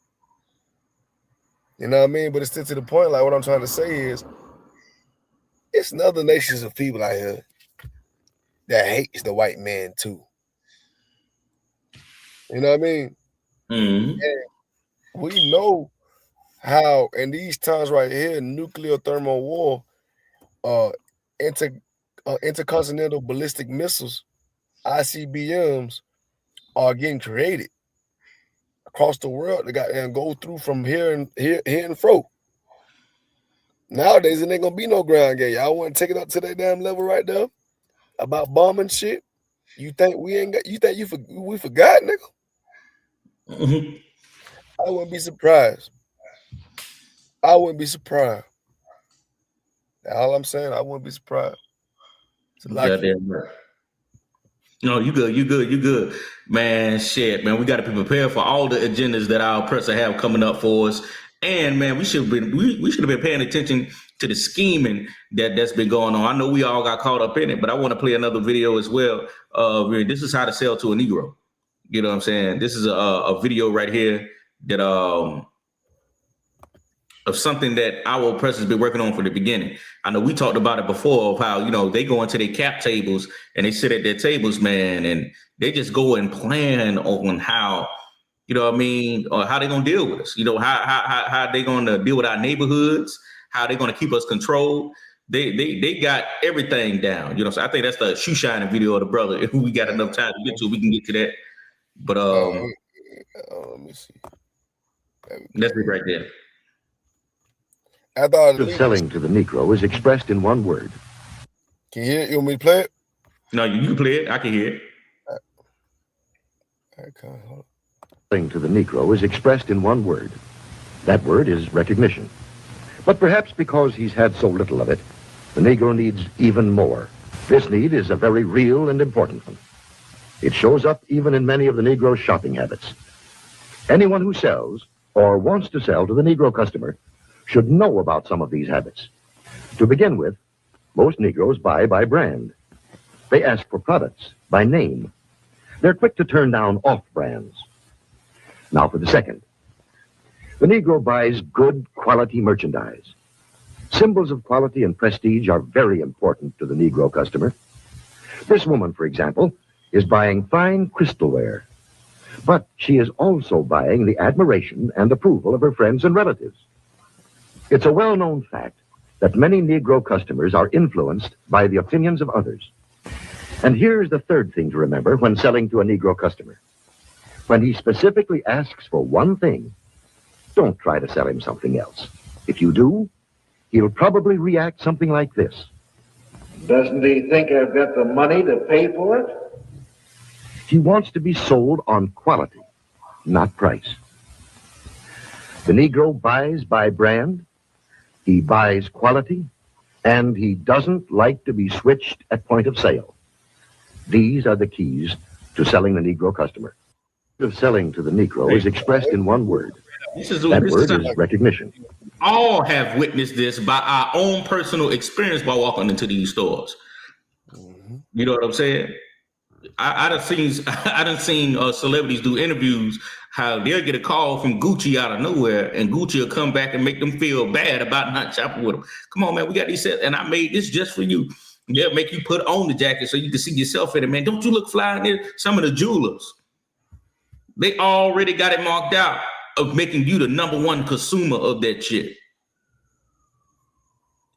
You know what I mean? But it's still to the point. Like, what I'm trying to say is, it's other nations of people out here that hates the white man too. You know what I mean? Mm-hmm. And we know how in these times right here, nuclear thermal war, intercontinental ballistic missiles, ICBMs, are getting created across the world. They got and go through from here and fro. Nowadays, it ain't gonna be no ground game. Y'all want to take it up to that damn level right there about bombing shit? You think we ain't got? You think we forgot, nigga? Mm-hmm. I wouldn't be surprised. I wouldn't be surprised. All I'm saying, I wouldn't be surprised. Goddamn right. No, you good. Man, shit, man. We got to be prepared for all the agendas that our oppressor have coming up for us. And man, we should have been paying attention to the scheming that's been going on. I know we all got caught up in it, but I want to play another video as well. This is how to sell to a Negro. You know what I'm saying? This is a video right here that of something that our oppressors been working on from the beginning. I know we talked about it before of how, you know, they go into their cap tables and they sit at their tables, man, and they just go and plan on how You know what I mean? Or how they gonna deal with us? You know, how they gonna deal with our neighborhoods? How they gonna keep us controlled? They got everything down. You know, so I think that's the shoe shining video of the brother. If we got enough time to get to, we can get to that. But let me see. That's it right there. I thought of selling to the Negro is expressed in one word. Can you hear it? You want me to play it? No, you can play it. I can hear it. Okay, hold on. Selling to the Negro is expressed in one word. That word is recognition. But perhaps because he's had so little of it, the Negro needs even more. This need is a very real and important one. It shows up even in many of the Negro's shopping habits. Anyone who sells or wants to sell to the Negro customer should know about some of these habits. To begin with, most Negroes buy by brand. They ask for products by name. They're quick to turn down off-brands. Now for the second. The Negro buys good quality merchandise. Symbols of quality and prestige are very important to the Negro customer. This woman, for example, is buying fine crystalware. But she is also buying the admiration and approval of her friends and relatives. It's a well-known fact that many Negro customers are influenced by the opinions of others. And here's the third thing to remember when selling to a Negro customer. When he specifically asks for one thing, don't try to sell him something else. If you do, he'll probably react something like this. Doesn't he think I've got the money to pay for it? He wants to be sold on quality, not price. The Negro buys by brand, he buys quality, and he doesn't like to be switched at point of sale. These are the keys to selling the Negro customer. Of selling to the Negro is expressed in one word. That word is recognition. All have witnessed this by our own personal experience by walking into these stores. You know what I'm saying? I done seen celebrities do interviews how they'll get a call from Gucci out of nowhere, and Gucci will come back and make them feel bad about not shopping with them. Come on, man, we got these sets, and I made this just for you. They'll make you put on the jacket so you can see yourself in it, man. Don't you look fly in there? Some of the jewelers, they already got it marked out of making you the number one consumer of that shit.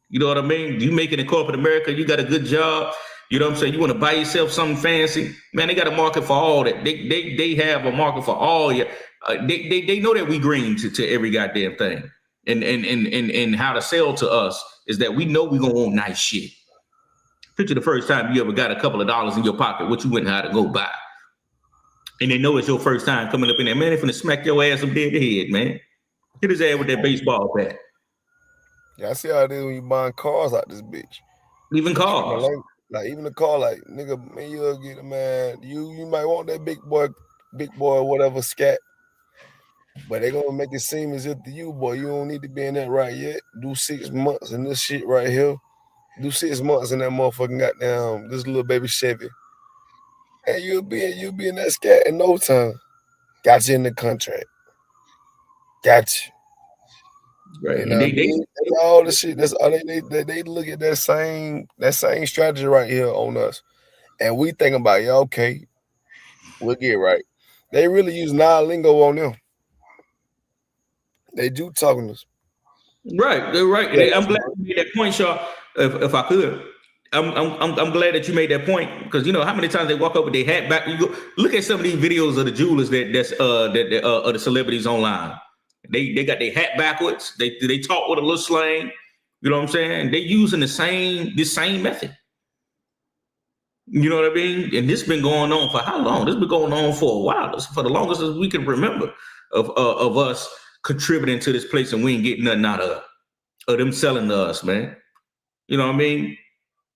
You know what I mean? You make it in corporate America, you got a good job. You know what I'm saying? You want to buy yourself something fancy, man. They got a market for all that. They have a market for all. They know that we green to every goddamn thing, and how to sell to us is that we know we gonna want nice shit. Picture the first time you ever got a couple of dollars in your pocket, what you went and had to go buy, and they know it's your first time coming up in there. Man, they finna smack your ass up dead head, man. Hit his ass with that baseball bat. Yeah, I see how it is when you buying cars out this bitch. Even cars. Like even a car, like nigga, man, you'll get a man. You might want that big boy, whatever scat, but they gonna make it seem as if to you, boy, you don't need to be in that right yet. Do 6 months in this shit right here. Do 6 months in that motherfucking goddamn this little baby Chevy, and you'll be in that scat in no time. Got you in the contract. Got you. Right. You know, they all the shit. That's all they look at that same strategy right here on us, and we think about okay, we'll get right. They really use non-lingo on them. They do talking to us. Right, they're right. I'm glad you made that point, Shaw. If I could, I'm glad that you made that point because you know how many times they walk up with their hat back. You go look at some of these videos of the jewelers that the celebrities online. They got their hat backwards. They talk with a little slang. You know what I'm saying? They using this same method. You know what I mean? And this been going on for how long? This been going on for a while. It's for the longest as we can remember of us contributing to this place and we ain't getting nothing out of them selling to us, man. You know what I mean?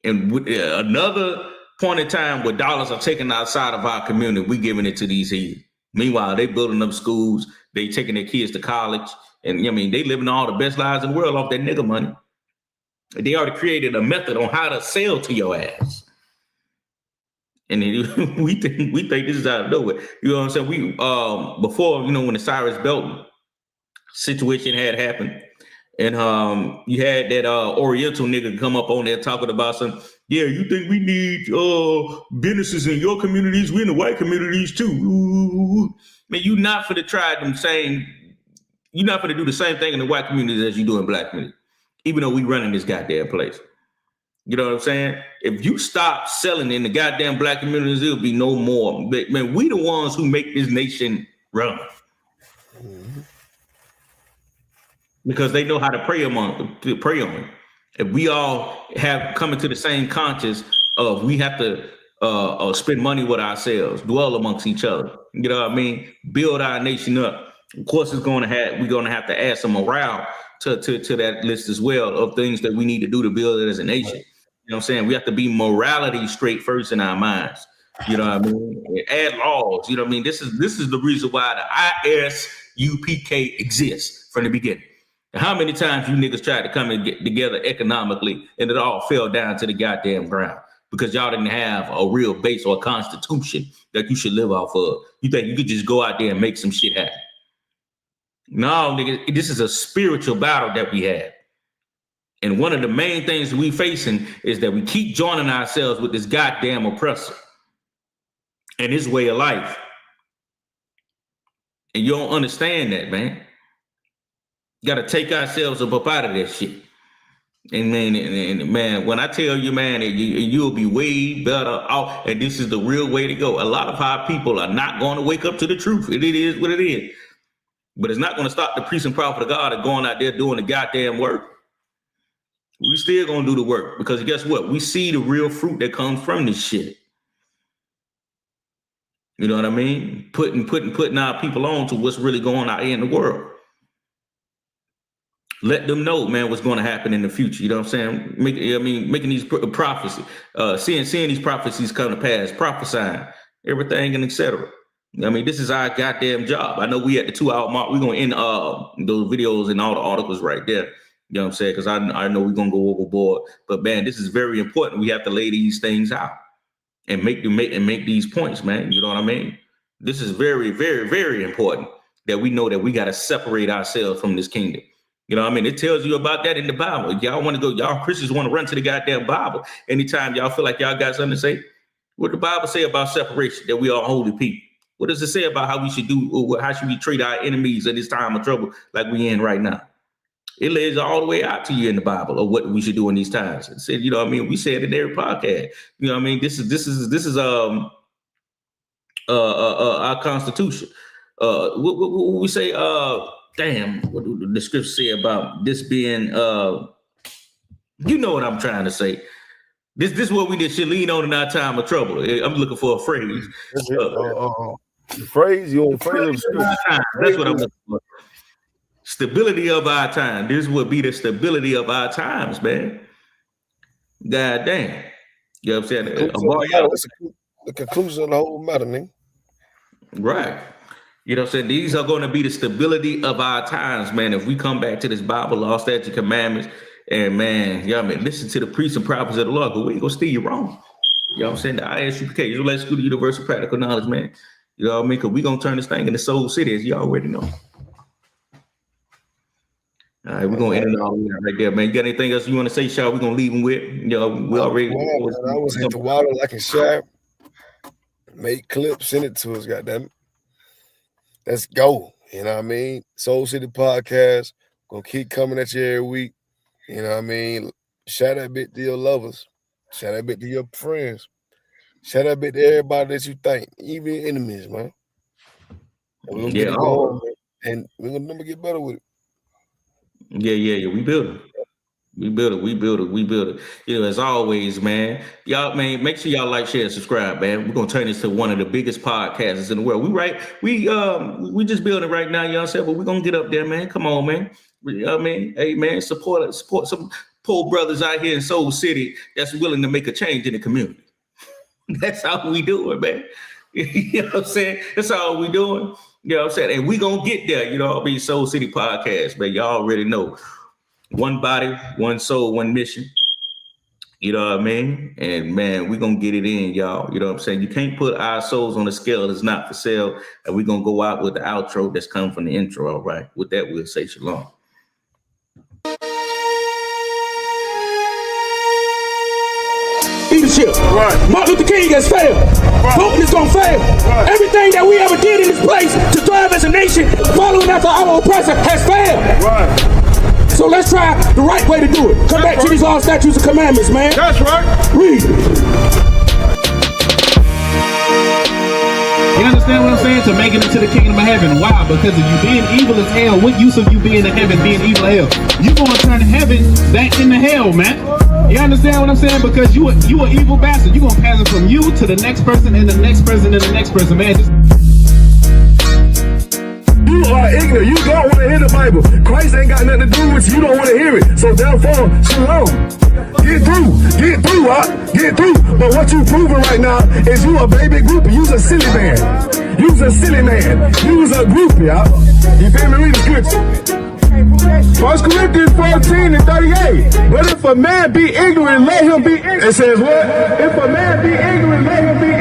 And with, another point in time where dollars are taken outside of our community, we giving it to these here. Meanwhile, they building up schools, they taking their kids to college, and I mean they living all the best lives in the world off that nigga money. They already created a method on how to sell to your ass. And then we think this is out of nowhere. You know what I'm saying? We before, you know, when the Cyrus Belton situation had happened, and you had that Oriental nigga come up on there talking about some, yeah, you think we need businesses in your communities? We in the white communities too. Man, you're not for to try them same. You're not for to do the same thing in the white community as you do in black community, even though we running this goddamn place. You know what I'm saying? If you stop selling in the goddamn black communities, there'll be no more. But, man, we the ones who make this nation run. Because they know how to prey on it. If we all have come into the same conscience of we have to spend money with ourselves, dwell amongst each other, you know what I mean? Build our nation up. Of course, we're gonna have to add some morale to that list as well of things that we need to do to build it as a nation. You know what I'm saying? We have to be morality straight first in our minds. You know what I mean? Add laws. You know what I mean? This is the reason why the ISUPK exists from the beginning. How many times you niggas tried to come and get together economically and it all fell down to the goddamn ground because y'all didn't have a real base or a constitution that you should live off of. You think you could just go out there and make some shit happen? No, nigga, this is a spiritual battle that we have. And one of the main things we facing is that we keep joining ourselves with this goddamn oppressor and his way of life. And you don't understand that, man. Got to take ourselves up out of that shit. And man, when I tell you, man, you'll be way better off. And this is the real way to go. A lot of our people are not going to wake up to the truth. It is what it is. But it's not going to stop the priest and prophet of God and going out there doing the goddamn work. We still going to do the work because guess what? We see the real fruit that comes from this shit. You know what I mean? Putting our people on to what's really going on out here in the world. Let them know, man, what's going to happen in the future. You know what I'm saying? Making these prophecies, seeing these prophecies come to pass, prophesying everything and etc. I mean, this is our goddamn job. I know we at the 2-hour mark. We're going to end those videos and all the articles right there. You know what I'm saying? Because I know we're going to go overboard. But, man, this is very important. We have to lay these things out and make these points, man. You know what I mean? This is very, very, very important that we know that we got to separate ourselves from this kingdom. You know what I mean? It tells you about that in the Bible. Y'all want to go, y'all Christians want to run to the goddamn Bible anytime y'all feel like y'all got something to say. What the Bible say about separation, that we are holy people? What does it say about how we should do, or how should we treat our enemies at this time of trouble like we in right now? It lays all the way out to you in the Bible of what we should do in these times. It said, you know what I mean? We say it in every podcast. You know what I mean? This is our Constitution. What we say, damn, what do the scripture say about this being, you know what I'm trying to say. This is what we should lean on in our time of trouble. I'm looking for a phrase. The phrase, you want phrase of scripture. That's what I'm looking for. Stability of our time. This would be the stability of our times, man. God damn. You know what I'm saying? The conclusion of the whole matter, man. Right. You know what I'm saying? These are going to be the stability of our times, man. If we come back to this Bible, law, statute, commandments, and man, y'all man, listen to the priests and prophets of the Lord, but we ain't gonna steer you wrong. You know what I'm saying? The ISUPK, Israelite School of Universal Practical Knowledge, man. You know what I mean? Because we gonna turn this thing into Soul City, as you already know. All right, we're gonna end it all right there, man. You got anything else you want to say, Shaw? We're gonna leave them with. You know, we already. I was hit the water like a shot. Make clips, send it to us, goddamn it. Let's go. You know what I mean? Soul City Podcast. Gonna keep coming at you every week. You know what I mean? Shout that bit to your lovers. Shout that bit to your friends. Shout that bit to everybody that you think, even your enemies, man. And we're gonna get it going, and we're gonna never get better with it. Yeah. We build it. We build it. You know, as always, man. Y'all, man, make sure y'all like, share, and subscribe, man. We're gonna turn this to one of the biggest podcasts in the world. We just building right now, y'all said, but we're gonna get up there, man. Come on, man. You know what I mean? Hey, man, support some poor brothers out here in Soul City that's willing to make a change in the community. That's how we do it, man. You know what I'm saying? That's all we doing. You know what I'm saying? And we gonna get there, you know what I mean? Soul City Podcast, man. Y'all already know. One body, one soul, one mission. You know what I mean? And man, we're going to get it in, y'all. You know what I'm saying? You can't put our souls on a scale that's not for sale. And we're going to go out with the outro that's come from the intro, all right? With that, we'll say shalom. Even leadership. Right. Martin Luther King has failed. Right. Putin is going to fail. Right. Everything that we ever did in this place to thrive as a nation, following after our oppressor, has failed. Right. So let's try the right way to do it. Come back to these laws, statutes, and commandments, man. That's right. Read. You understand what I'm saying? To make it into the kingdom of heaven. Why? Because if you being evil as hell, what use of you being in heaven, being evil as hell? You gonna turn heaven back into hell, man. You understand what I'm saying? Because you an evil bastard. You gonna pass it from you to the next person and the next person and the next person, man. You are ignorant. You don't want to hear the Bible. Christ ain't got nothing to do with you. You don't want to hear it. So therefore, shalom. Get through, get through. But what you proving right now is you a baby groupie. You's a silly man. You's a silly man. You's a groupie, y'all. You feel me? Read the scripture. 1 Corinthians 14 and 38. But if a man be ignorant, let him be ignorant. It says what? If a man be ignorant, let him be ignorant.